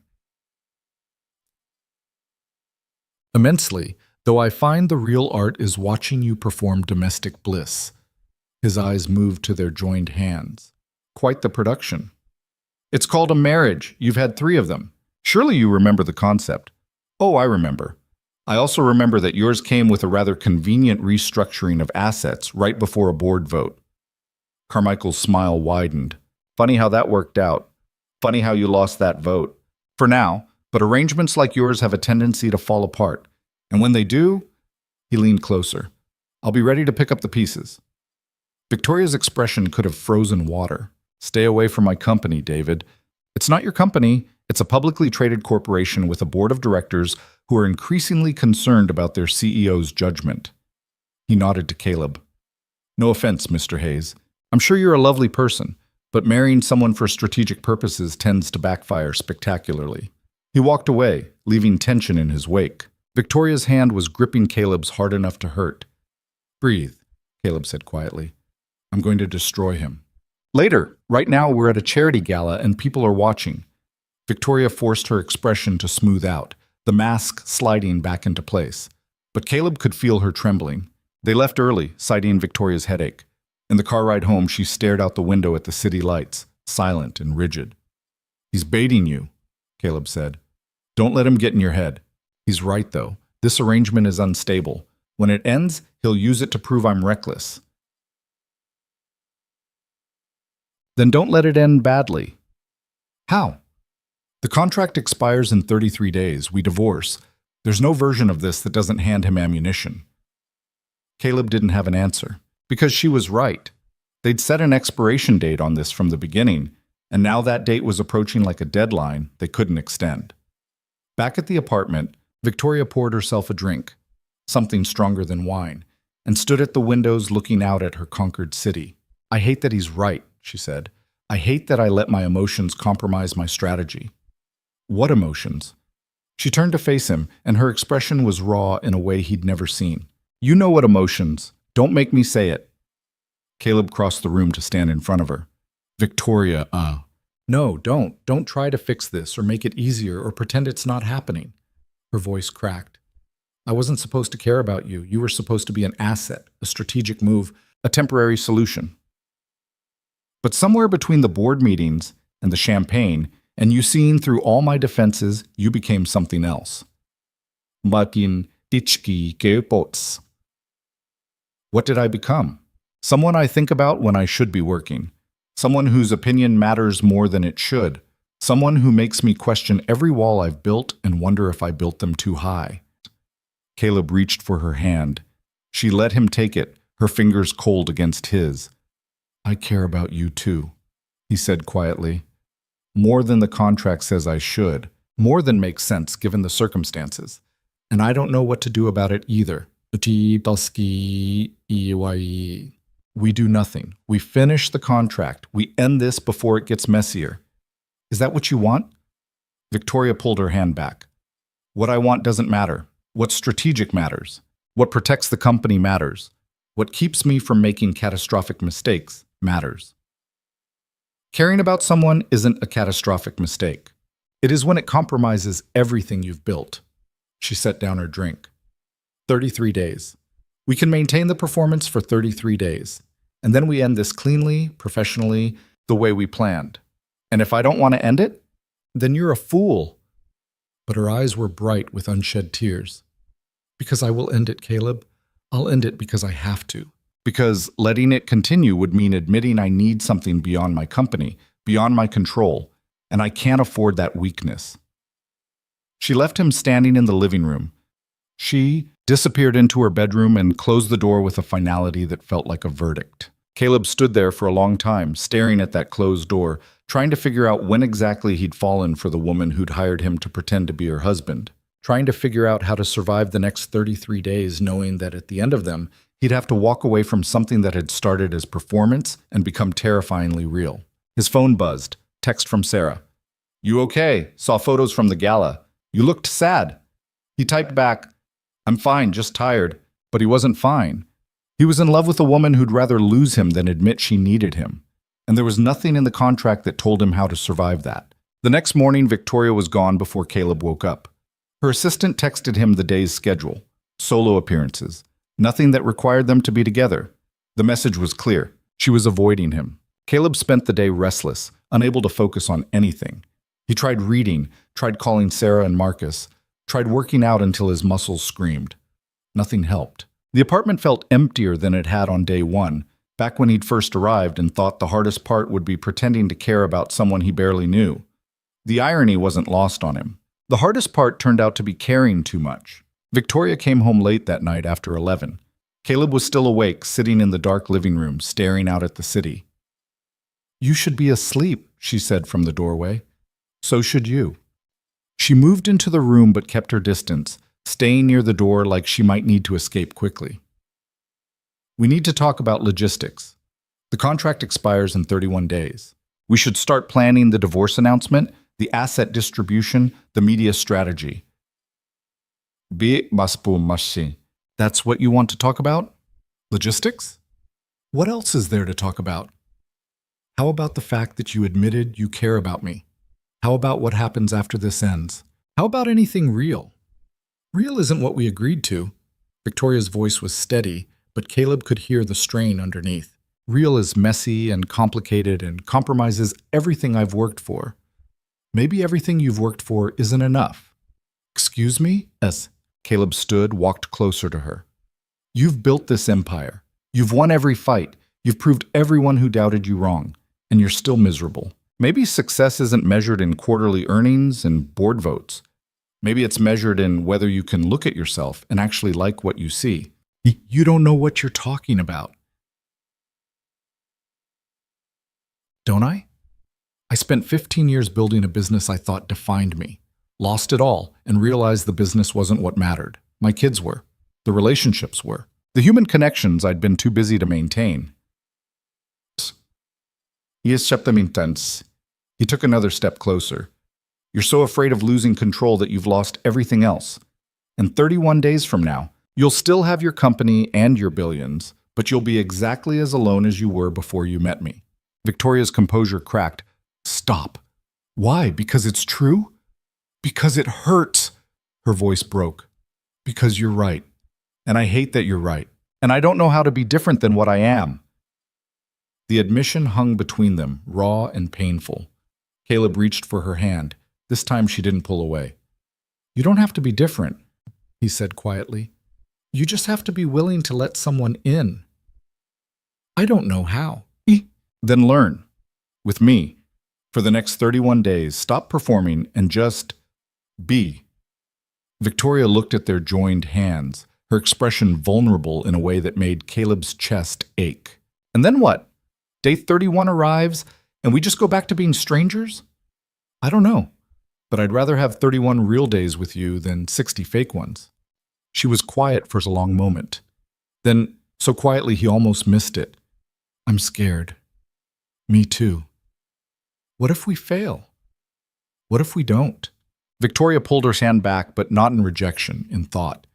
Immensely, though I find the real art is watching you perform domestic bliss. His eyes moved to their joined hands. Quite the production. It's called a marriage. You've had 3 of them. Surely you remember the concept. Oh, I remember. I also remember that yours came with a rather convenient restructuring of assets right before a board vote. Carmichael's smile widened. Funny how that worked out. Funny how you lost that vote. For now, but arrangements like yours have a tendency to fall apart. And when they do, he leaned closer. I'll be ready to pick up the pieces. Victoria's expression could have frozen water. Stay away from my company, David. It's not your company. It's a publicly traded corporation with a board of directors who are increasingly concerned about their CEO's judgment. He nodded to Caleb. No offense, Mr. Hayes. I'm sure you're a lovely person, but marrying someone for strategic purposes tends to backfire spectacularly. He walked away, leaving tension in his wake. Victoria's hand was gripping Caleb's hard enough to hurt. Breathe, Caleb said quietly. I'm going to destroy him. Later, right now we're at a charity gala and people are watching. Victoria forced her expression to smooth out, the mask sliding back into place. But Caleb could feel her trembling. They left early, citing Victoria's headache. In the car ride home, she stared out the window at the city lights, silent and rigid. "He's baiting you," Caleb said. "Don't let him get in your head." "He's right, though. This arrangement is unstable. When it ends, he'll use it to prove I'm reckless." "Then don't let it end badly." "How?" "The contract expires in 33 days. We divorce. There's no version of this that doesn't hand him ammunition." Caleb didn't have an answer, because she was right. They'd set an expiration date on this from the beginning, and now that date was approaching like a deadline they couldn't extend. Back at the apartment, Victoria poured herself a drink, something stronger than wine, and stood at the windows looking out at her conquered city. "I hate that he's right," she said. "I hate that I let my emotions compromise my strategy." "What emotions?" She turned to face him, and her expression was raw in a way he'd never seen. "You know what emotions. Don't make me say it." Caleb crossed the room to stand in front of her. "Victoria, No, don't. Don't try to fix this or make it easier or pretend it's not happening." Her voice cracked. "I wasn't supposed to care about you. You were supposed to be an asset, a strategic move, a temporary solution. But somewhere between the board meetings and the champagne, and you seeing through all my defenses, you became something else." "Martin Ditschki Gepots." "What did I become? Someone I think about when I should be working. Someone whose opinion matters more than it should. Someone who makes me question every wall I've built and wonder if I built them too high." Caleb reached for her hand. She let him take it, her fingers cold against his. "I care about you too," he said quietly. "More than the contract says I should. More than makes sense given the circumstances. And I don't know what to do about it either." "We do nothing. We finish the contract. We end this before it gets messier." "Is that what you want?" Victoria pulled her hand back. "What I want doesn't matter. What's strategic matters. What protects the company matters. What keeps me from making catastrophic mistakes matters." Caring about someone isn't a catastrophic mistake. It is when it compromises everything you've built. She set down her drink. 33 days. We can maintain the performance for 33 days, and then we end this cleanly, professionally, the way we planned. And if I don't want to end it, then you're a fool. But her eyes were bright with unshed tears. "Because I will end it, Caleb. I'll end it because I have to. Because letting it continue would mean admitting I need something beyond my company, beyond my control, and I can't afford that weakness." She left him standing in the living room. She disappeared into her bedroom and closed the door with a finality that felt like a verdict. Caleb stood there for a long time, staring at that closed door, trying to figure out when exactly he'd fallen for the woman who'd hired him to pretend to be her husband, trying to figure out how to survive the next 33 days knowing that at the end of them, he'd have to walk away from something that had started as performance and become terrifyingly real. His phone buzzed. Text from Sarah. "You okay? Saw photos from the gala. You looked sad." He typed back, "I'm fine, just tired." But he wasn't fine. He was in love with a woman who'd rather lose him than admit she needed him. And there was nothing in the contract that told him how to survive that. The next morning, Victoria was gone before Caleb woke up. Her assistant texted him the day's schedule. Solo appearances. Nothing that required them to be together. The message was clear. She was avoiding him. Caleb spent the day restless, unable to focus on anything. He tried reading, tried calling Sarah and Marcus, tried working out until his muscles screamed. Nothing helped. The apartment felt emptier than it had on day one, back when he'd first arrived and thought the hardest part would be pretending to care about someone he barely knew. The irony wasn't lost on him. The hardest part turned out to be caring too much. Victoria came home late that night after 11. Caleb was still awake, sitting in the dark living room, staring out at the city. "You should be asleep," she said from the doorway. "So should you." She moved into the room but kept her distance, staying near the door like she might need to escape quickly. "We need to talk about logistics. The contract expires in 31 days. We should start planning the divorce announcement, the asset distribution, the media strategy." "That's what you want to talk about? Logistics? What else is there to talk about?" How about the fact that you admitted you care about me? How about what happens after this ends? How about anything real? Real isn't what we agreed to. Victoria's voice was steady, but Caleb could hear the strain underneath. Real is messy and complicated and compromises everything I've worked for. Maybe everything you've worked for isn't enough. Excuse me? Yes. Caleb stood, walked closer to her. You've built this empire. You've won every fight. You've proved everyone who doubted you wrong. And you're still miserable. Maybe success isn't measured in quarterly earnings and board votes. Maybe it's measured in whether you can look at yourself and actually like what you see. You don't know what you're talking about. Don't I? I spent 15 years building a business I thought defined me. Lost it all and realized the business wasn't what mattered. My kids were. The relationships were. The human connections I'd been too busy to maintain. Jest szeptem intense. He took another step closer. You're so afraid of losing control that you've lost everything else. And 31 days from now, you'll still have your company and your billions, but you'll be exactly as alone as you were before you met me. Victoria's composure cracked. Stop. Why? Because it's true? Because it hurts. Her voice broke. Because you're right. And I hate that you're right. And I don't know how to be different than what I am. The admission hung between them, raw and painful. Caleb reached for her hand. This time she didn't pull away. You don't have to be different, he said quietly. You just have to be willing to let someone in. I don't know how. Then learn. With me. For the next 31 days, stop performing and just be. Victoria looked at their joined hands, her expression vulnerable in a way that made Caleb's chest ache. And then what? Day 31 arrives, and we just go back to being strangers? I don't know, but I'd rather have 31 real days with you than 60 fake ones. She was quiet for a long moment. Then, so quietly he almost missed it. I'm scared. Me too. What if we fail? What if we don't? Victoria pulled her hand back, but not in rejection, in thought.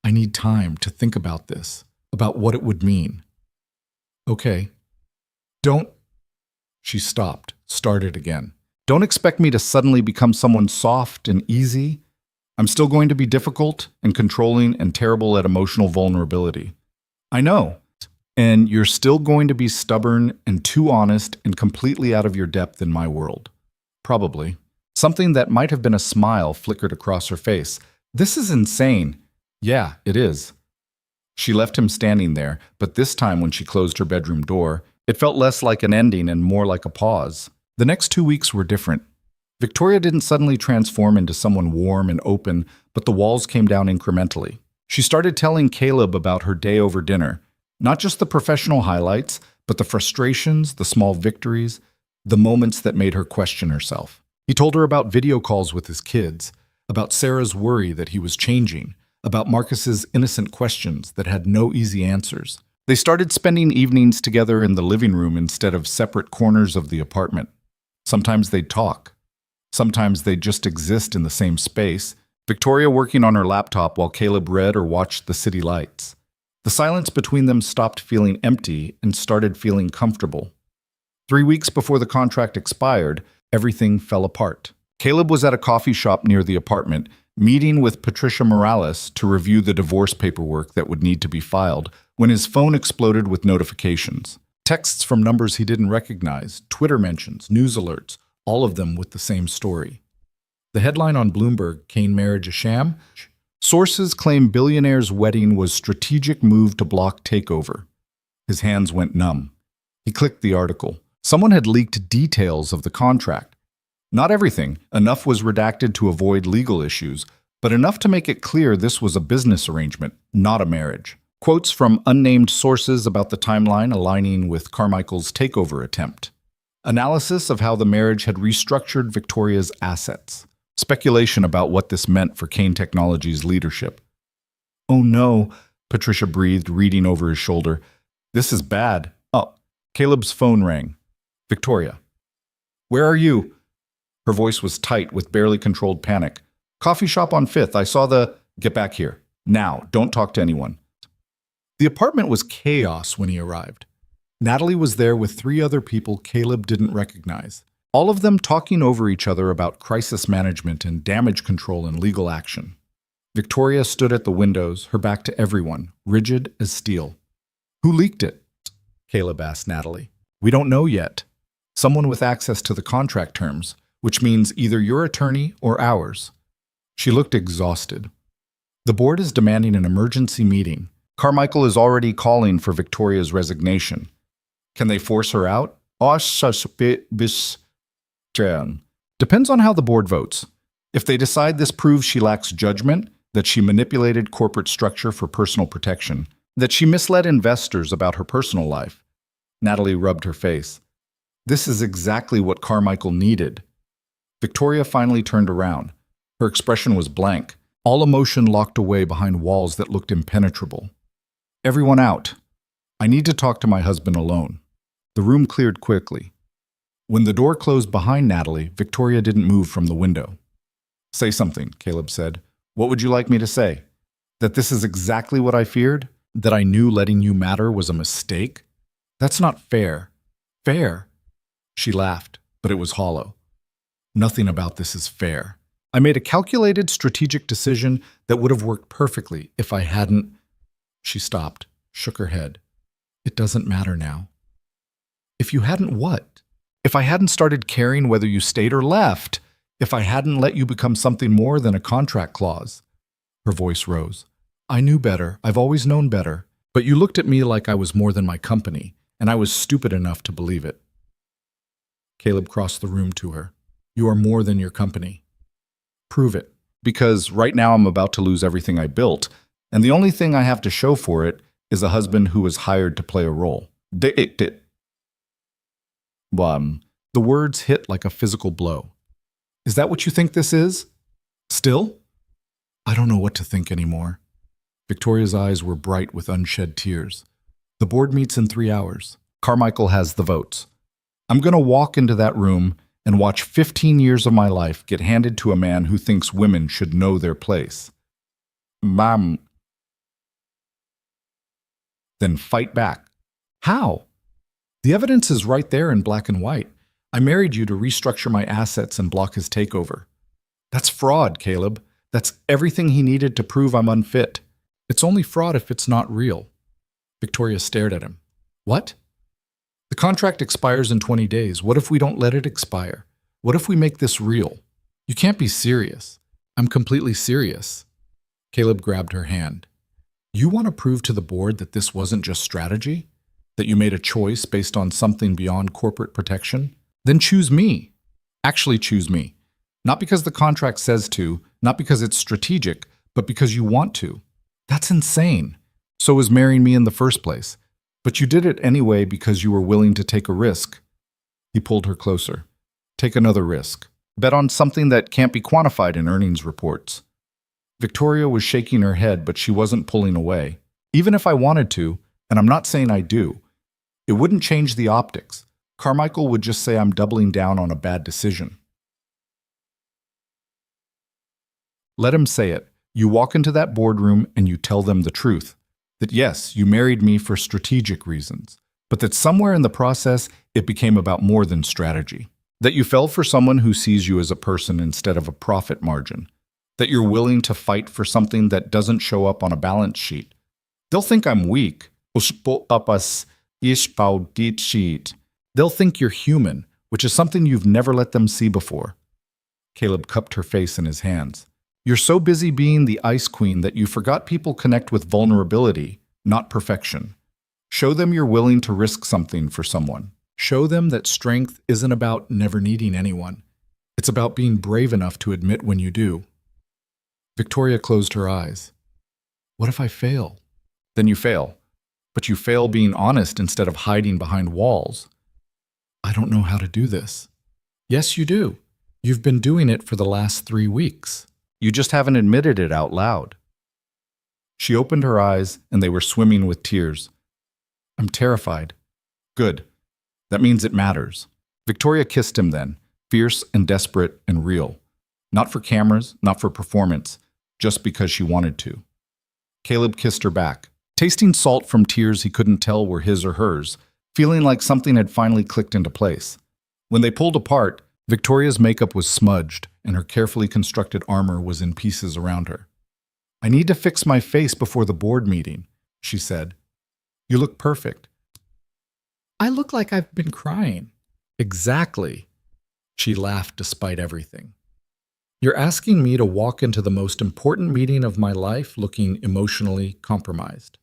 I need time to think about this, about what it would mean. Okay. Don't. She stopped, started again. Don't expect me to suddenly become someone soft and easy. I'm still going to be difficult and controlling and terrible at emotional vulnerability. I know. And you're still going to be stubborn and too honest and completely out of your depth in my world. Probably. Something that might have been a smile flickered across her face. This is insane. Yeah, it is. She left him standing there, but this time when she closed her bedroom door, it felt less like an ending and more like a pause. The next 2 weeks were different. Victoria didn't suddenly transform into someone warm and open, but the walls came down incrementally. She started telling Caleb about her day over dinner, not just the professional highlights, but the frustrations, the small victories, the moments that made her question herself. He told her about video calls with his kids, about Sarah's worry that he was changing, about Marcus's innocent questions that had no easy answers. They started spending evenings together in the living room instead of separate corners of the apartment. Sometimes they'd talk. Sometimes they'd just exist in the same space, Victoria working on her laptop while Caleb read or watched the city lights. The silence between them stopped feeling empty and started feeling comfortable. 3 weeks before the contract expired, everything fell apart. Caleb was at a coffee shop near the apartment, meeting with Patricia Morales to review the divorce paperwork that would need to be filed, when his phone exploded with notifications. Texts from numbers he didn't recognize, Twitter mentions, news alerts, all of them with the same story. The headline on Bloomberg, Kane marriage a sham? Sources claim billionaire's wedding was strategic move to block takeover. His hands went numb. He clicked the article. Someone had leaked details of the contract. Not everything. Enough was redacted to avoid legal issues, but enough to make it clear this was a business arrangement, not a marriage. Quotes from unnamed sources about the timeline aligning with Carmichael's takeover attempt. Analysis of how the marriage had restructured Victoria's assets. Speculation about what this meant for Kane Technologies' leadership. Oh no, Patricia breathed, reading over his shoulder. This is bad. Oh, Caleb's phone rang. Victoria. Where are you? Her voice was tight with barely controlled panic. Coffee shop on 5th. I saw the... Get back here. Now, don't talk to anyone. The apartment was chaos when he arrived. Natalie was there with 3 other people Caleb didn't recognize, all of them talking over each other about crisis management and damage control and legal action. Victoria stood at the windows, her back to everyone, rigid as steel. "Who leaked it?" Caleb asked Natalie. "We don't know yet. Someone with access to the contract terms, which means either your attorney or ours." She looked exhausted. "The board is demanding an emergency meeting. Carmichael is already calling for Victoria's resignation. Can they force her out?" "Depends on how the board votes. If they decide this proves she lacks judgment, that she manipulated corporate structure for personal protection, that she misled investors about her personal life." Natalie rubbed her face. "This is exactly what Carmichael needed." Victoria finally turned around. Her expression was blank, all emotion locked away behind walls that looked impenetrable. "Everyone out. I need to talk to my husband alone." The room cleared quickly. When the door closed behind Natalie, Victoria didn't move from the window. "Say something," Caleb said. "What would you like me to say? That this is exactly what I feared? That I knew letting you matter was a mistake? That's not fair." "Fair?" She laughed, but it was hollow. "Nothing about this is fair. I made a calculated, strategic decision that would have worked perfectly if I hadn't—" She stopped, shook her head. "It doesn't matter now." "If you hadn't what? If I hadn't started caring whether you stayed or left? If I hadn't let you become something more than a contract clause?" Her voice rose. "I knew better. I've always known better. But you looked at me like I was more than my company, and I was stupid enough to believe it." Caleb crossed the room to her. "You are more than your company." "Prove it." "Because right now I'm about to lose everything I built, and the only thing I have to show for it is a husband who was hired to play a role." The words hit like a physical blow. "Is that what you think this is? Still?" "I don't know what to think anymore." Victoria's eyes were bright with unshed tears. "The board meets in 3 hours. Carmichael has the votes. I'm going to walk into that room and watch 15 years of my life get handed to a man who thinks women should know their place. Mom." "Then fight back." "How?" "The evidence is right there in black and white. I married you to restructure my assets and block his takeover." "That's fraud, Caleb. That's everything he needed to prove I'm unfit." "It's only fraud if it's not real." Victoria stared at him. "What?" "The contract expires in 20 days. What if we don't let it expire? What if we make this real?" "You can't be serious." "I'm completely serious." Caleb grabbed her hand. "You want to prove to the board that this wasn't just strategy? That you made a choice based on something beyond corporate protection? Then choose me. Actually choose me. Not because the contract says to, not because it's strategic, but because you want to. That's insane. So is marrying me in the first place. But you did it anyway because you were willing to take a risk." He pulled her closer. "Take another risk. Bet on something that can't be quantified in earnings reports." Victoria was shaking her head, but she wasn't pulling away. "Even if I wanted to, and I'm not saying I do, it wouldn't change the optics. Carmichael would just say I'm doubling down on a bad decision." "Let him say it. You walk into that boardroom and you tell them the truth. That yes, you married me for strategic reasons, but that somewhere in the process it became about more than strategy. That you fell for someone who sees you as a person instead of a profit margin. That you're willing to fight for something that doesn't show up on a balance sheet. They'll think I'm weak. They'll think you're human, which is something you've never let them see before." Caleb cupped her face in his hands. "You're so busy being the ice queen that you forgot people connect with vulnerability, not perfection. Show them you're willing to risk something for someone. Show them that strength isn't about never needing anyone. It's about being brave enough to admit when you do." Victoria closed her eyes. "What if I fail?" "Then you fail. But you fail being honest instead of hiding behind walls." "I don't know how to do this." "Yes, you do. You've been doing it for the last 3 weeks. You just haven't admitted it out loud." She opened her eyes, and they were swimming with tears. "I'm terrified." "Good. That means it matters." Victoria kissed him then, fierce and desperate and real. Not for cameras, not for performance, just because she wanted to. Caleb kissed her back, tasting salt from tears he couldn't tell were his or hers, feeling like something had finally clicked into place. When they pulled apart, Victoria's makeup was smudged and her carefully constructed armor was in pieces around her. "I need to fix my face before the board meeting," she said. "You look perfect." "I look like I've been crying." "Exactly." She laughed despite everything. "You're asking me to walk into the most important meeting of my life looking emotionally compromised.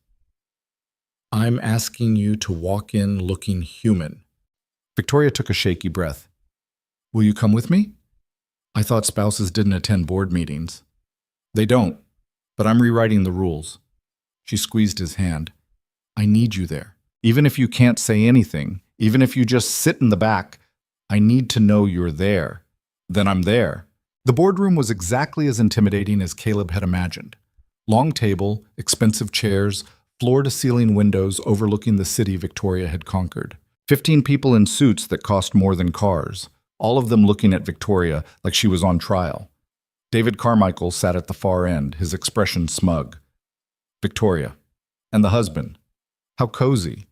I'm asking you to walk in looking human." Victoria took a shaky breath. "Will you come with me?" "I thought spouses didn't attend board meetings." "They don't, but I'm rewriting the rules." She squeezed his hand. "I need you there. Even if you can't say anything, even if you just sit in the back, I need to know you're there. Then I'm there." The boardroom was exactly as intimidating as Caleb had imagined. Long table, expensive chairs, floor-to-ceiling windows overlooking the city Victoria had conquered. 15 people in suits that cost more than cars, all of them looking at Victoria like she was on trial. David Carmichael sat at the far end, his expression smug. Victoria. And the husband. How cozy.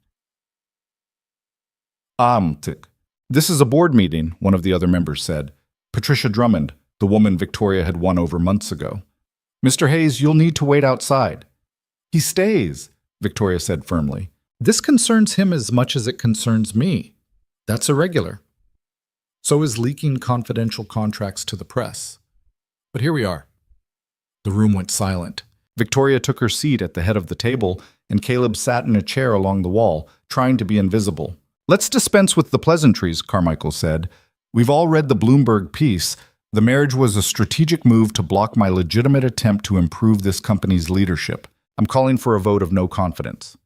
"This is a board meeting," one of the other members said. "Patricia Drummond, the woman Victoria had won over months ago. Mr. Hayes, you'll need to wait outside." "He stays," Victoria said firmly. "This concerns him as much as it concerns me. That's irregular. So is leaking confidential contracts to the press. But here we are." The room went silent. Victoria took her seat at the head of the table, and Caleb sat in a chair along the wall, trying to be invisible. "Let's dispense with the pleasantries," Carmichael said. "We've all read the Bloomberg piece. The marriage was a strategic move to block my legitimate attempt to improve this company's leadership. I'm calling for a vote of no confidence."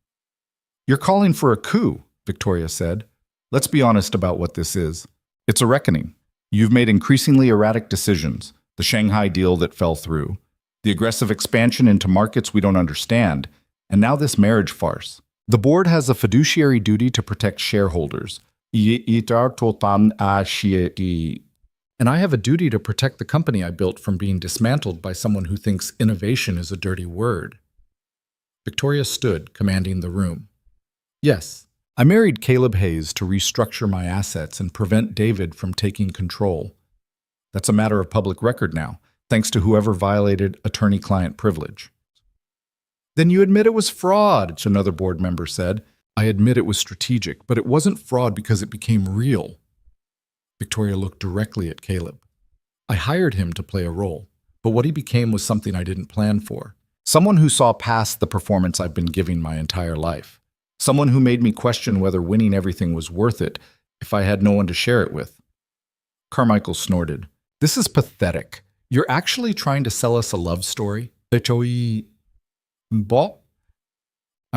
"You're calling for a coup," Victoria said. "Let's be honest about what this is. It's a reckoning. You've made increasingly erratic decisions. The Shanghai deal that fell through, the aggressive expansion into markets we don't understand, and now this marriage farce. The board has a fiduciary duty to protect shareholders. And I have a duty to protect the company I built from being dismantled by someone who thinks innovation is a dirty word." Victoria stood, commanding the room. "Yes, I married Caleb Hayes to restructure my assets and prevent David from taking control. That's a matter of public record now, thanks to whoever violated attorney-client privilege." "Then you admit it was fraud," another board member said. "I admit it was strategic, but it wasn't fraud because it became real." Victoria looked directly at Caleb. "I hired him to play a role, but what he became was something I didn't plan for. Someone who saw past the performance I've been giving my entire life. Someone who made me question whether winning everything was worth it if I had no one to share it with." Carmichael snorted. "This is pathetic. You're actually trying to sell us a love story?" "I'm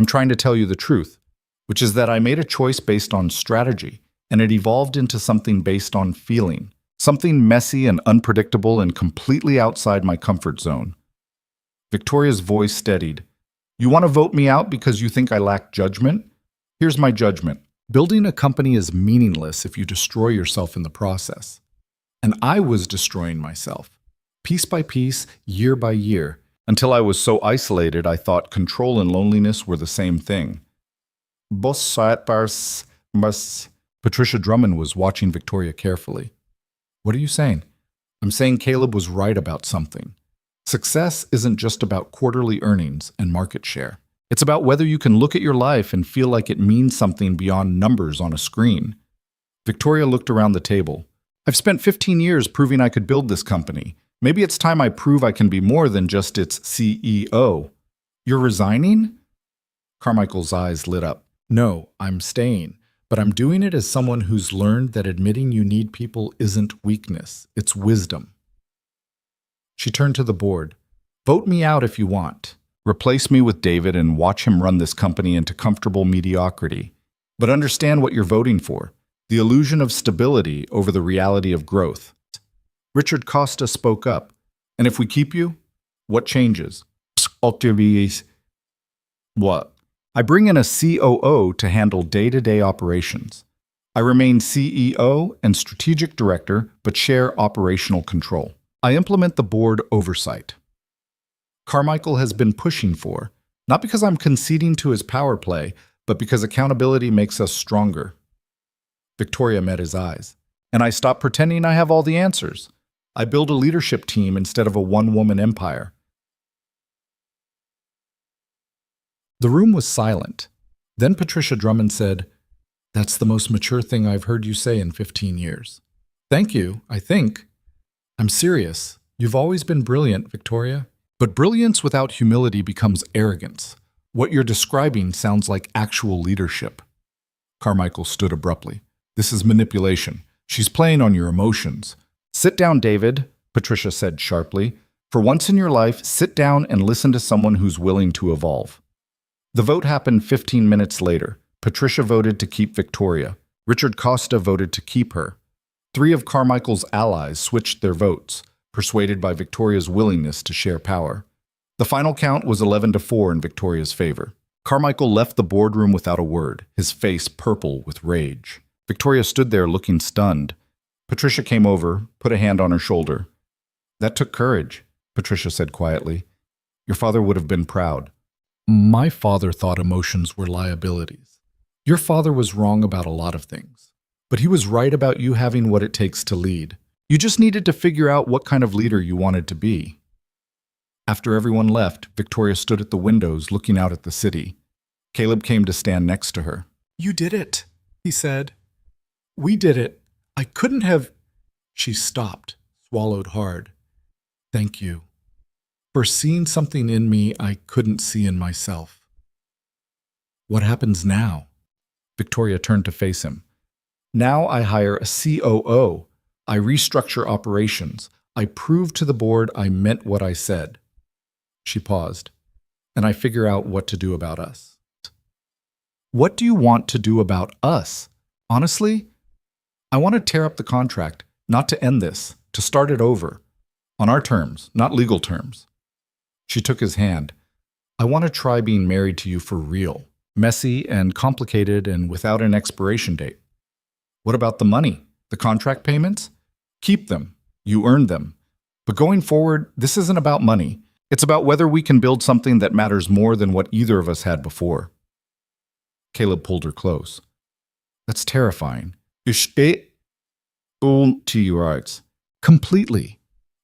trying to tell you the truth, which is that I made a choice based on strategy, and it evolved into something based on feeling, something messy and unpredictable and completely outside my comfort zone." Victoria's voice steadied. "You want to vote me out because you think I lack judgment? Here's my judgment. Building a company is meaningless if you destroy yourself in the process. And I was destroying myself, piece by piece, year by year, until I was so isolated I thought control and loneliness were the same thing." Patricia Drummond was watching Victoria carefully. "What are you saying?" "I'm saying Caleb was right about something. Success isn't just about quarterly earnings and market share. It's about whether you can look at your life and feel like it means something beyond numbers on a screen." Victoria looked around the table. "I've spent 15 years proving I could build this company. Maybe it's time I prove I can be more than just its CEO." "You're resigning?" Carmichael's eyes lit up. "No, I'm staying. But I'm doing it as someone who's learned that admitting you need people isn't weakness, it's wisdom." She turned to the board. "Vote me out if you want. Replace me with David and watch him run this company into comfortable mediocrity. But understand what you're voting for. The illusion of stability over the reality of growth." Richard Costa spoke up. "And if we keep you, what changes?" "What?" "I bring in a COO to handle day-to-day operations. I remain CEO and strategic director, but share operational control. I implement the board oversight. Carmichael has been pushing for, not because I'm conceding to his power play, but because accountability makes us stronger. Victoria met his eyes. And I stop pretending I have all the answers. I build a leadership team instead of a one-woman empire. The room was silent. Then Patricia Drummond said, "That's the most mature thing I've heard you say in 15 years. Thank you, I think. I'm serious. You've always been brilliant, Victoria. But brilliance without humility becomes arrogance. What you're describing sounds like actual leadership." Carmichael stood abruptly. "This is manipulation. She's playing on your emotions." "Sit down, David," Patricia said sharply. "For once in your life, sit down and listen to someone who's willing to evolve." The vote happened 15 minutes later. Patricia voted to keep Victoria. Richard Costa voted to keep her. 3 of Carmichael's allies switched their votes, persuaded by Victoria's willingness to share power. The final count was 11-4 in Victoria's favor. Carmichael left the boardroom without a word, his face purple with rage. Victoria stood there looking stunned. Patricia came over, put a hand on her shoulder. "That took courage," Patricia said quietly. "Your father would have been proud." "My father thought emotions were liabilities. Your father was wrong about a lot of things, but he was right about you having what it takes to lead. You just needed to figure out what kind of leader you wanted to be." After everyone left, Victoria stood at the windows looking out at the city. Caleb came to stand next to her. "You did it," he said. "We did it. I couldn't have—" She stopped, swallowed hard. "Thank you for seeing something in me I couldn't see in myself." "What happens now?" Victoria turned to face him. "Now I hire a COO. I restructure operations. I prove to the board I meant what I said." She paused. "And I figure out what to do about us." "What do you want to do about us?" "Honestly, I want to tear up the contract, not to end this, to start it over. On our terms, not legal terms." She took his hand. "I want to try being married to you for real. Messy and complicated and without an expiration date." "What about the money? The contract payments?" "Keep them. You earned them. But going forward, this isn't about money. It's about whether we can build something that matters more than what either of us had before." Caleb pulled her close. "That's terrifying." To your arts. "Completely.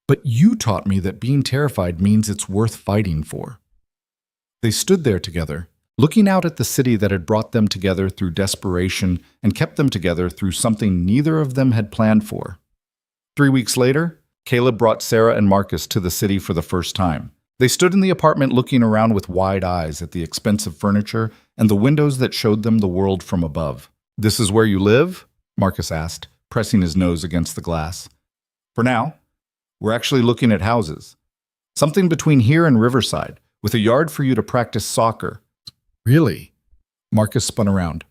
But you taught me that being terrified means it's worth fighting for." They stood there together, looking out at the city that had brought them together through desperation and kept them together through something neither of them had planned for. 3 weeks later, Caleb brought Sarah and Marcus to the city for the first time. They stood in the apartment looking around with wide eyes at the expensive furniture and the windows that showed them the world from above. "This is where you live?" Marcus asked, pressing his nose against the glass. "For now. We're actually looking at houses. Something between here and Riverside, with a yard for you to practice soccer." "Really?" Marcus spun around.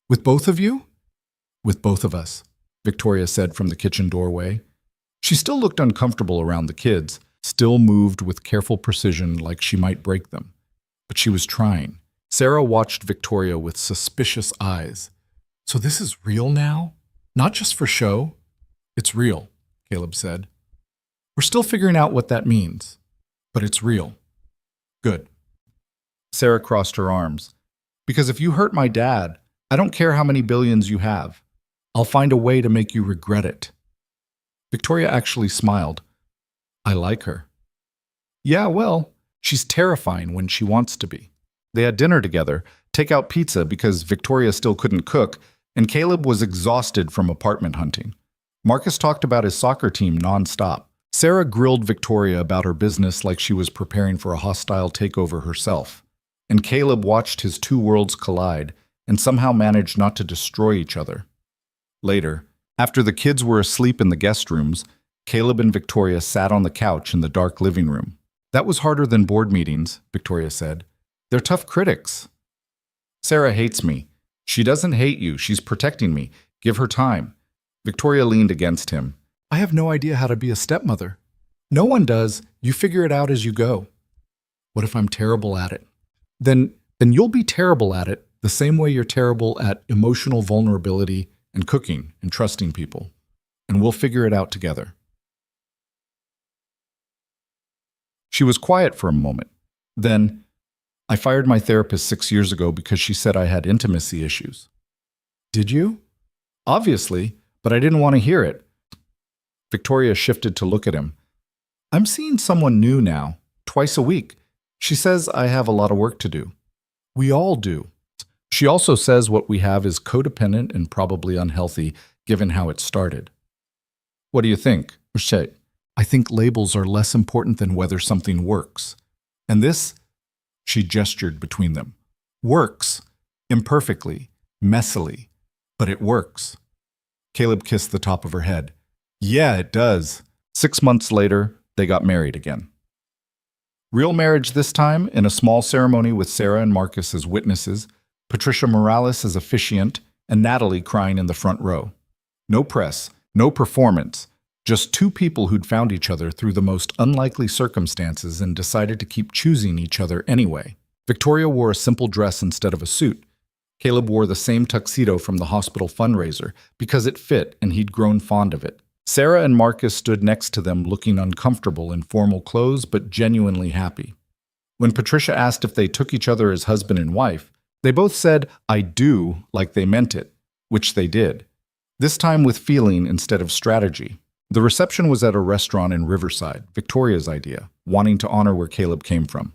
"With both of you?" "With both of us," Victoria said from the kitchen doorway. She still looked uncomfortable around the kids, still moved with careful precision like she might break them. But she was trying. Sarah watched Victoria with suspicious eyes. "So this is real now? Not just for show?" "It's real," Caleb said. "We're still figuring out what that means, but it's real." "Good." Sarah crossed her arms. "Because if you hurt my dad, I don't care how many billions you have. I'll find a way to make you regret it." Victoria actually smiled. "I like her." "Yeah, well, she's terrifying when she wants to be." They had dinner together, take out pizza because Victoria still couldn't cook, and Caleb was exhausted from apartment hunting. Marcus talked about his soccer team nonstop. Sarah grilled Victoria about her business like she was preparing for a hostile takeover herself. And Caleb watched his 2 worlds collide and somehow managed not to destroy each other. Later, after the kids were asleep in the guest rooms, Caleb and Victoria sat on the couch in the dark living room. "That was harder than board meetings," Victoria said. "They're tough critics." "Sarah hates me." "She doesn't hate you. She's protecting me. Give her time." Victoria leaned against him. "I have no idea how to be a stepmother." "No one does. You figure it out as you go." "What if I'm terrible at it?" Then you'll be terrible at it the same way you're terrible at emotional vulnerability and cooking and trusting people. And we'll figure it out together." She was quiet for a moment. Then, I fired my therapist 6 years ago because she said I had intimacy issues. Did you? Obviously, but I didn't want to hear it. Victoria shifted to look at him. I'm seeing someone new now, twice a week. She says I have a lot of work to do. We all do. She also says what we have is codependent and probably unhealthy, given how it started. What do you think? Shay, I think labels are less important than whether something works. And this, she gestured between them, works, imperfectly, messily, but it works. Caleb kissed the top of her head. Yeah, it does. 6 months later, they got married again. Real marriage this time, in a small ceremony with Sarah and Marcus as witnesses, Patricia Morales as officiant, and Natalie crying in the front row. No press, no performance, just two people who'd found each other through the most unlikely circumstances and decided to keep choosing each other anyway. Victoria wore a simple dress instead of a suit. Caleb wore the same tuxedo from the hospital fundraiser because it fit and he'd grown fond of it. Sarah and Marcus stood next to them looking uncomfortable in formal clothes but genuinely happy. When Patricia asked if they took each other as husband and wife, they both said, I do, like they meant it, which they did. This time with feeling instead of strategy. The reception was at a restaurant in Riverside, Victoria's idea, wanting to honor where Caleb came from.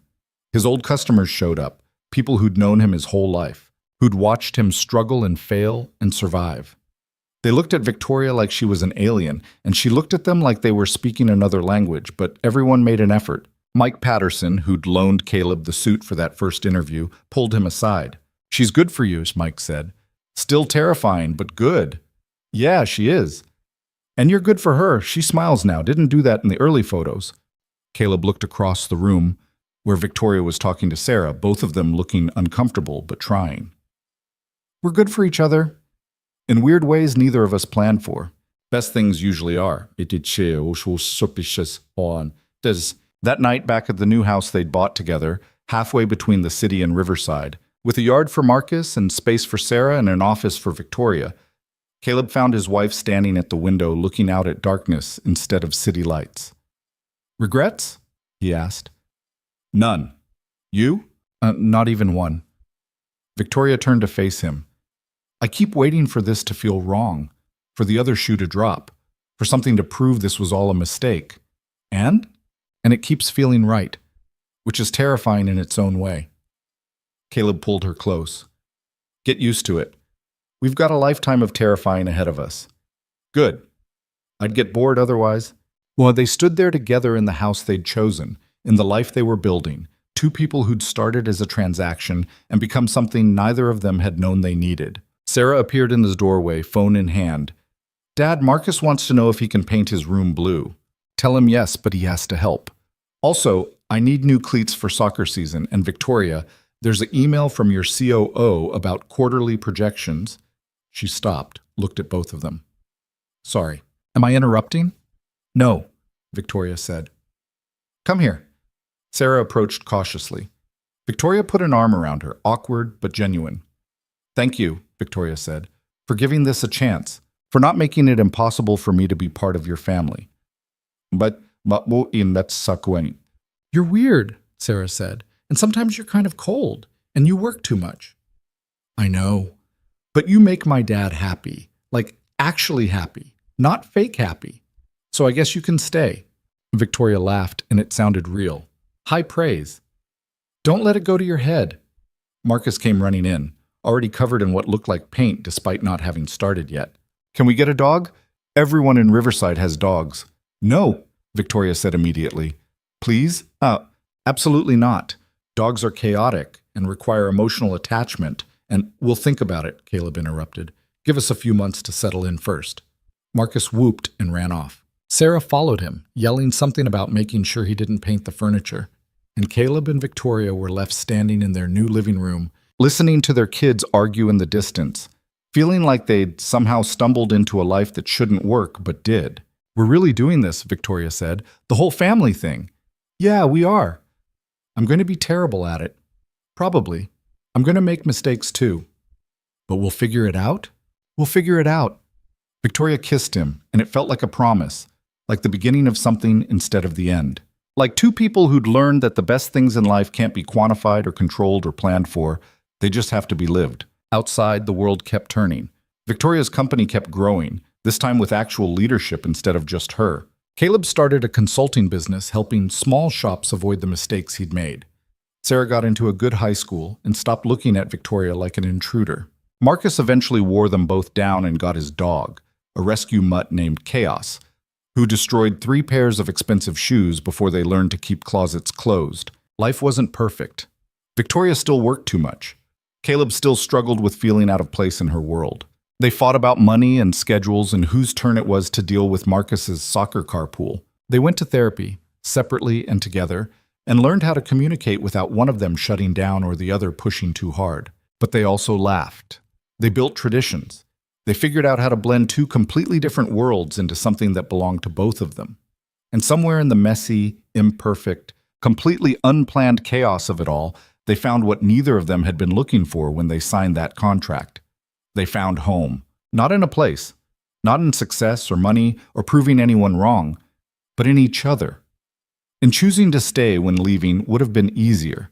His old customers showed up, people who'd known him his whole life, who'd watched him struggle and fail and survive. They looked at Victoria like she was an alien, and she looked at them like they were speaking another language, but everyone made an effort. Mike Patterson, who'd loaned Caleb the suit for that first interview, pulled him aside. She's good for you, Mike said. Still terrifying, but good. Yeah, she is. And you're good for her. She smiles now. Didn't do that in the early photos. Caleb looked across the room where Victoria was talking to Sarah, both of them looking uncomfortable but trying. We're good for each other. In weird ways neither of us planned for. Best things usually are. That night back at the new house they'd bought together, halfway between the city and Riverside, with a yard for Marcus and space for Sarah and an office for Victoria, Caleb found his wife standing at the window looking out at darkness instead of city lights. Regrets? He asked. None. You? Not even one. Victoria turned to face him. I keep waiting for this to feel wrong, for the other shoe to drop, for something to prove this was all a mistake. And it keeps feeling right, which is terrifying in its own way. Caleb pulled her close. Get used to it. We've got a lifetime of terrifying ahead of us. Good. I'd get bored otherwise. Well, they stood there together in the house they'd chosen, in the life they were building, two people who'd started as a transaction and become something neither of them had known they needed. Sarah appeared in the doorway, phone in hand. Dad, Marcus wants to know if he can paint his room blue. Tell him yes, but he has to help. Also, I need new cleats for soccer season, and Victoria, there's an email from your COO about quarterly projections. She stopped, looked at both of them. Sorry, am I interrupting? No, Victoria said. Come here. Sarah approached cautiously. Victoria put an arm around her, awkward but genuine. Thank you, Victoria said, for giving this a chance, for not making it impossible for me to be part of your family. But that's sakwen. You're weird, Sarah said, and sometimes you're kind of cold, and you work too much. I know, but you make my dad happy, like actually happy, not fake happy. So I guess you can stay. Victoria laughed, and it sounded real. High praise. Don't let it go to your head. Marcus came running in, already covered in what looked like paint despite not having started yet. Can we get a dog? Everyone in Riverside has dogs. No, Victoria said immediately. Please? Absolutely not. Dogs are chaotic and require emotional attachment, and we'll think about it, Caleb interrupted. Give us a few months to settle in first. Marcus whooped and ran off. Sarah followed him, yelling something about making sure he didn't paint the furniture, and Caleb and Victoria were left standing in their new living room, listening to their kids argue in the distance, feeling like they'd somehow stumbled into a life that shouldn't work but did. We're really doing this, Victoria said. The whole family thing. Yeah, we are. I'm going to be terrible at it. Probably. I'm going to make mistakes too. But we'll figure it out? We'll figure it out. Victoria kissed him, and it felt like a promise, like the beginning of something instead of the end. Like two people who'd learned that the best things in life can't be quantified or controlled or planned for, they just have to be lived. Outside, the world kept turning. Victoria's company kept growing, this time with actual leadership instead of just her. Caleb started a consulting business helping small shops avoid the mistakes he'd made. Sarah got into a good high school and stopped looking at Victoria like an intruder. Marcus eventually wore them both down and got his dog, a rescue mutt named Chaos, who destroyed 3 pairs of expensive shoes before they learned to keep closets closed. Life wasn't perfect. Victoria still worked too much. Caleb still struggled with feeling out of place in her world. They fought about money and schedules and whose turn it was to deal with Marcus's soccer carpool. They went to therapy, separately and together, and learned how to communicate without one of them shutting down or the other pushing too hard. But they also laughed. They built traditions. They figured out how to blend 2 completely different worlds into something that belonged to both of them. And somewhere in the messy, imperfect, completely unplanned chaos of it all, they found what neither of them had been looking for when they signed that contract. They found home, not in a place, not in success or money or proving anyone wrong, but in each other. In choosing to stay when leaving would have been easier,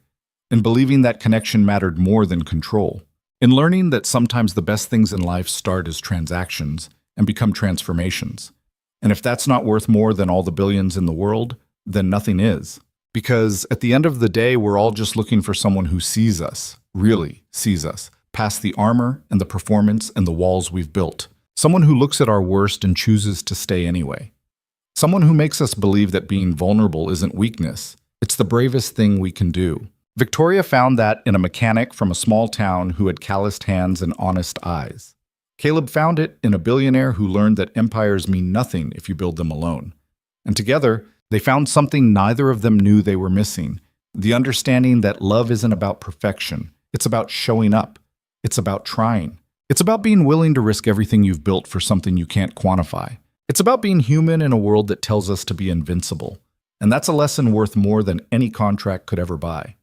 in believing that connection mattered more than control, in learning that sometimes the best things in life start as transactions and become transformations. And if that's not worth more than all the billions in the world, then nothing is. Because at the end of the day, we're all just looking for someone who sees us, really sees us, past the armor and the performance and the walls we've built. Someone who looks at our worst and chooses to stay anyway. Someone who makes us believe that being vulnerable isn't weakness. It's the bravest thing we can do. Victoria found that in a mechanic from a small town who had calloused hands and honest eyes. Caleb found it in a billionaire who learned that empires mean nothing if you build them alone. And together, they found something neither of them knew they were missing, the understanding that love isn't about perfection. It's about showing up. It's about trying. It's about being willing to risk everything you've built for something you can't quantify. It's about being human in a world that tells us to be invincible. And that's a lesson worth more than any contract could ever buy.